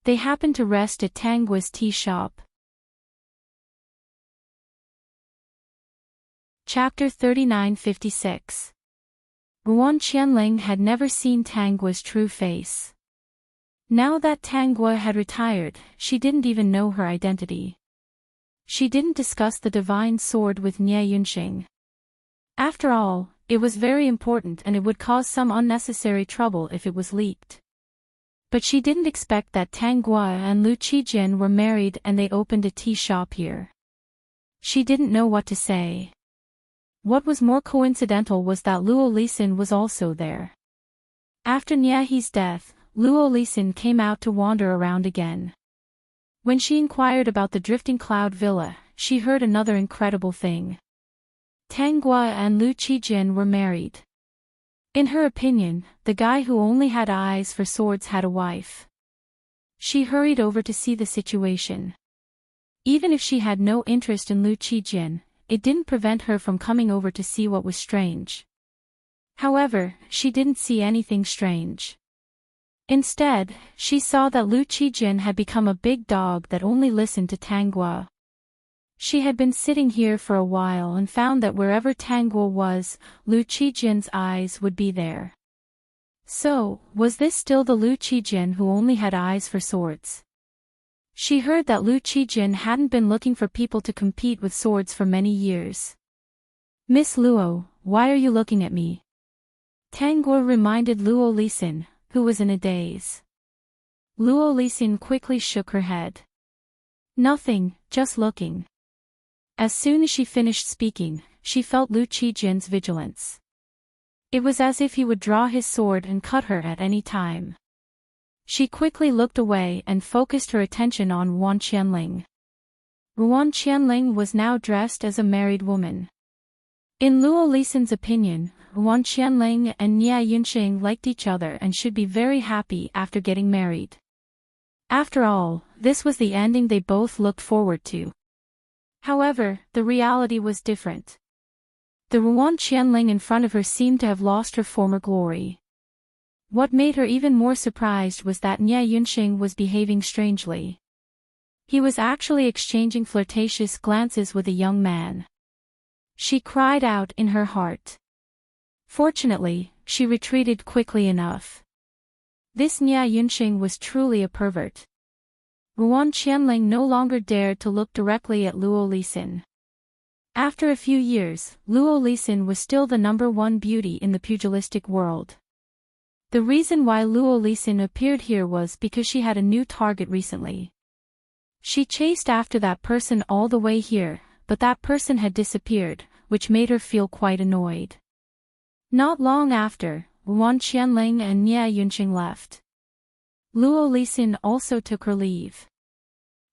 They happened to rest at Tanggua's tea shop. Chapter 3956. Wan Qianling had never seen Tanggua's true face. Now that Tanggua had retired, she didn't even know her identity. She didn't discuss the divine sword with Nia Yunxing. After all, it was very important and it would cause some unnecessary trouble if it was leaked. But she didn't expect that Tanggua and Lu Qijian were married and they opened a tea shop here. She didn't know what to say. What was more coincidental was that Luo Lisin was also there. After Niahi's death, Luo Lisin came out to wander around again. When she inquired about the Drifting Cloud Villa, she heard another incredible thing. Tanggua and Lu Qijian were married. In her opinion, the guy who only had eyes for swords had a wife. She hurried over to see the situation. Even if she had no interest in Lu Qijian, it didn't prevent her from coming over to see what was strange. However, she didn't see anything strange. Instead, she saw that Lu Qijin had become a big dog that only listened to Tanguo. She had been sitting here for a while and found that wherever Tanguo was, Lu Qijin's eyes would be there. So, was this still the Lu Qijin who only had eyes for swords? She heard that Lu Qijin hadn't been looking for people to compete with swords for many years. "Miss Luo, why are you looking at me?" Tanguo reminded Luo Lisin, who was in a daze. Luo Lisin quickly shook her head. "Nothing, just looking." As soon as she finished speaking, she felt Lu Qijin's vigilance. It was as if he would draw his sword and cut her at any time. She quickly looked away and focused her attention on Wan Qianling. Wan Qianling was now dressed as a married woman. In Luo Lisin's opinion, Wan Qianling and Nia Yunxing liked each other and should be very happy after getting married. After all, this was the ending they both looked forward to. However, the reality was different. The Wan Qianling in front of her seemed to have lost her former glory. What made her even more surprised was that Nia Yunxing was behaving strangely. He was actually exchanging flirtatious glances with a young man. She cried out in her heart. Fortunately, she retreated quickly enough. This Nia Yunxing was truly a pervert. Wan Qianling no longer dared to look directly at Luo Lisin. After a few years, Luo Lisin was still the #1 beauty in the pugilistic world. The reason why Luo Lisin appeared here was because she had a new target recently. She chased after that person all the way here, but that person had disappeared, which made her feel quite annoyed. Not long after, Wan Qianling and Nia Yunxing left. Luo Lisin also took her leave.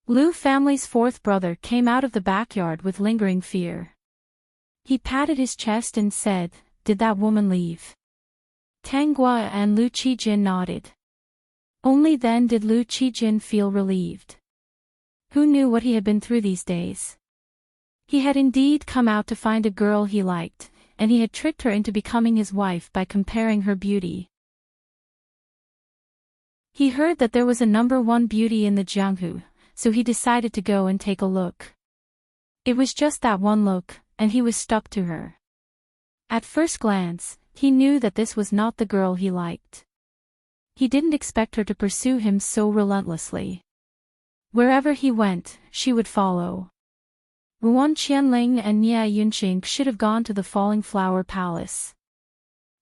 Lu family's fourth brother came out of the backyard with lingering fear. He patted his chest and said, "Did that woman leave?" Tanguo and Lu Qijin nodded. Only then did Lu Qijin feel relieved. Who knew what he had been through these days? He had indeed come out to find a girl he liked, and he had tricked her into becoming his wife by comparing her beauty. He heard that there was a #1 beauty in the Jianghu, so he decided to go and take a look. It was just that one look, and he was stuck to her. At first glance, he knew that this was not the girl he liked. He didn't expect her to pursue him so relentlessly. Wherever he went, she would follow. Wan Qianling and Nia Yunxing should have gone to the Falling Flower Palace.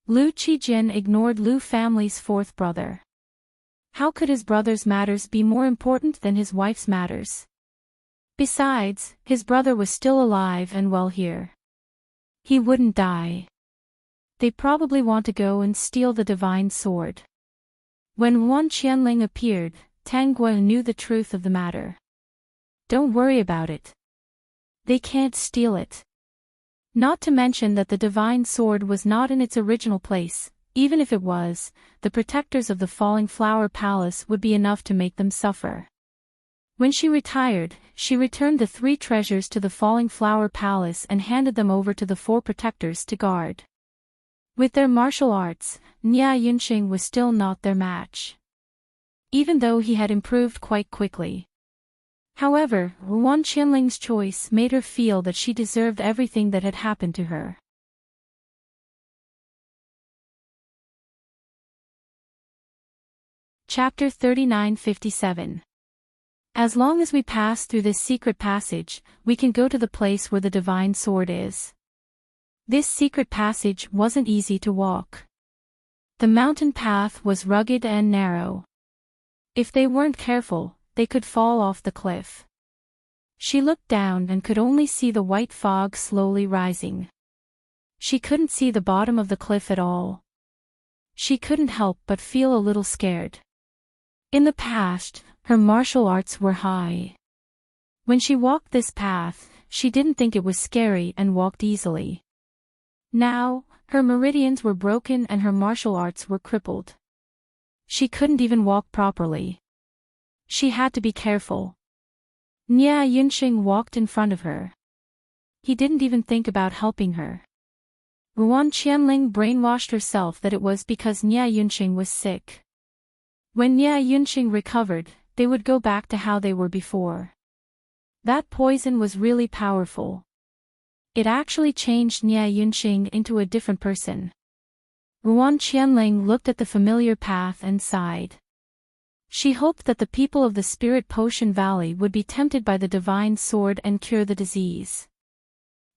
Lu Qijin ignored Lu family's fourth brother. How could his brother's matters be more important than his wife's matters? Besides, his brother was still alive and well here. He wouldn't die. They probably want to go and steal the divine sword. When Wan Qianling appeared, Tanguo knew the truth of the matter. Don't worry about it. They can't steal it. Not to mention that the divine sword was not in its original place. Even if it was, the protectors of the Falling Flower Palace would be enough to make them suffer. When she retired, she returned the 3 treasures to the Falling Flower Palace and handed them over to the 4 protectors to guard. With their martial arts, Nia Yunxing was still not their match. Even though he had improved quite quickly. However, Wan Qianling's choice made her feel that she deserved everything that had happened to her. Chapter 3957. As long as we pass through this secret passage, we can go to the place where the divine sword is. This secret passage wasn't easy to walk. The mountain path was rugged and narrow. If they weren't careful, they could fall off the cliff. She looked down and could only see the white fog slowly rising. She couldn't see the bottom of the cliff at all. She couldn't help but feel a little scared. In the past, her martial arts were high. When she walked this path, she didn't think it was scary and walked easily. Now, her meridians were broken and her martial arts were crippled. She couldn't even walk properly. She had to be careful. Nia Yunxing walked in front of her. He didn't even think about helping her. Wan Qianling brainwashed herself that it was because Nia Yunxing was sick. When Nia Yunqing recovered, they would go back to how they were before. That poison was really powerful. It actually changed Nia Yunqing into a different person. Ruan Qianling looked at the familiar path and sighed. She hoped that the people of the Spirit Potion Valley would be tempted by the divine sword and cure the disease.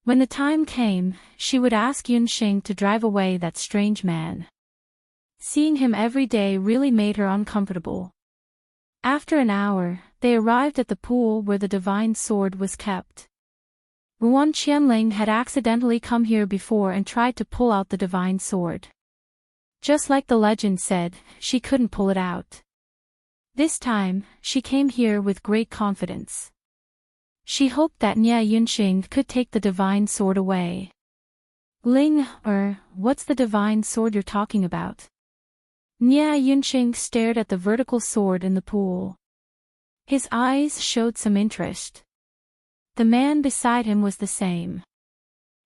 When the time came, she would ask Yunqing to drive away that strange man. Seeing him every day really made her uncomfortable. After an hour, they arrived at the pool where the divine sword was kept. Ruan Qianling had accidentally come here before and tried to pull out the divine sword. Just like the legend said, she couldn't pull it out. This time, she came here with great confidence. She hoped that Nia Yunqing could take the divine sword away. What's the divine sword you're talking about? Nia Yunqing stared at the vertical sword in the pool. His eyes showed some interest. The man beside him was the same.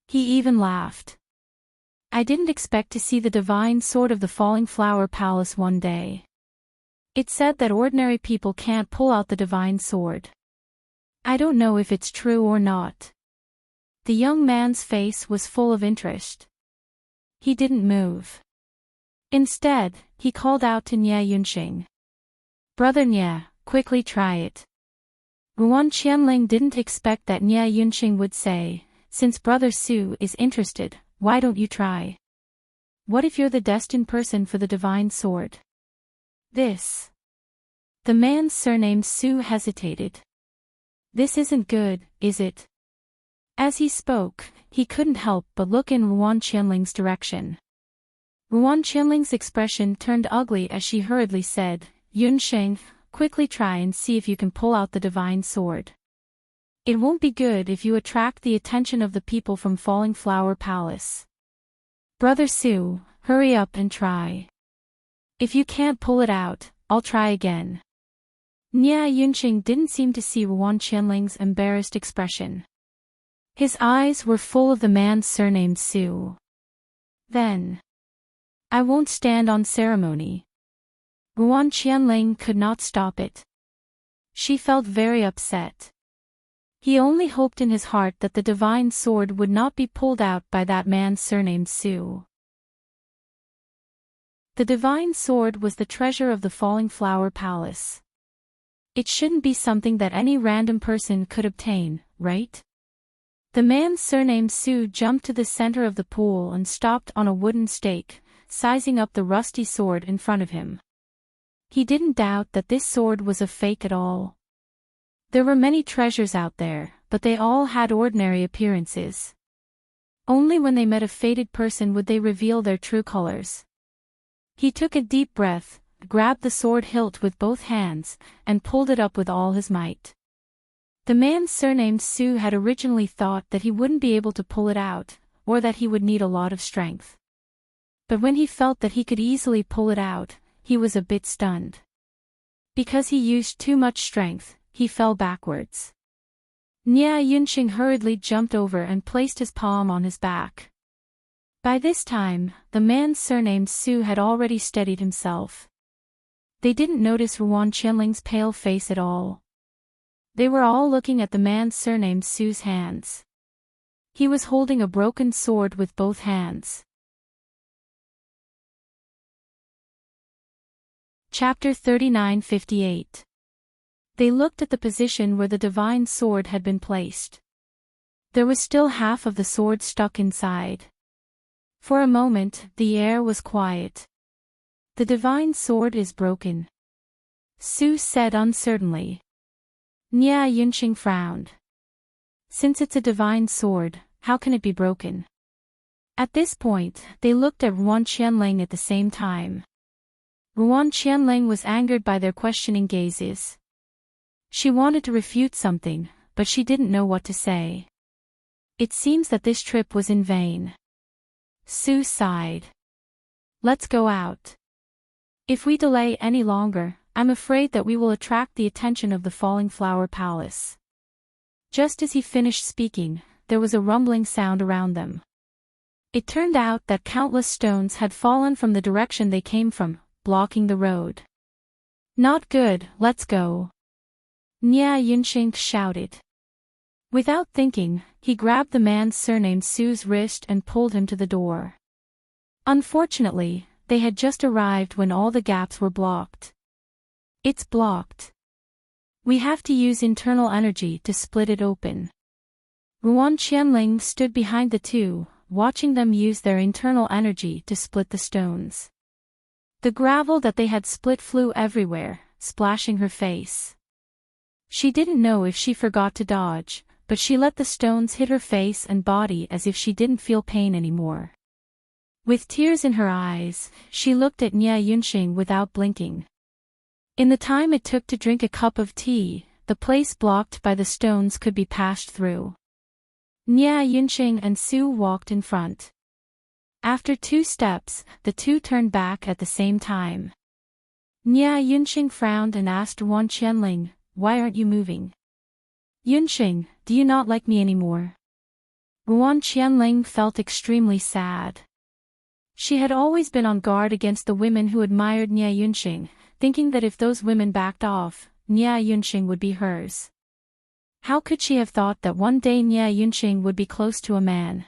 He even laughed. I didn't expect to see the divine sword of the Falling Flower Palace one day. It said that ordinary people can't pull out the divine sword. I don't know if it's true or not. The young man's face was full of interest. He didn't move. Instead, he called out to Nia Yunqing. Brother Nia, quickly try it. Ruan Qianling didn't expect that Nia Yunqing would say, since Brother Su is interested, why don't you try? What if you're the destined person for the divine sword? This. The man's surname Su hesitated. This isn't good, is it? As he spoke, he couldn't help but look in Ruan Qianling's direction. Ruan Qianling's expression turned ugly as she hurriedly said, Yunqing, quickly try and see if you can pull out the divine sword. It won't be good if you attract the attention of the people from Falling Flower Palace. Brother Su, hurry up and try. If you can't pull it out, I'll try again. Nia Yunqing didn't seem to see Ruan Qianling's embarrassed expression. His eyes were full of the man's surname Su. Then. I won't stand on ceremony. Ruan Qianling could not stop it. She felt very upset. He only hoped in his heart that the divine sword would not be pulled out by that man's surname Su. The divine sword was the treasure of the Falling Flower Palace. It shouldn't be something that any random person could obtain, right? The man's surname Su jumped to the center of the pool and stopped on a wooden stake, sizing up the rusty sword in front of him. He didn't doubt that this sword was a fake at all. There were many treasures out there, but they all had ordinary appearances. Only when they met a fated person would they reveal their true colors. He took a deep breath, grabbed the sword hilt with both hands, and pulled it up with all his might. The man's surname Su had originally thought that he wouldn't be able to pull it out, or that he would need a lot of strength. But when he felt that he could easily pull it out, he was a bit stunned. Because he used too much strength, he fell backwards. Nia Yunqing hurriedly jumped over and placed his palm on his back. By this time, the man's surname Su had already steadied himself. They didn't notice Ruan Qianling's pale face at all. They were all looking at the man's surname Su's hands. He was holding a broken sword with both hands. Chapter 39:58. They looked at the position where the divine sword had been placed. There was still half of the sword stuck inside. For a moment, the air was quiet. The divine sword is broken, Su said uncertainly. Nia Yunqing frowned. Since it's a divine sword, how can it be broken? At this point, they looked at Ruan Qianling at the same time. Ruan Qianling was angered by their questioning gazes. She wanted to refute something, but she didn't know what to say. It seems that this trip was in vain. Su sighed. Let's go out. If we delay any longer, I'm afraid that we will attract the attention of the Falling Flower Palace. Just as he finished speaking, there was a rumbling sound around them. It turned out that countless stones had fallen from the direction they came from, blocking the road. Not good, let's go. Nya Yunxing shouted. Without thinking, he grabbed the man's surnamed Su's wrist and pulled him to the door. Unfortunately, they had just arrived when all the gaps were blocked. It's blocked. We have to use internal energy to split it open. Ruan Qianling stood behind the two, watching them use their internal energy to split the stones. The gravel that they had split flew everywhere, splashing her face. She didn't know if she forgot to dodge, but she let the stones hit her face and body as if she didn't feel pain anymore. With tears in her eyes, she looked at Nya Yunxing without blinking. In the time it took to drink a cup of tea, the place blocked by the stones could be passed through. Nya Yunxing and Su walked in front. After 2 steps, the two turned back at the same time. Nya Yunxing frowned and asked Ruan Qianling, "Why aren't you moving?" "Yunxing, do you not like me anymore?" Ruan Qianling felt extremely sad. She had always been on guard against the women who admired Nya Yunxing, thinking that if those women backed off, Nya Yunxing would be hers. How could she have thought that one day Nya Yunxing would be close to a man?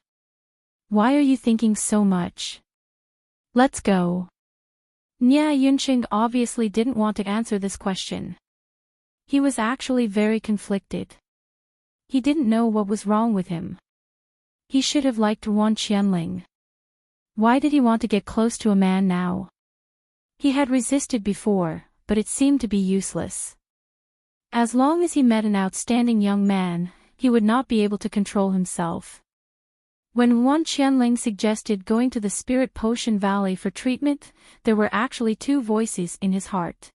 "Why are you thinking so much? Let's go." Nya Yunxing obviously didn't want to answer this question. He was actually very conflicted. He didn't know what was wrong with him. He should have liked Ruan Qianling. Why did he want to get close to a man now? He had resisted before, but it seemed to be useless. As long as he met an outstanding young man, he would not be able to control himself. When Ruan Qianling suggested going to the Spirit Potion Valley for treatment, there were actually 2 voices in his heart.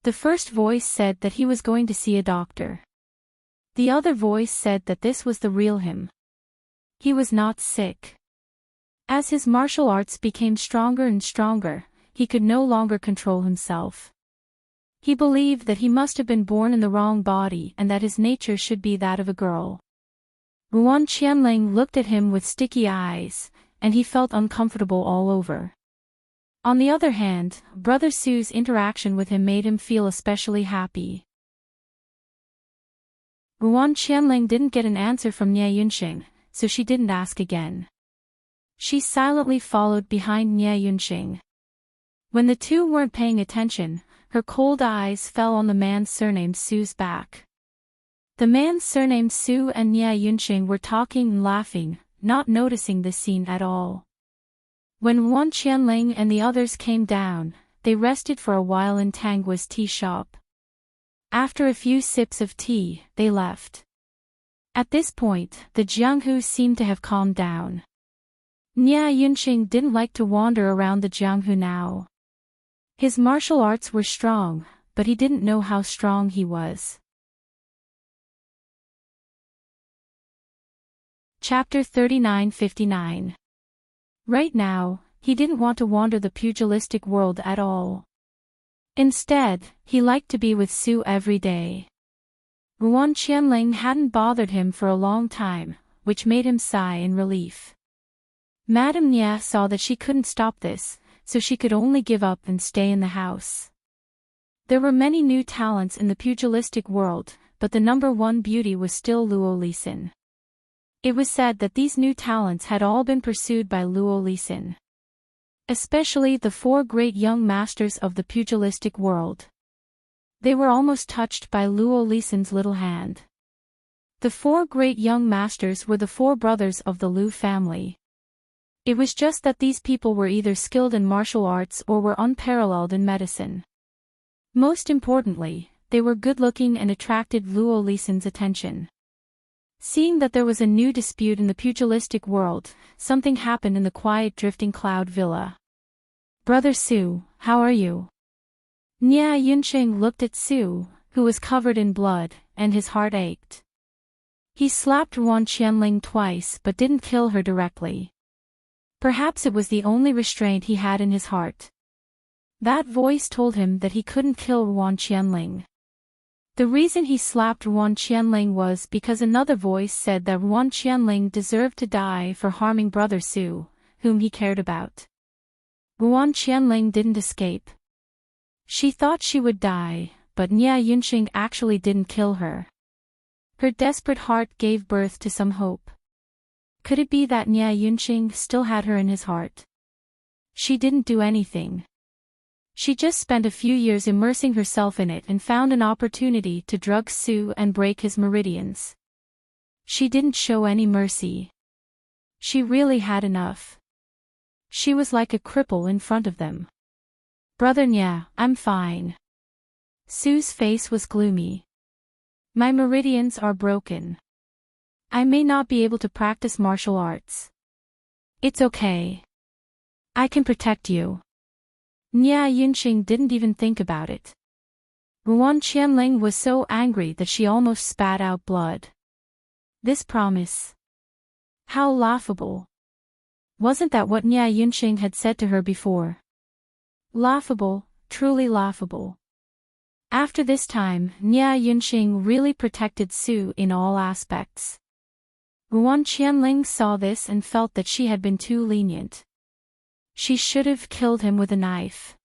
The first voice said that he was going to see a doctor. The other voice said that this was the real him. He was not sick. As his martial arts became stronger and stronger, he could no longer control himself. He believed that he must have been born in the wrong body and that his nature should be that of a girl. Ruan Qianling looked at him with sticky eyes, and he felt uncomfortable all over. On the other hand, Brother Su's interaction with him made him feel especially happy. Ruan Qianling didn't get an answer from Nya Yunxing, so she didn't ask again. She silently followed behind Nya Yunxing. When the two weren't paying attention, her cold eyes fell on the man's surnamed Su's back. The man's surnamed Su and Nya Yunxing were talking and laughing, not noticing this scene at all. When Ruan Qianling and the others came down, they rested for a while in Tanggua's tea shop. After a few sips of tea, they left. At this point, the Jianghu seemed to have calmed down. Nya Yunxing didn't like to wander around the Jianghu now. His martial arts were strong, but he didn't know how strong he was. Chapter 39-59. Right now, he didn't want to wander the pugilistic world at all. Instead, he liked to be with Su every day. Ruan Qianling hadn't bothered him for a long time, which made him sigh in relief. Madame Nya saw that she couldn't stop this, so she could only give up and stay in the house. There were many new talents in the pugilistic world, but the #1 beauty was still Luo Lisin. It was said that these new talents had all been pursued by Luo Lisin. Especially the 4 great young masters of the pugilistic world. They were almost touched by Luo Lisin's little hand. The 4 great young masters were the 4 brothers of the Lu family. It was just that these people were either skilled in martial arts or were unparalleled in medicine. Most importantly, they were good-looking and attracted Luo Lisin's attention. Seeing that there was a new dispute in the pugilistic world, something happened in the quiet drifting cloud villa. "Brother Su, how are you?" Nya Yunxing looked at Su, who was covered in blood, and his heart ached. He slapped Ruan Qianling twice but didn't kill her directly. Perhaps it was the only restraint he had in his heart. That voice told him that he couldn't kill Ruan Qianling. The reason he slapped Ruan Qianling was because another voice said that Ruan Qianling deserved to die for harming Brother Su, whom he cared about. Ruan Qianling didn't escape. She thought she would die, but Nia Yunxing actually didn't kill her. Her desperate heart gave birth to some hope. Could it be that Nia Yunxing still had her in his heart? She didn't do anything. She just spent a few years immersing herself in it and found an opportunity to drug Su and break his meridians. She didn't show any mercy. She really had enough. She was like a cripple in front of them. Brother Nya, I'm fine. Su's face was gloomy. My meridians are broken. I may not be able to practice martial arts. It's okay. I can protect you. Nia Yunxing didn't even think about it. Ruan Qianling was so angry that she almost spat out blood. This promise. How laughable. Wasn't that what Nia Yunxing had said to her before? Laughable, truly laughable. After this time, Nia Yunxing really protected Su in all aspects. Ruan Qianling saw this and felt that she had been too lenient. She should have killed him with a knife.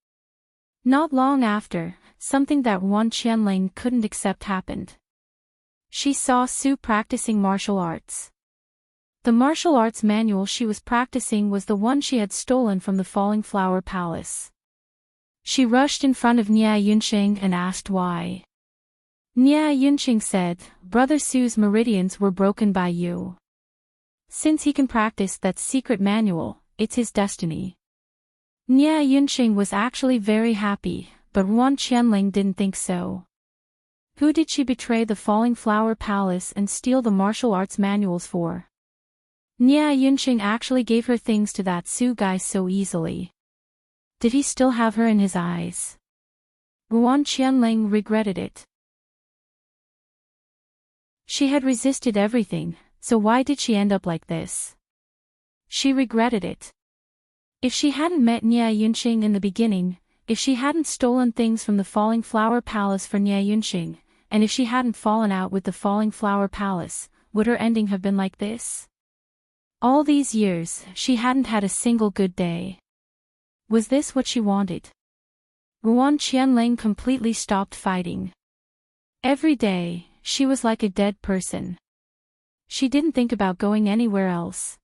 Not long after, something that Ruan Qianling couldn't accept happened. She saw Su practicing martial arts. The martial arts manual she was practicing was the one she had stolen from the Falling Flower Palace. She rushed in front of Nia Yunxing and asked why. Nia Yunxing said, Brother Su's meridians were broken by you. Since he can practice that secret manual, it's his destiny. Nia Yunxing was actually very happy, but Ruan Qianling didn't think so. Who did she betray the Falling Flower Palace and steal the martial arts manuals for? Nia Yunxing actually gave her things to that Su guy so easily. Did he still have her in his eyes? Ruan Qianling regretted it. She had resisted everything, so why did she end up like this? She regretted it. If she hadn't met Nia Yunxing in the beginning, if she hadn't stolen things from the Falling Flower Palace for Nia Yunxing, and if she hadn't fallen out with the Falling Flower Palace, would her ending have been like this? All these years, she hadn't had a single good day. Was this what she wanted? Ruan Qianling completely stopped fighting. Every day, she was like a dead person. She didn't think about going anywhere else.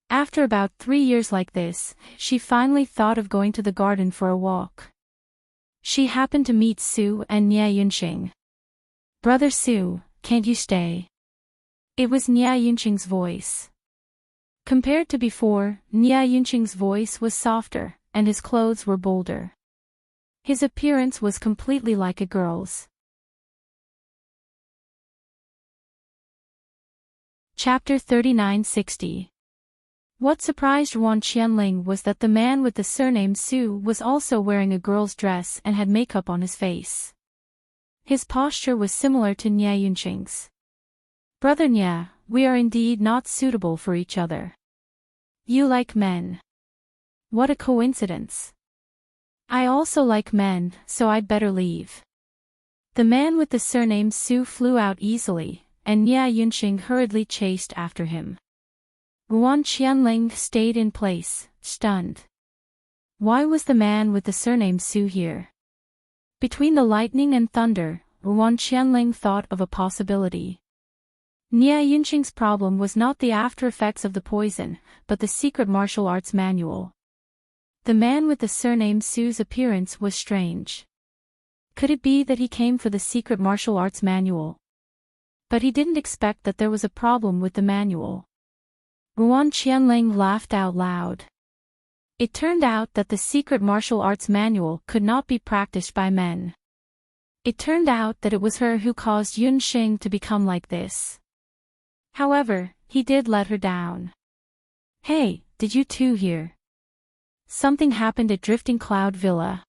After about 3 years like this, she finally thought of going to the garden for a walk. She happened to meet Su and Nia Yunxing. Brother Su, can't you stay? It was Nia Yunxing's voice. Compared to before, Nia Yunxing's voice was softer, and his clothes were bolder. His appearance was completely like a girl's. Chapter 3960. What surprised Ruan Qianling was that the man with the surname Su was also wearing a girl's dress and had makeup on his face. His posture was similar to Nia Yunxing's. Brother Nia, we are indeed not suitable for each other. You like men. What a coincidence. I also like men, so I'd better leave. The man with the surname Su flew out easily, and Nia Yunxing hurriedly chased after him. Ruan Qianling stayed in place, stunned. Why was the man with the surname Su here? Between the lightning and thunder, Ruan Qianling thought of a possibility. Nia Yunxing's problem was not the after-effects of the poison, but the secret martial arts manual. The man with the surname Su's appearance was strange. Could it be that he came for the secret martial arts manual? But he didn't expect that there was a problem with the manual. Ruan Qianling laughed out loud. It turned out that the secret martial arts manual could not be practiced by men. It turned out that it was her who caused Yunxing to become like this. However, he did let her down. Hey, did you two hear? Something happened at Drifting Cloud Villa.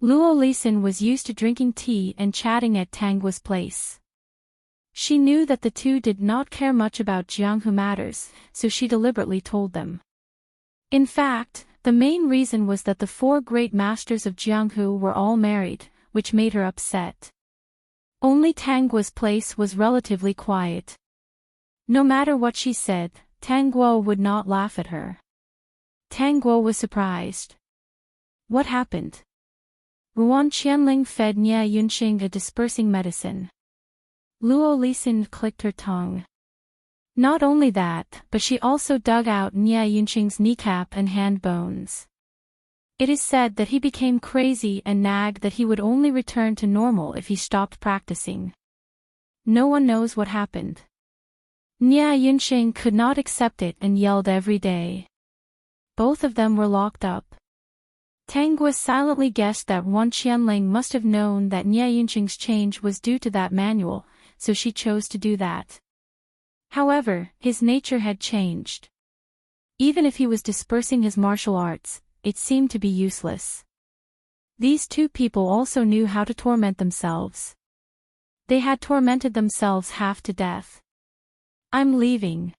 Luo Lisin was used to drinking tea and chatting at Tanggua's place. She knew that the two did not care much about Jianghu matters, so she deliberately told them. In fact, the main reason was that the 4 great masters of Jianghu were all married, which made her upset. Only Tanggua's place was relatively quiet. No matter what she said, Tanggua would not laugh at her. Tanggua was surprised. What happened? Ruan Qianling fed Nia Yunxing a dispersing medicine. Luo Lisin clicked her tongue. Not only that, but she also dug out Nia Yunxing's kneecap and hand bones. It is said that he became crazy and nagged that he would only return to normal if he stopped practicing. No one knows what happened. Nia Yunxing could not accept it and yelled every day. Both of them were locked up. Tang Guo silently guessed that Ruan Qianling must have known that Nia Yunxing's change was due to that manual, so she chose to do that. However, his nature had changed. Even if he was dispersing his martial arts, it seemed to be useless. These two people also knew how to torment themselves. They had tormented themselves half to death. I'm leaving.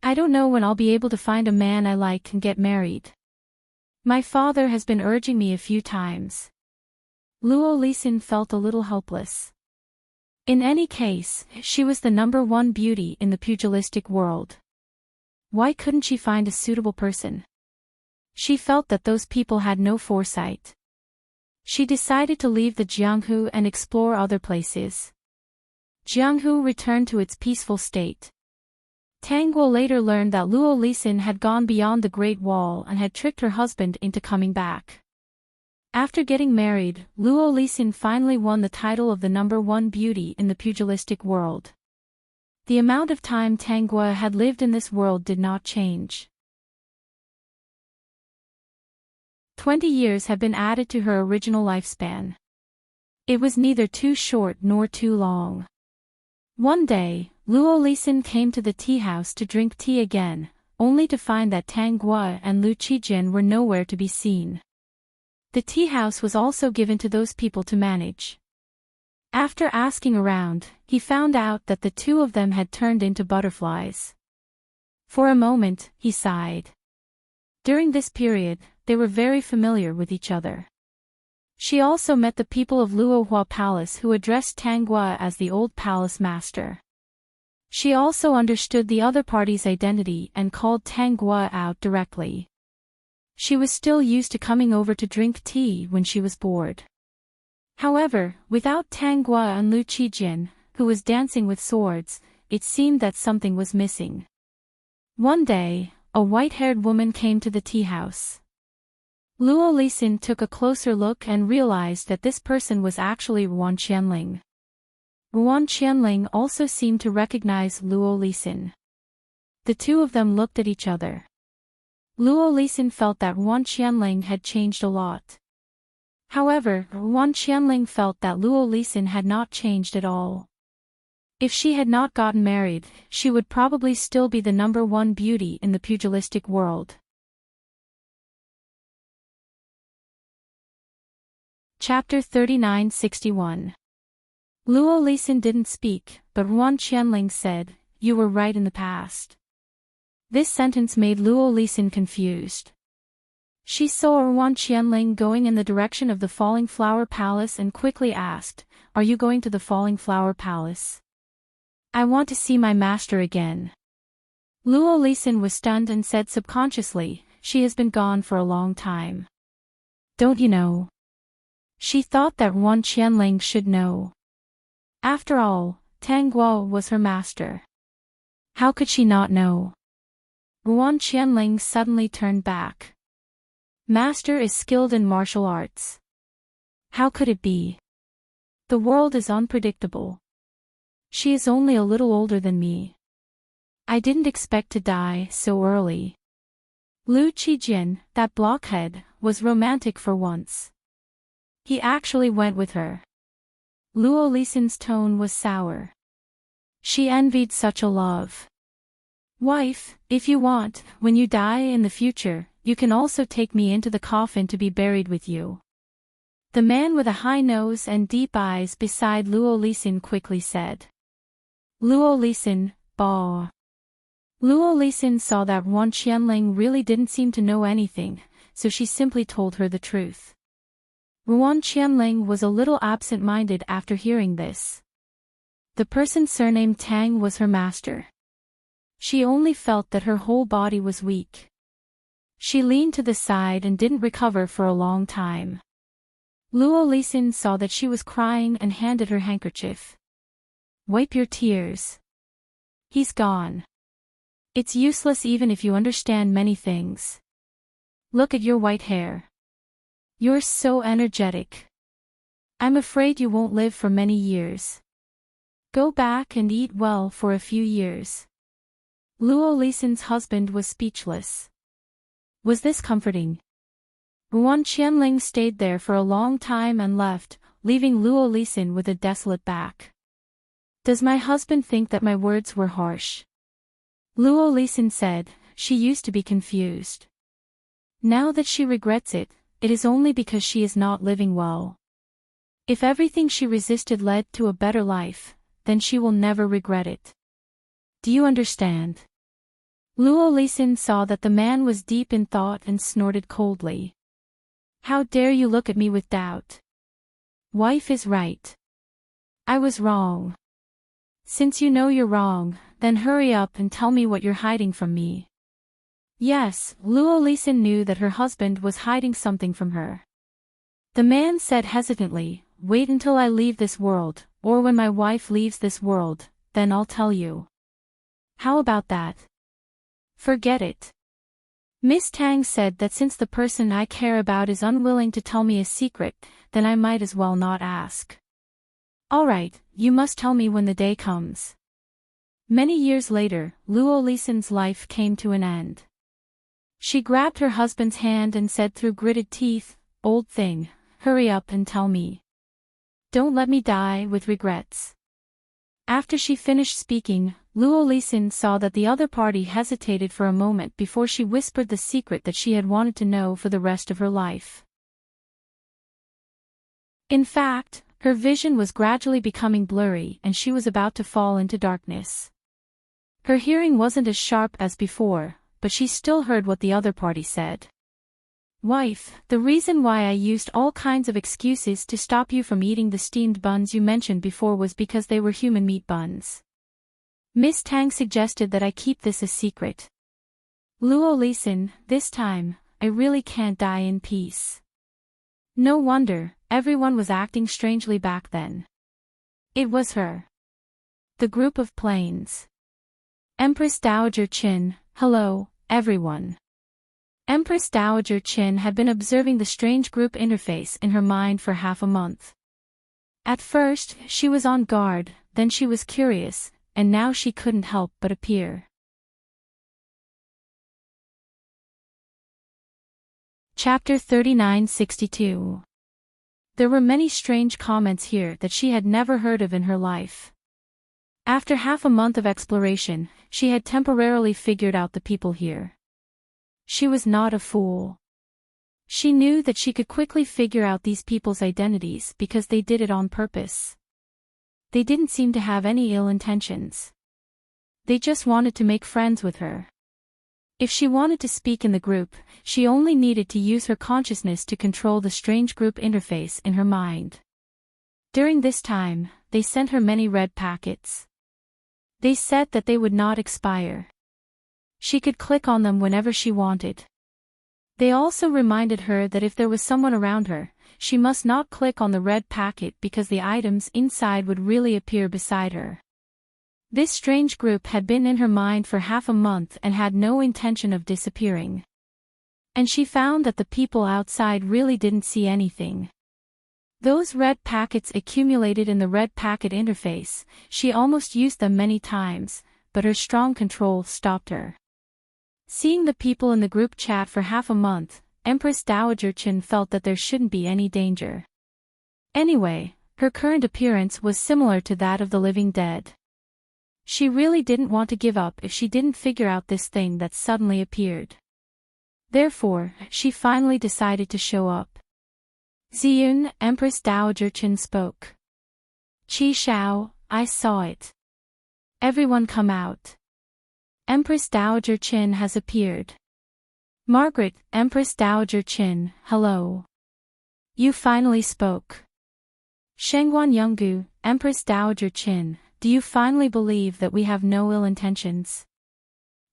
I don't know when I'll be able to find a man I like and get married. My father has been urging me a few times. Luo Lisin felt a little helpless. In any case, she was the #1 beauty in the pugilistic world. Why couldn't she find a suitable person? She felt that those people had no foresight. She decided to leave the Jianghu and explore other places. Jianghu returned to its peaceful state. Tang Guo later learned that Luo Lisin had gone beyond the Great Wall and had tricked her husband into coming back. After getting married, Luo Lisin finally won the title of the #1 beauty in the pugilistic world. The amount of time Tang Guo had lived in this world did not change. 20 years had been added to her original lifespan. It was neither too short nor too long. One day, Luo Lisin came to the tea house to drink tea again, only to find that Tang Guo and Lu Qijin were nowhere to be seen. The tea house was also given to those people to manage. After asking around, he found out that the two of them had turned into butterflies. For a moment, he sighed. During this period, they were very familiar with each other. She also met the people of Luohua Palace who addressed Tang Guo as the old palace master. She also understood the other party's identity and called Tang Guo out directly. She was still used to coming over to drink tea when she was bored. However, without Tang Guo and Lu Qijin, who was dancing with swords, it seemed that something was missing. One day, a white-haired woman came to the tea house. Luo Lisin took a closer look and realized that this person was actually Ruan Qianling. Ruan Qianling also seemed to recognize Luo Lisin. The two of them looked at each other. Luo Lisin felt that Ruan Qianling had changed a lot. However, Ruan Qianling felt that Luo Lisin had not changed at all. If she had not gotten married, she would probably still be the #1 beauty in the pugilistic world. Chapter 3961. Luo Lisin didn't speak, but Ruan Qianling said, "You were right in the past." This sentence made Luo Lisin confused. She saw Ruan Qianling going in the direction of the Falling Flower Palace and quickly asked, "Are you going to the Falling Flower Palace?" "I want to see my master again." Luo Lisin was stunned and said subconsciously, "She has been gone for a long time. Don't you know?" She thought that Ruan Qianling should know. After all, Tang Guo was her master. How could she not know? Ruan Qianling suddenly turned back. Master is skilled in martial arts. How could it be? The world is unpredictable. She is only a little older than me. I didn't expect to die so early. Lu Qijin, that blockhead, was romantic for once. He actually went with her. Luo Lisin's tone was sour. She envied such a love. "Wife, if you want, when you die in the future, you can also take me into the coffin to be buried with you." The man with a high nose and deep eyes beside Luo Lisin quickly said. Luo Lisin, bah. Luo Lisin saw that Ruan Qianling really didn't seem to know anything, so she simply told her the truth. Ruan Qianling was a little absent-minded after hearing this. The person surnamed Tang was her master. She only felt that her whole body was weak. She leaned to the side and didn't recover for a long time. Luo Lisin saw that she was crying and handed her handkerchief. Wipe your tears. He's gone. It's useless even if you understand many things. Look at your white hair. You're so energetic. I'm afraid you won't live for many years. Go back and eat well for a few years. Luo Lisin's husband was speechless. Was this comforting? Yuan Qianling stayed there for a long time and left, leaving Luo Lisin with a desolate back. Does my husband think that my words were harsh? Luo Lisin said. She used to be confused. Now that she regrets it, it is only because she is not living well. If everything she resisted led to a better life, then she will never regret it. Do you understand? Luo Lisin saw that the man was deep in thought and snorted coldly. How dare you look at me with doubt? Wife is right. I was wrong. Since you know you're wrong, then hurry up and tell me what you're hiding from me. Yes, Luo Lisin knew that her husband was hiding something from her. The man said hesitantly, wait until I leave this world, or when my wife leaves this world, then I'll tell you. How about that? Forget it. Miss Tang said that since the person I care about is unwilling to tell me a secret, then I might as well not ask. All right, you must tell me when the day comes. Many years later, Luo Lisin's life came to an end. She grabbed her husband's hand and said through gritted teeth, old thing, hurry up and tell me. Don't let me die with regrets. After she finished speaking, Luo Lisin saw that the other party hesitated for a moment before she whispered the secret that she had wanted to know for the rest of her life. In fact, her vision was gradually becoming blurry and she was about to fall into darkness. Her hearing wasn't as sharp as before, but she still heard what the other party said. Wife, the reason why I used all kinds of excuses to stop you from eating the steamed buns you mentioned before was because they were human meat buns. Miss Tang suggested that I keep this a secret. Luo Lisin, this time, I really can't die in peace. No wonder, everyone was acting strangely back then. It was her. The group of planes. Empress Dowager Qin, hello, everyone. Empress Dowager Qin had been observing the strange group interface in her mind for half a month. At first, she was on guard, then she was curious, and now she couldn't help but appear. Chapter 3962. There were many strange comments here that she had never heard of in her life. After half a month of exploration, she had temporarily figured out the people here. She was not a fool. She knew that she could quickly figure out these people's identities because they did it on purpose. They didn't seem to have any ill intentions. They just wanted to make friends with her. If she wanted to speak in the group, she only needed to use her consciousness to control the strange group interface in her mind. During this time, they sent her many red packets. They said that they would not expire. She could click on them whenever she wanted. They also reminded her that if there was someone around her, she must not click on the red packet because the items inside would really appear beside her. This strange group had been in her mind for half a month and had no intention of disappearing. And she found that the people outside really didn't see anything. Those red packets accumulated in the red packet interface. She almost used them many times, but her strong control stopped her. Seeing the people in the group chat for half a month, Empress Dowager Qin felt that there shouldn't be any danger. Anyway, her current appearance was similar to that of the living dead. She really didn't want to give up if she didn't figure out this thing that suddenly appeared. Therefore, she finally decided to show up. Ziyun, Empress Dowager Qin spoke. Qi Shao, I saw it. Everyone come out. Empress Dowager Qin has appeared. Margaret, Empress Dowager Qin, hello. You finally spoke. Shengguan Yonggu, Empress Dowager Qin, do you finally believe that we have no ill intentions?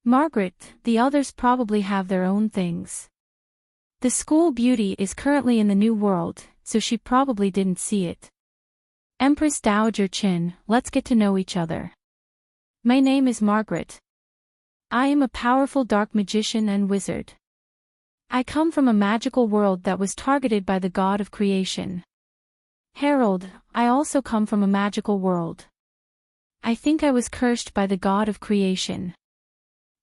Margaret, the others probably have their own things. The school beauty is currently in the new world, so she probably didn't see it. Empress Dowager Chin, let's get to know each other. My name is Margaret. I am a powerful dark magician and wizard. I come from a magical world that was targeted by the god of creation. Harold, I also come from a magical world. I think I was cursed by the god of creation.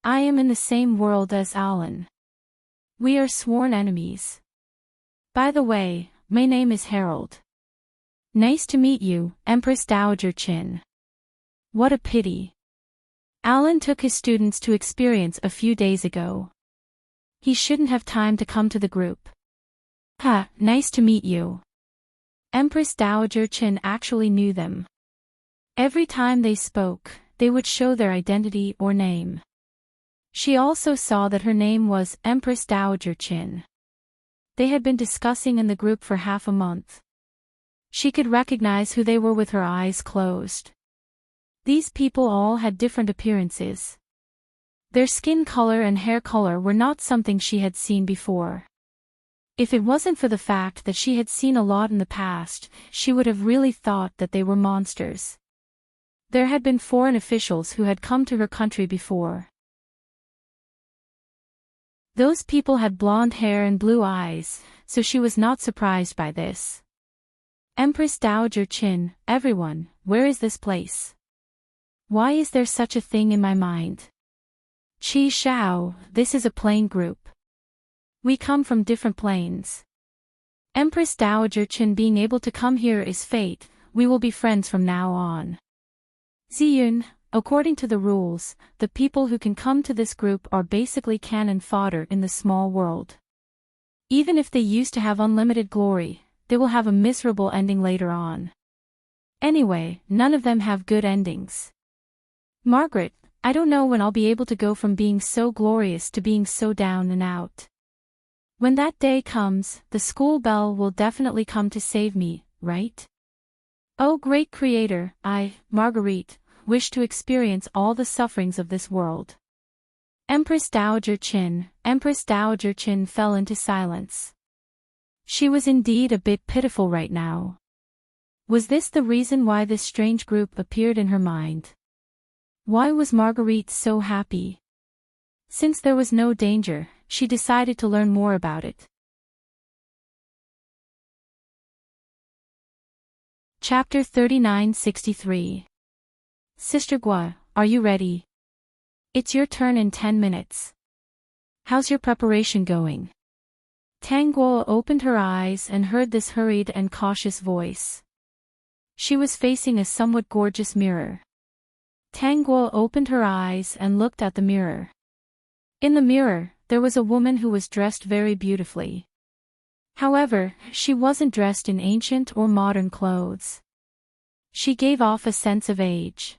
I am in the same world as Alan. We are sworn enemies. By the way, my name is Harold. Nice to meet you, Empress Dowager Chin. What a pity. Alan took his students to experience a few days ago. He shouldn't have time to come to the group. Ha, nice to meet you. Empress Dowager Chin actually knew them. Every time they spoke, they would show their identity or name. She also saw that her name was Empress Dowager Chin. They had been discussing in the group for half a month. She could recognize who they were with her eyes closed. These people all had different appearances. Their skin color and hair color were not something she had seen before. If it wasn't for the fact that she had seen a lot in the past, she would have really thought that they were monsters. There had been foreign officials who had come to her country before. Those people had blonde hair and blue eyes, so she was not surprised by this. Empress Dowager Chin, everyone, where is this place? Why is there such a thing in my mind? Chi Shao, this is a plane group. We come from different planes. Empress Dowager Chin being able to come here is fate, we will be friends from now on. Ziyun, according to the rules, the people who can come to this group are basically cannon fodder in the small world. Even if they used to have unlimited glory, they will have a miserable ending later on. Anyway, none of them have good endings. Margaret, I don't know when I'll be able to go from being so glorious to being so down and out. When that day comes, the school bell will definitely come to save me, right? Oh great Creator, I, Marguerite, wish to experience all the sufferings of this world. Empress Dowager Chin fell into silence. She was indeed a bit pitiful right now. Was this the reason why this strange group appeared in her mind? Why was Marguerite so happy? Since there was no danger, she decided to learn more about it. Chapter 3963. Sister Gua, are you ready? It's your turn in 10 minutes. How's your preparation going? Tang Guo opened her eyes and heard this hurried and cautious voice. She was facing a somewhat gorgeous mirror. Tang Guo opened her eyes and looked at the mirror. In the mirror, there was a woman who was dressed very beautifully. However, she wasn't dressed in ancient or modern clothes. She gave off a sense of age.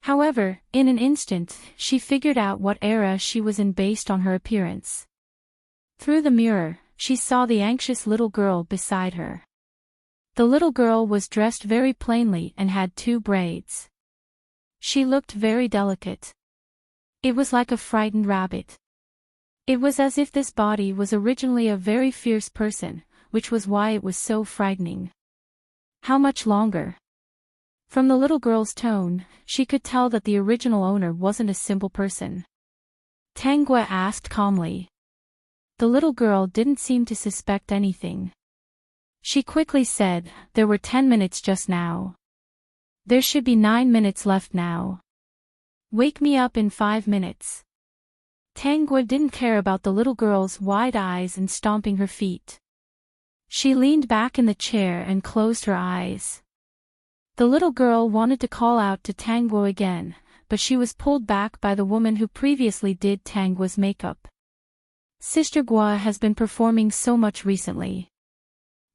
However, in an instant, she figured out what era she was in based on her appearance. Through the mirror, she saw the anxious little girl beside her. The little girl was dressed very plainly and had 2 braids. She looked very delicate. It was like a frightened rabbit. It was as if this body was originally a very fierce person, which was why it was so frightening. How much longer? From the little girl's tone, she could tell that the original owner wasn't a simple person. Tang Guo asked calmly. The little girl didn't seem to suspect anything. She quickly said, there were 10 minutes just now. There should be 9 minutes left now. Wake me up in 5 minutes. Tang Guo didn't care about the little girl's wide eyes and stomping her feet. She leaned back in the chair and closed her eyes. The little girl wanted to call out to Tang Guo again, but she was pulled back by the woman who previously did Tang Guo's makeup. Sister Gua has been performing so much recently.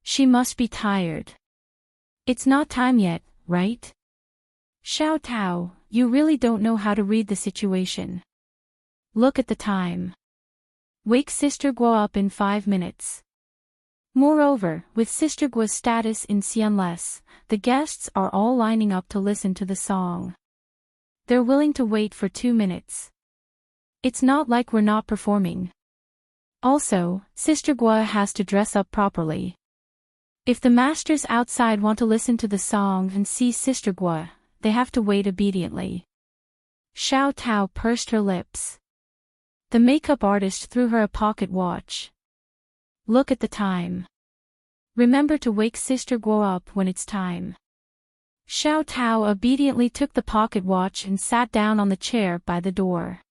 She must be tired. It's not time yet, right? Xiao Tao, you really don't know how to read the situation. Look at the time. Wake Sister Gua up in 5 minutes. Moreover, with Sister Gua's status in Xianless, the guests are all lining up to listen to the song. They're willing to wait for 2 minutes. It's not like we're not performing. Also, Sister Gua has to dress up properly. If the masters outside want to listen to the song and see Sister Gua, they have to wait obediently. Xiao Tao pursed her lips. The makeup artist threw her a pocket watch. Look at the time. Remember to wake Sister Guo up when it's time. Xiao Tao obediently took the pocket watch and sat down on the chair by the door.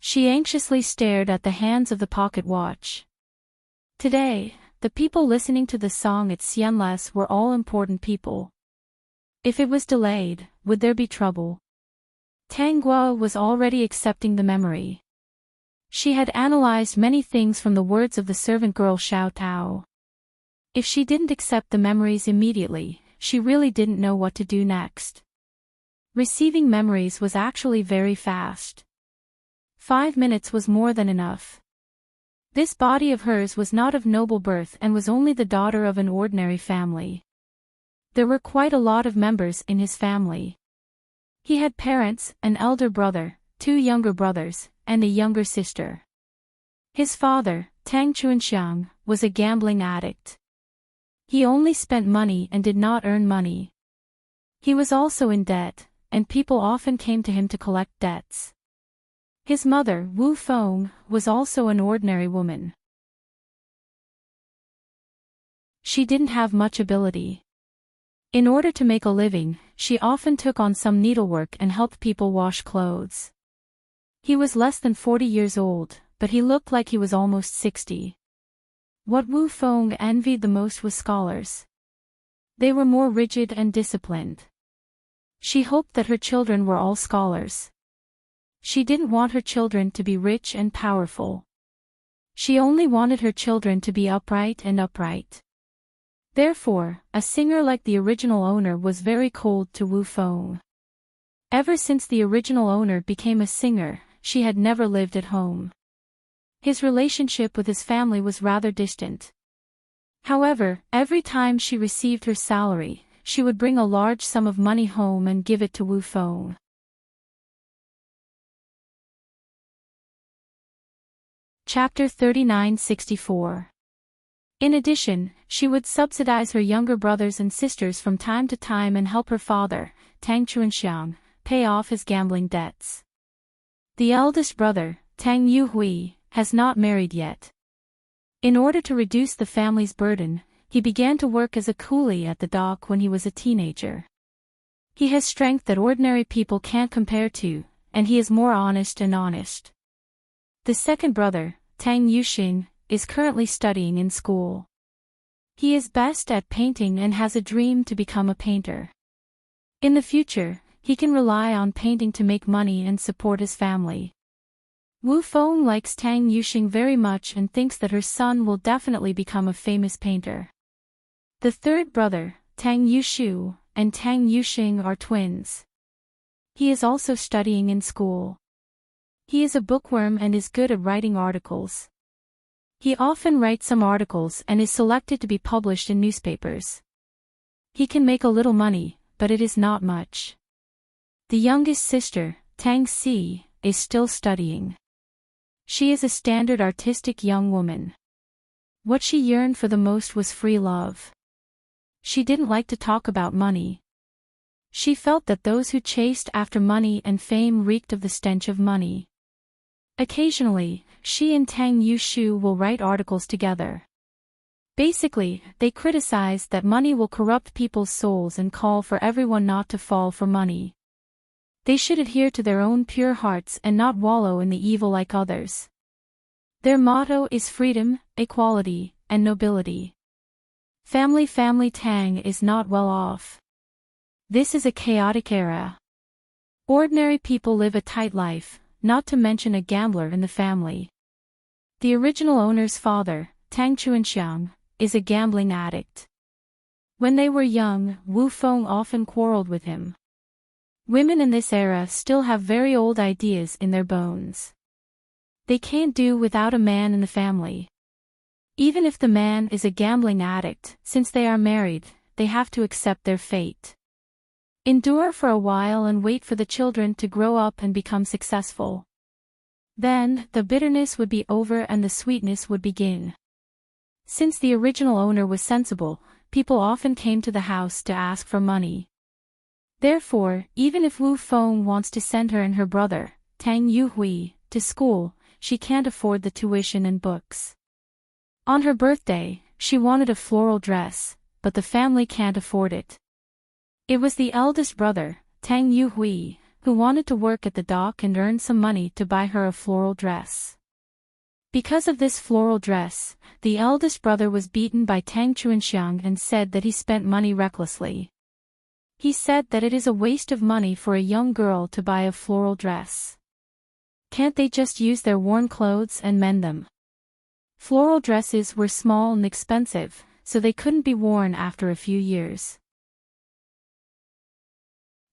She anxiously stared at the hands of the pocket watch. Today, the people listening to the song at Xianles were all important people. If it was delayed, would there be trouble? Tang Guo was already accepting the memory. She had analyzed many things from the words of the servant girl Xiao Tao. If she didn't accept the memories immediately, she really didn't know what to do next. Receiving memories was actually very fast. 5 minutes was more than enough. This body of hers was not of noble birth and was only the daughter of an ordinary family. There were quite a lot of members in his family. He had parents, an elder brother, 2 younger brothers, and a younger sister. His father, Tang Chuanxiang, was a gambling addict. He only spent money and did not earn money. He was also in debt, and people often came to him to collect debts. His mother, Wu Feng, was also an ordinary woman. She didn't have much ability. In order to make a living, she often took on some needlework and helped people wash clothes. He was less than 40 years old, but he looked like he was almost 60. What Wu Feng envied the most was scholars. They were more rigid and disciplined. She hoped that her children were all scholars. She didn't want her children to be rich and powerful. She only wanted her children to be upright and upright. Therefore, a singer like the original owner was very cold to Wu Feng. Ever since the original owner became a singer, she had never lived at home. His relationship with his family was rather distant. However, every time she received her salary, she would bring a large sum of money home and give it to Wu Feng. Chapter 3964. In addition, she would subsidize her younger brothers and sisters from time to time and help her father, Tang Chuanxiang, pay off his gambling debts. The eldest brother, Tang Yuhui, has not married yet. In order to reduce the family's burden, he began to work as a coolie at the dock when he was a teenager. He has strength that ordinary people can't compare to, and he is more honest and honest. The second brother, Tang Yuxing, is currently studying in school. He is best at painting and has a dream to become a painter. In the future, he can rely on painting to make money and support his family. Wu Feng likes Tang Yuxing very much and thinks that her son will definitely become a famous painter. The third brother, Tang Yushu, and Tang Yuxing are twins. He is also studying in school. He is a bookworm and is good at writing articles. He often writes some articles and is selected to be published in newspapers. He can make a little money, but it is not much. The youngest sister, Tang Si, is still studying. She is a standard artistic young woman. What she yearned for the most was free love. She didn't like to talk about money. She felt that those who chased after money and fame reeked of the stench of money. Occasionally, she and Tang Yushu will write articles together. Basically, they criticize that money will corrupt people's souls and call for everyone not to fall for money. They should adhere to their own pure hearts and not wallow in the evil like others. Their motto is freedom, equality, and nobility. Family Tang is not well off. This is a chaotic era. Ordinary people live a tight life, not to mention a gambler in the family. The original owner's father, Tang Chuanxiang, is a gambling addict. When they were young, Wu Feng often quarreled with him. Women in this era still have very old ideas in their bones. They can't do without a man in the family. Even if the man is a gambling addict, since they are married, they have to accept their fate. Endure for a while and wait for the children to grow up and become successful. Then, the bitterness would be over and the sweetness would begin. Since the original owner was sensible, people often came to the house to ask for money. Therefore, even if Wu Feng wants to send her and her brother, Tang Yuhui, to school, she can't afford the tuition and books. On her birthday, she wanted a floral dress, but the family can't afford it. It was the eldest brother, Tang Yuhui, who wanted to work at the dock and earn some money to buy her a floral dress. Because of this floral dress, the eldest brother was beaten by Tang Chuanxiang and said that he spent money recklessly. He said that it is a waste of money for a young girl to buy a floral dress. Can't they just use their worn clothes and mend them? Floral dresses were small and expensive, so they couldn't be worn after a few years.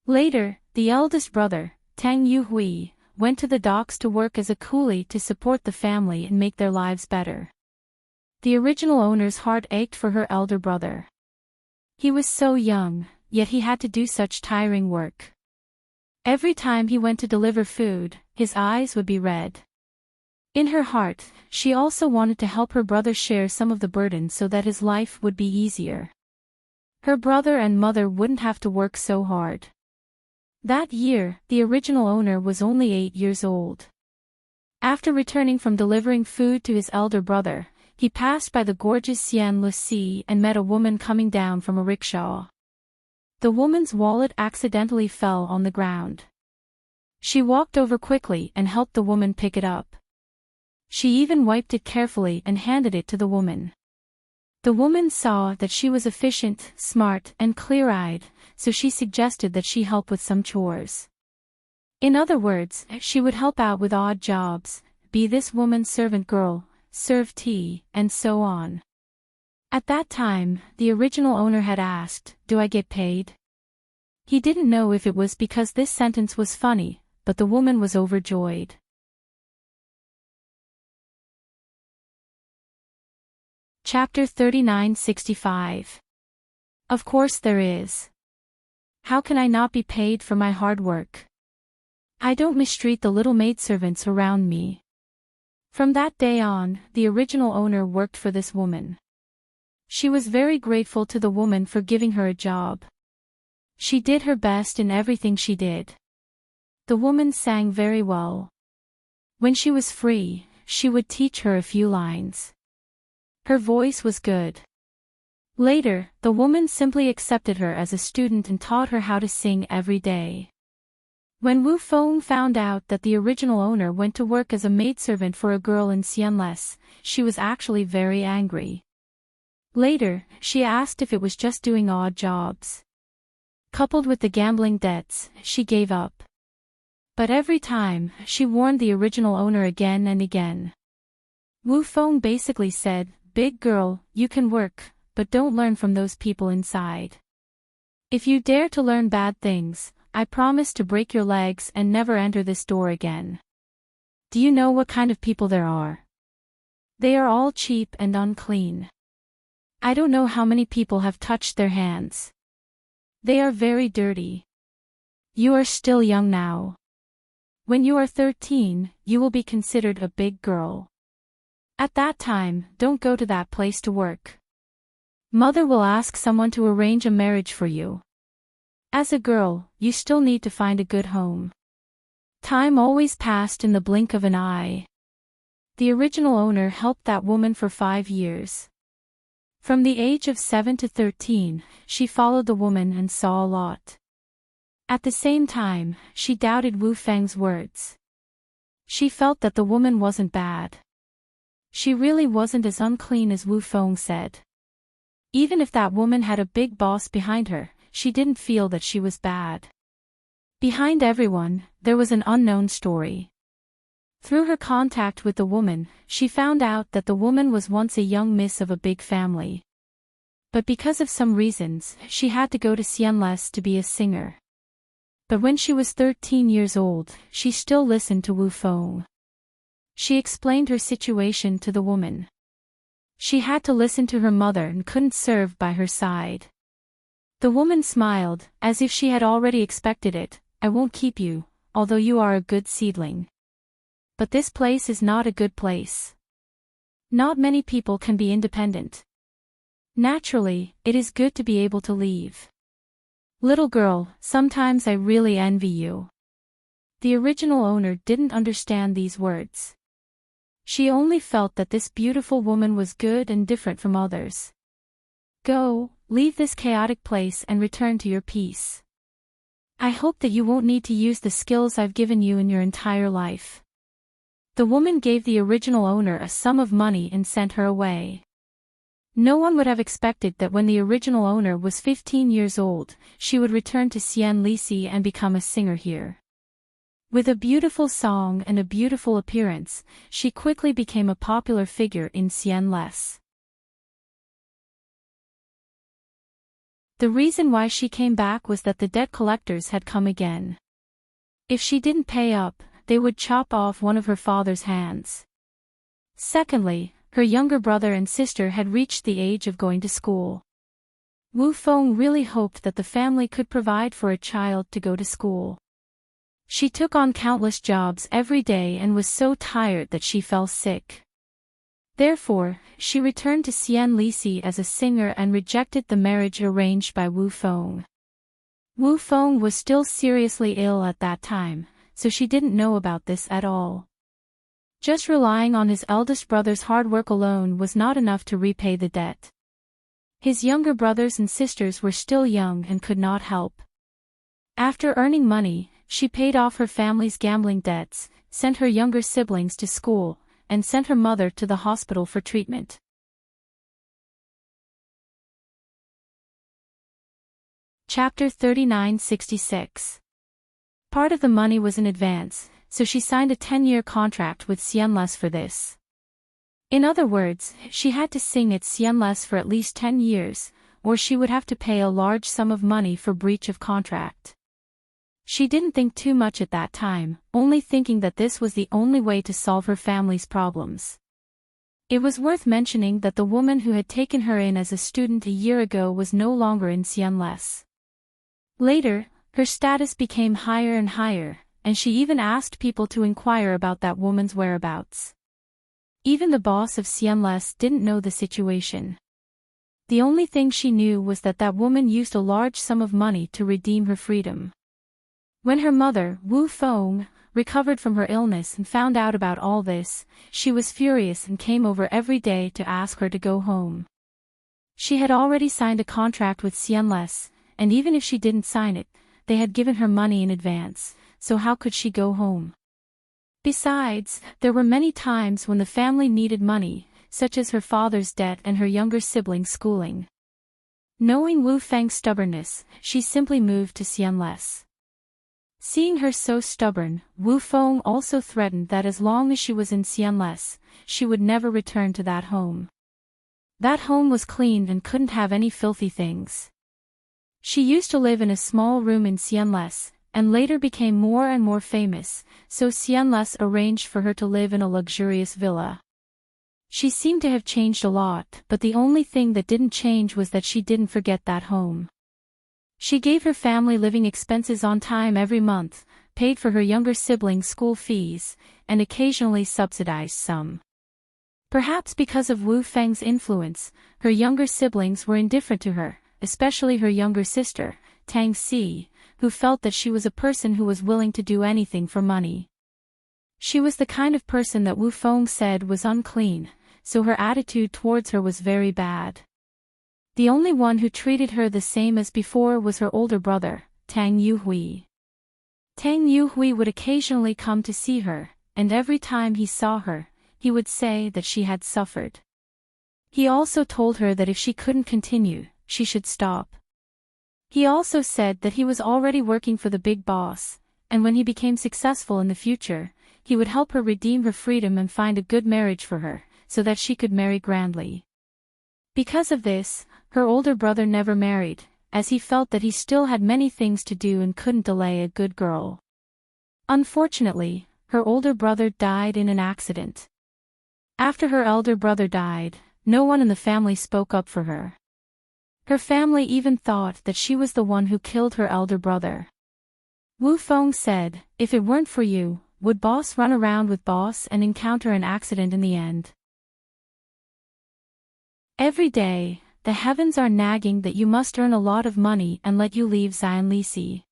Later, the eldest brother, Tang Yuhui, went to the docks to work as a coolie to support the family and make their lives better. The original owner's heart ached for her elder brother. He was so young, yet he had to do such tiring work. Every time he went to deliver food, his eyes would be red. In her heart, she also wanted to help her brother share some of the burden so that his life would be easier. Her brother and mother wouldn't have to work so hard. That year, the original owner was only 8 years old. After returning from delivering food to his elder brother, he passed by the gorgeous Xian Lucy and met a woman coming down from a rickshaw. The woman's wallet accidentally fell on the ground. She walked over quickly and helped the woman pick it up. She even wiped it carefully and handed it to the woman. The woman saw that she was efficient, smart, and clear-eyed, so she suggested that she help with some chores. In other words, she would help out with odd jobs, be this woman's servant girl, serve tea, and so on. At that time, the original owner had asked, "Do I get paid?" He didn't know if it was because this sentence was funny, but the woman was overjoyed. Chapter 3965. Of course there is. How can I not be paid for my hard work? I don't mistreat the little maidservants around me. From that day on, the original owner worked for this woman. She was very grateful to the woman for giving her a job. She did her best in everything she did. The woman sang very well. When she was free, she would teach her a few lines. Her voice was good. Later, the woman simply accepted her as a student and taught her how to sing every day. When Wu Feng found out that the original owner went to work as a maidservant for a girl in Xianles, she was actually very angry. Later, she asked if it was just doing odd jobs. Coupled with the gambling debts, she gave up. But every time, she warned the original owner again and again. Wu Feng basically said, "Big girl, you can work, but don't learn from those people inside. If you dare to learn bad things, I promise to break your legs and never enter this door again." Do you know what kind of people there are? They are all cheap and unclean. I don't know how many people have touched their hands. They are very dirty. You are still young now. When you are 13, you will be considered a big girl. At that time, don't go to that place to work. Mother will ask someone to arrange a marriage for you. As a girl, you still need to find a good home. Time always passed in the blink of an eye. The original owner helped that woman for 5 years. From the age of 7 to 13, she followed the woman and saw a lot. At the same time, she doubted Wu Feng's words. She felt that the woman wasn't bad. She really wasn't as unclean as Wu Feng said. Even if that woman had a big boss behind her, she didn't feel that she was bad. Behind everyone, there was an unknown story. Through her contact with the woman, she found out that the woman was once a young miss of a big family. But because of some reasons, she had to go to Xianles to be a singer. But when she was 13 years old, she still listened to Wu Feng. She explained her situation to the woman. She had to listen to her mother and couldn't serve by her side. The woman smiled, as if she had already expected it. "I won't keep you, although you are a good seedling. But this place is not a good place. Not many people can be independent. Naturally, it is good to be able to leave. Little girl, sometimes I really envy you. The original owner didn't understand these words. She only felt that this beautiful woman was good and different from others. Go, leave this chaotic place and return to your peace. I hope that you won't need to use the skills I've given you in your entire life. The woman gave the original owner a sum of money and sent her away. No one would have expected that when the original owner was 15 years old, she would return to Enrich and become a singer here. With a beautiful song and a beautiful appearance, she quickly became a popular figure in Enrich. The reason why she came back was that the debt collectors had come again. If she didn't pay up, they would chop off one of her father's hands. Secondly, her younger brother and sister had reached the age of going to school. Wu Feng really hoped that the family could provide for a child to go to school. She took on countless jobs every day and was so tired that she fell sick. Therefore, she returned to Enrich as a singer and rejected the marriage arranged by Wu Feng. Wu Feng was still seriously ill at that time, so she didn't know about this at all. Just relying on his eldest brother's hard work alone was not enough to repay the debt. His younger brothers and sisters were still young and could not help. After earning money, she paid off her family's gambling debts, sent her younger siblings to school, and sent her mother to the hospital for treatment. Chapter 3966. Part of the money was in advance, so she signed a 10-year contract with Enrich for this. In other words, she had to sing at Enrich for at least 10 years, or she would have to pay a large sum of money for breach of contract. She didn't think too much at that time, only thinking that this was the only way to solve her family's problems. It was worth mentioning that the woman who had taken her in as a student a year ago was no longer in Enrich. Later, her status became higher and higher, and she even asked people to inquire about that woman's whereabouts. Even the boss of Enrich didn't know the situation. The only thing she knew was that that woman used a large sum of money to redeem her freedom. When her mother, Wu Feng, recovered from her illness and found out about all this, she was furious and came over every day to ask her to go home. She had already signed a contract with Enrich, and even if she didn't sign it, they had given her money in advance, so how could she go home? Besides, there were many times when the family needed money, such as her father's debt and her younger siblings' schooling. Knowing Wu Feng's stubbornness, she simply moved to Enrich. Seeing her so stubborn, Wu Feng also threatened that as long as she was in Enrich, she would never return to that home. That home was clean and couldn't have any filthy things. She used to live in a small room in Enrich, and later became more and more famous, so Enrich arranged for her to live in a luxurious villa. She seemed to have changed a lot, but the only thing that didn't change was that she didn't forget that home. She gave her family living expenses on time every month, paid for her younger siblings' school fees, and occasionally subsidized some. Perhaps because of Wu Feng's influence, her younger siblings were indifferent to her, especially her younger sister, Tang Si, who felt that she was a person who was willing to do anything for money. She was the kind of person that Wu Feng said was unclean, so her attitude towards her was very bad. The only one who treated her the same as before was her older brother, Tang Yuhui. Tang Yuhui would occasionally come to see her, and every time he saw her, he would say that she had suffered. He also told her that if she couldn't continue, she should stop. He also said that he was already working for the big boss, and when he became successful in the future, he would help her redeem her freedom and find a good marriage for her, so that she could marry grandly. Because of this, her older brother never married, as he felt that he still had many things to do and couldn't delay a good girl. Unfortunately, her older brother died in an accident. After her elder brother died, no one in the family spoke up for her. Her family even thought that she was the one who killed her elder brother. Wu Feng said, "If it weren't for you, would boss run around with boss and encounter an accident in the end? Every day, the heavens are nagging that you must earn a lot of money and let you leave Zion Lisi.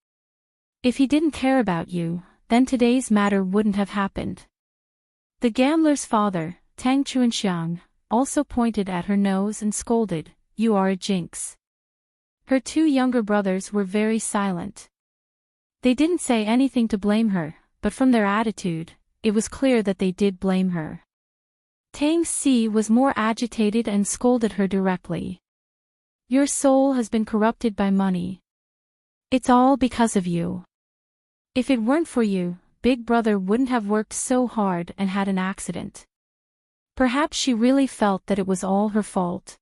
If he didn't care about you, then today's matter wouldn't have happened. The gambler's father, Tang Chuanxiang, also pointed at her nose and scolded, "You are a jinx." Her two younger brothers were very silent. They didn't say anything to blame her, but from their attitude, it was clear that they did blame her. Tang Si was more agitated and scolded her directly. "Your soul has been corrupted by money. It's all because of you. If it weren't for you, Big Brother wouldn't have worked so hard and had an accident." Perhaps she really felt that it was all her fault.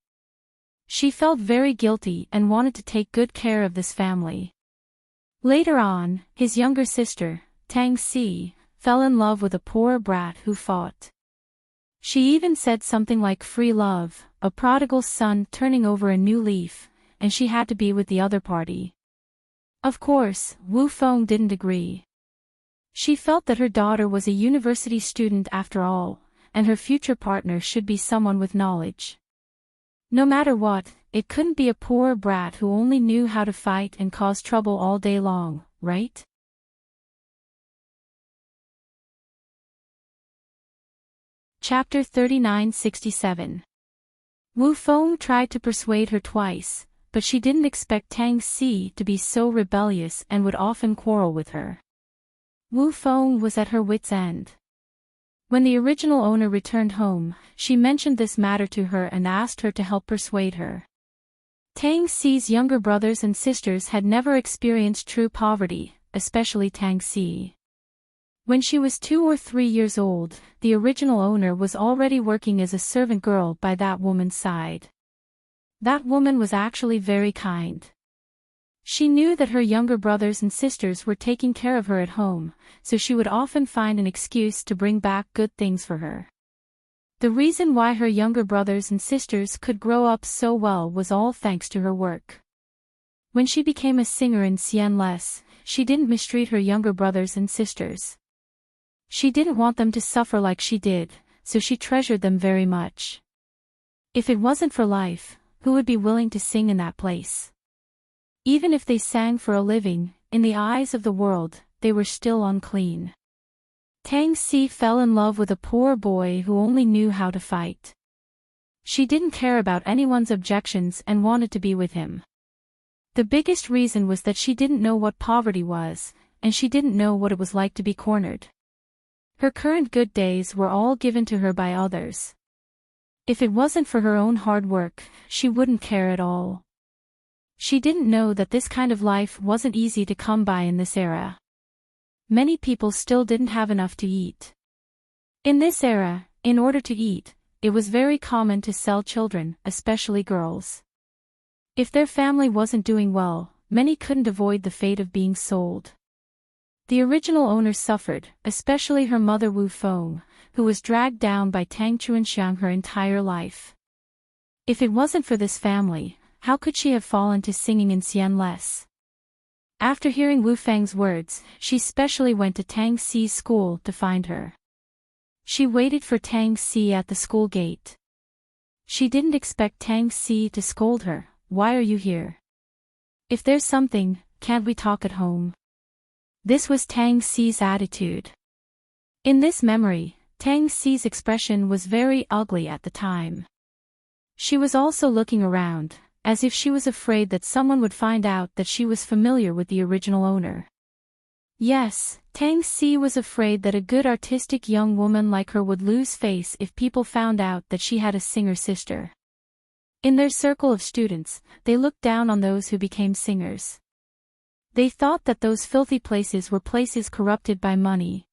She felt very guilty and wanted to take good care of this family. Later on, his younger sister, Tang Si, fell in love with a poor brat who fought. She even said something like free love, a prodigal son turning over a new leaf, and she had to be with the other party. Of course, Wu Feng didn't agree. She felt that her daughter was a university student after all, and her future partner should be someone with knowledge. No matter what, it couldn't be a poor brat who only knew how to fight and cause trouble all day long, right? Chapter 3967. Wu Feng tried to persuade her twice, but she didn't expect Tang Si to be so rebellious and would often quarrel with her. Wu Feng was at her wit's end. When the original owner returned home, she mentioned this matter to her and asked her to help persuade her. Tang Si's younger brothers and sisters had never experienced true poverty, especially Tang Si. When she was 2 or 3 years old, the original owner was already working as a servant girl by that woman's side. That woman was actually very kind. She knew that her younger brothers and sisters were taking care of her at home, so she would often find an excuse to bring back good things for her. The reason why her younger brothers and sisters could grow up so well was all thanks to her work. When she became a singer in Enrich, she didn't mistreat her younger brothers and sisters. She didn't want them to suffer like she did, so she treasured them very much. If it wasn't for life, who would be willing to sing in that place? Even if they sang for a living, in the eyes of the world, they were still unclean. Tang Si fell in love with a poor boy who only knew how to fight. She didn't care about anyone's objections and wanted to be with him. The biggest reason was that she didn't know what poverty was, and she didn't know what it was like to be cornered. Her current good days were all given to her by others. If it wasn't for her own hard work, she wouldn't care at all. She didn't know that this kind of life wasn't easy to come by in this era. Many people still didn't have enough to eat. In this era, in order to eat, it was very common to sell children, especially girls. If their family wasn't doing well, many couldn't avoid the fate of being sold. The original owner suffered, especially her mother Wu Feng, who was dragged down by Tang Chuanxiang her entire life. If it wasn't for this family, how could she have fallen to singing in Enrich? After hearing Wu Feng's words, she specially went to Tang Si's school to find her. She waited for Tang Si at the school gate. She didn't expect Tang Si to scold her. "Why are you here? If there's something, can't we talk at home?" This was Tang Si's attitude. In this memory, Tang Si's expression was very ugly at the time. She was also looking around, as if she was afraid that someone would find out that she was familiar with the original owner. Yes, Tang Si was afraid that a good artistic young woman like her would lose face if people found out that she had a singer sister. In their circle of students, they looked down on those who became singers. They thought that those filthy places were places corrupted by money.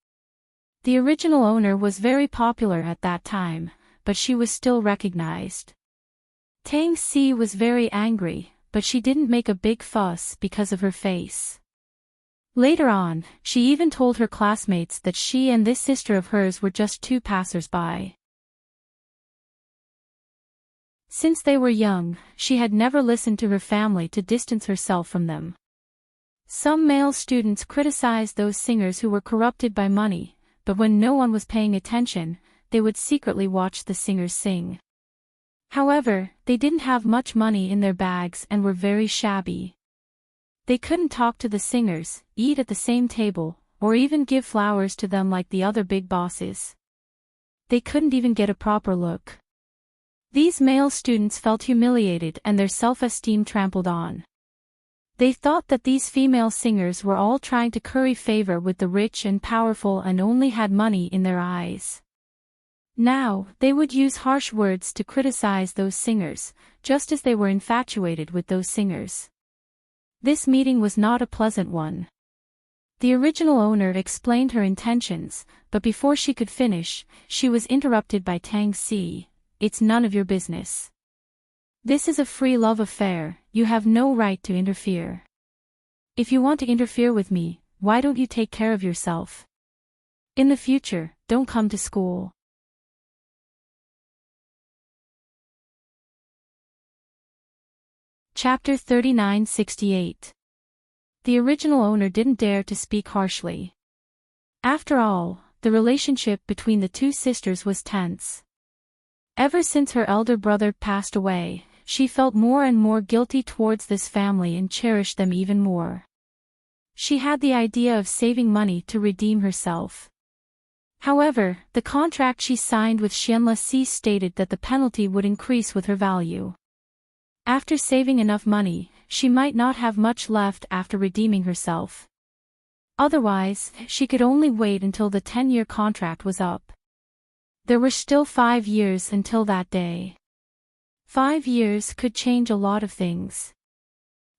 The original owner was very popular at that time, but she was still recognized. Tang Si was very angry, but she didn't make a big fuss because of her face. Later on, she even told her classmates that she and this sister of hers were just two passers-by. Since they were young, she had never listened to her family to distance herself from them. Some male students criticized those singers who were corrupted by money, but when no one was paying attention, they would secretly watch the singers sing. However, they didn't have much money in their bags and were very shabby. They couldn't talk to the singers, eat at the same table, or even give flowers to them like the other big bosses. They couldn't even get a proper look. These male students felt humiliated and their self-esteem trampled on. They thought that these female singers were all trying to curry favor with the rich and powerful and only had money in their eyes. Now, they would use harsh words to criticize those singers, just as they were infatuated with those singers. This meeting was not a pleasant one. The original owner explained her intentions, but before she could finish, she was interrupted by Tang Si. "It's none of your business. This is a free love affair, you have no right to interfere. If you want to interfere with me, why don't you take care of yourself? In the future, don't come to school." Chapter 3968. The original owner didn't dare to speak harshly. After all, the relationship between the two sisters was tense. Ever since her elder brother passed away, she felt more and more guilty towards this family and cherished them even more. She had the idea of saving money to redeem herself. However, the contract she signed with Xianla Si stated that the penalty would increase with her value. After saving enough money, she might not have much left after redeeming herself. Otherwise, she could only wait until the 10-year contract was up. There were still 5 years until that day. 5 years could change a lot of things.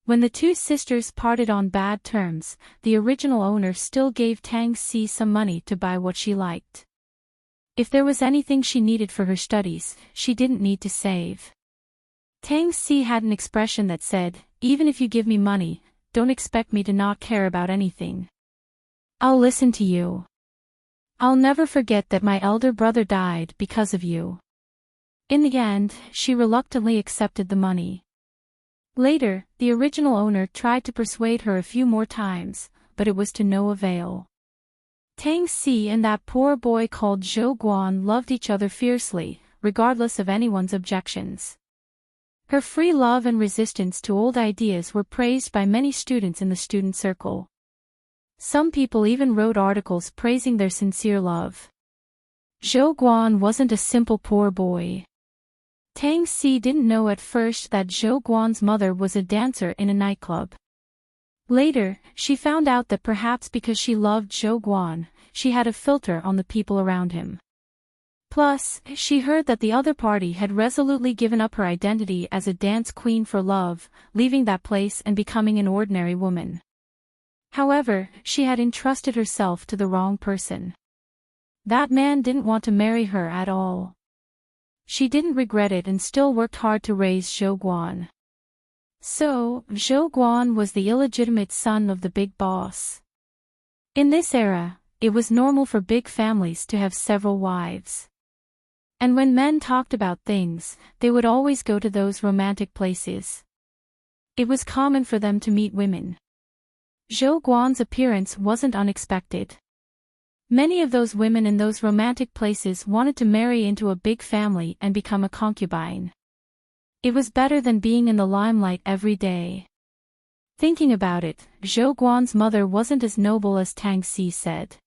When the two sisters parted on bad terms, the original owner still gave Tang Si some money to buy what she liked. If there was anything she needed for her studies, she didn't need to save. Tang Si had an expression that said, "Even if you give me money, don't expect me to not care about anything. I'll listen to you. I'll never forget that my elder brother died because of you." In the end, she reluctantly accepted the money. Later, the original owner tried to persuade her a few more times, but it was to no avail. Tang Si and that poor boy called Zhou Guan loved each other fiercely, regardless of anyone's objections. Her free love and resistance to old ideas were praised by many students in the student circle. Some people even wrote articles praising their sincere love. Zhou Guan wasn't a simple poor boy. Tang Si didn't know at first that Zhou Guan's mother was a dancer in a nightclub. Later, she found out that perhaps because she loved Zhou Guan, she had a filter on the people around him. Plus, she heard that the other party had resolutely given up her identity as a dance queen for love, leaving that place and becoming an ordinary woman. However, she had entrusted herself to the wrong person. That man didn't want to marry her at all. She didn't regret it and still worked hard to raise Zhou Guan. So, Zhou Guan was the illegitimate son of the big boss. In this era, it was normal for big families to have several wives. And when men talked about things, they would always go to those romantic places. It was common for them to meet women. Zhou Guan's appearance wasn't unexpected. Many of those women in those romantic places wanted to marry into a big family and become a concubine. It was better than being in the limelight every day. Thinking about it, Zhou Guan's mother wasn't as noble as Tang Si said.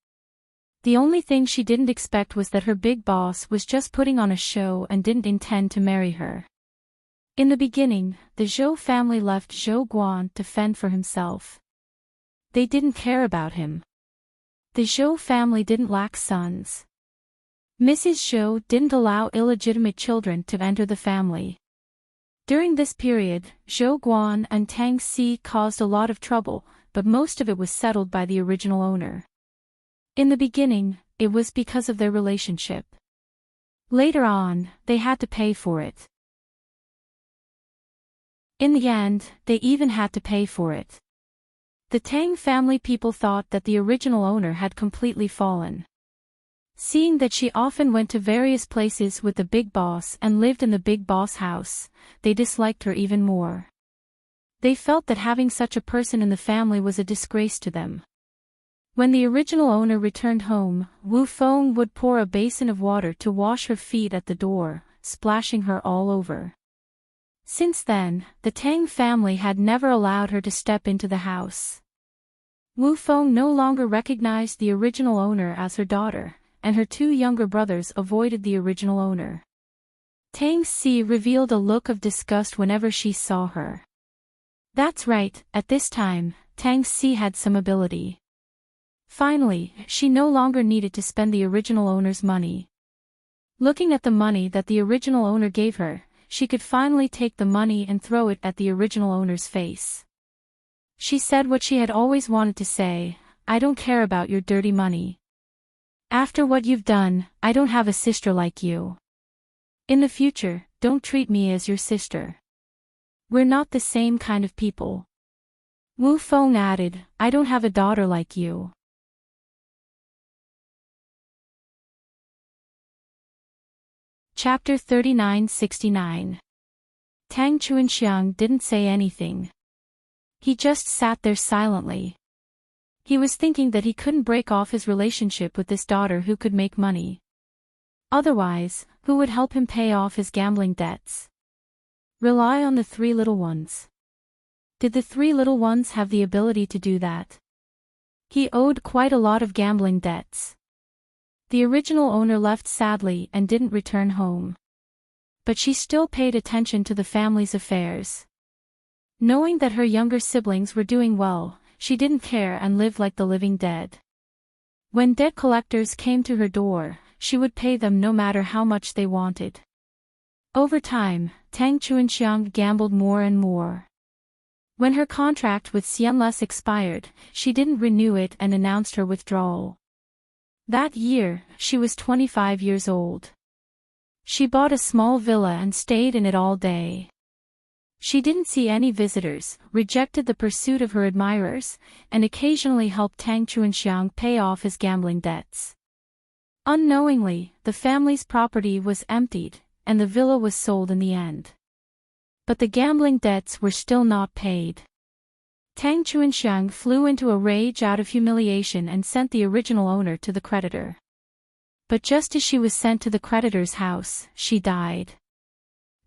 The only thing she didn't expect was that her big boss was just putting on a show and didn't intend to marry her. In the beginning, the Zhou family left Zhou Guan to fend for himself. They didn't care about him. The Zhou family didn't lack sons. Mrs. Zhou didn't allow illegitimate children to enter the family. During this period, Zhou Guan and Tang Si caused a lot of trouble, but most of it was settled by the original owner. In the beginning, it was because of their relationship. Later on, they had to pay for it. In the end, they even had to pay for it. The Tang family people thought that the original owner had completely fallen. Seeing that she often went to various places with the big boss and lived in the big boss house, they disliked her even more. They felt that having such a person in the family was a disgrace to them. When the original owner returned home, Wu Feng would pour a basin of water to wash her feet at the door, splashing her all over. Since then, the Tang family had never allowed her to step into the house. Wu Feng no longer recognized the original owner as her daughter, and her two younger brothers avoided the original owner. Tang Si revealed a look of disgust whenever she saw her. That's right, at this time, Tang Si had some ability. Finally, she no longer needed to spend the original owner's money. Looking at the money that the original owner gave her, she could finally take the money and throw it at the original owner's face. She said what she had always wanted to say, "I don't care about your dirty money. After what you've done, I don't have a sister like you. In the future, don't treat me as your sister. We're not the same kind of people." Wu Feng added, "I don't have a daughter like you." Chapter 39-69. Tang Chuanxiang didn't say anything. He just sat there silently. He was thinking that he couldn't break off his relationship with this daughter who could make money. Otherwise, who would help him pay off his gambling debts? Rely on the three little ones. Did the three little ones have the ability to do that? He owed quite a lot of gambling debts. The original owner left sadly and didn't return home. But she still paid attention to the family's affairs. Knowing that her younger siblings were doing well, she didn't care and lived like the living dead. When debt collectors came to her door, she would pay them no matter how much they wanted. Over time, Tang Chuanxiang gambled more and more. When her contract with Enrich expired, she didn't renew it and announced her withdrawal. That year, she was 25 years old. She bought a small villa and stayed in it all day. She didn't see any visitors, rejected the pursuit of her admirers, and occasionally helped Tang Chuanxiang pay off his gambling debts. Unknowingly, the family's property was emptied, and the villa was sold in the end. But the gambling debts were still not paid. Tang Chuanxiang flew into a rage out of humiliation and sent the original owner to the creditor. But just as she was sent to the creditor's house, she died.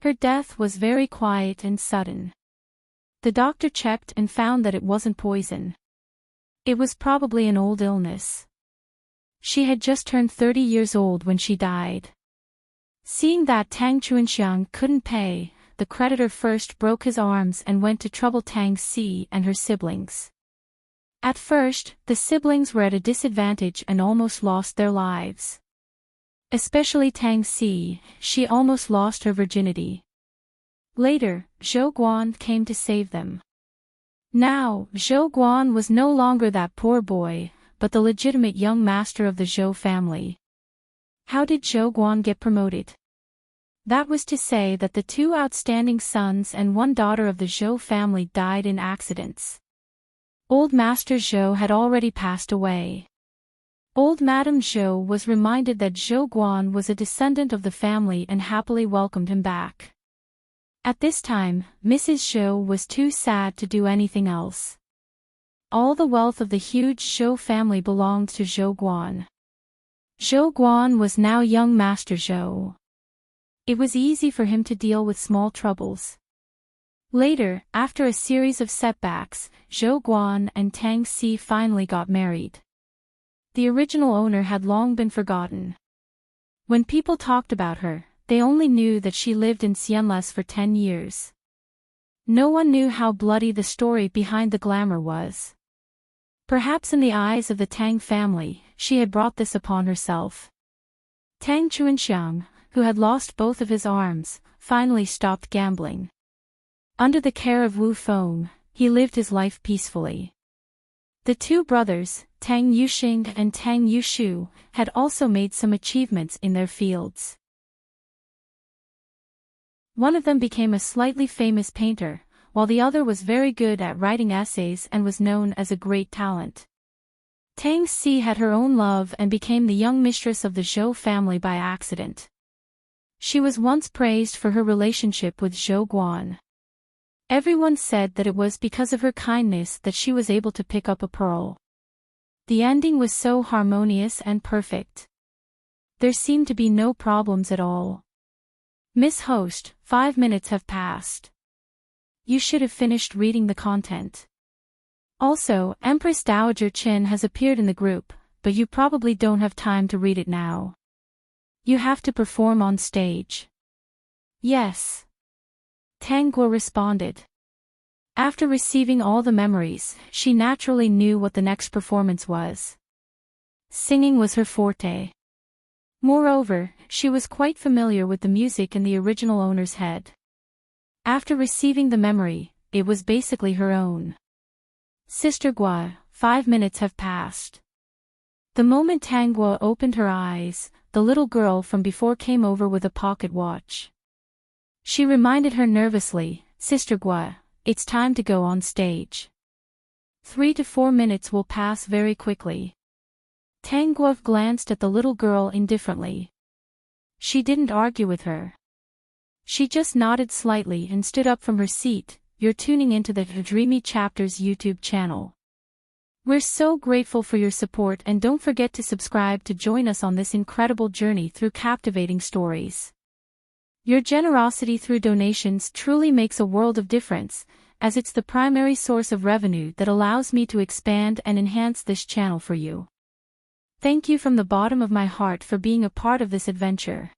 Her death was very quiet and sudden. The doctor checked and found that it wasn't poison. It was probably an old illness. She had just turned 30 years old when she died. Seeing that Tang Chuanxiang couldn't pay, the creditor first broke his arms and went to trouble Tang Si and her siblings. At first, the siblings were at a disadvantage and almost lost their lives. Especially Tang Si, she almost lost her virginity. Later, Zhou Guan came to save them. Now, Zhou Guan was no longer that poor boy, but the legitimate young master of the Zhou family. How did Zhou Guan get promoted? That was to say that the two outstanding sons and one daughter of the Zhou family died in accidents. Old Master Zhou had already passed away. Old Madame Zhou was reminded that Zhou Guan was a descendant of the family and happily welcomed him back. At this time, Mrs. Zhou was too sad to do anything else. All the wealth of the huge Zhou family belonged to Zhou Guan. Zhou Guan was now young Master Zhou. It was easy for him to deal with small troubles. Later, after a series of setbacks, Zhou Guan and Tang Si finally got married. The original owner had long been forgotten. When people talked about her, they only knew that she lived in Enrich for 10 years. No one knew how bloody the story behind the glamour was. Perhaps in the eyes of the Tang family, she had brought this upon herself. Tang Chuanxiang, who had lost both of his arms, finally stopped gambling. Under the care of Wu Feng, he lived his life peacefully. The two brothers, Tang Yuxing and Tang Yushu, had also made some achievements in their fields. One of them became a slightly famous painter, while the other was very good at writing essays and was known as a great talent. Tang Si had her own love and became the young mistress of the Zhou family by accident. She was once praised for her relationship with Zhou Guan. Everyone said that it was because of her kindness that she was able to pick up a pearl. The ending was so harmonious and perfect. There seemed to be no problems at all. Miss Host, 5 minutes have passed. You should have finished reading the content. Also, Empress Dowager Qin has appeared in the group, but you probably don't have time to read it now. You have to perform on stage. Yes. Tang Guo responded. After receiving all the memories, she naturally knew what the next performance was. Singing was her forte. Moreover, she was quite familiar with the music in the original owner's head. After receiving the memory, it was basically her own. Sister Guo, 5 minutes have passed. The moment Tang Guo opened her eyes, the little girl from before came over with a pocket watch. She reminded her nervously, Sister Guo, it's time to go on stage. 3 to 4 minutes will pass very quickly. Tang Guo glanced at the little girl indifferently. She didn't argue with her. She just nodded slightly and stood up from her seat. You're tuning into the Dreamy Chapters YouTube channel. We're so grateful for your support, and don't forget to subscribe to join us on this incredible journey through captivating stories. Your generosity through donations truly makes a world of difference, as it's the primary source of revenue that allows me to expand and enhance this channel for you. Thank you from the bottom of my heart for being a part of this adventure.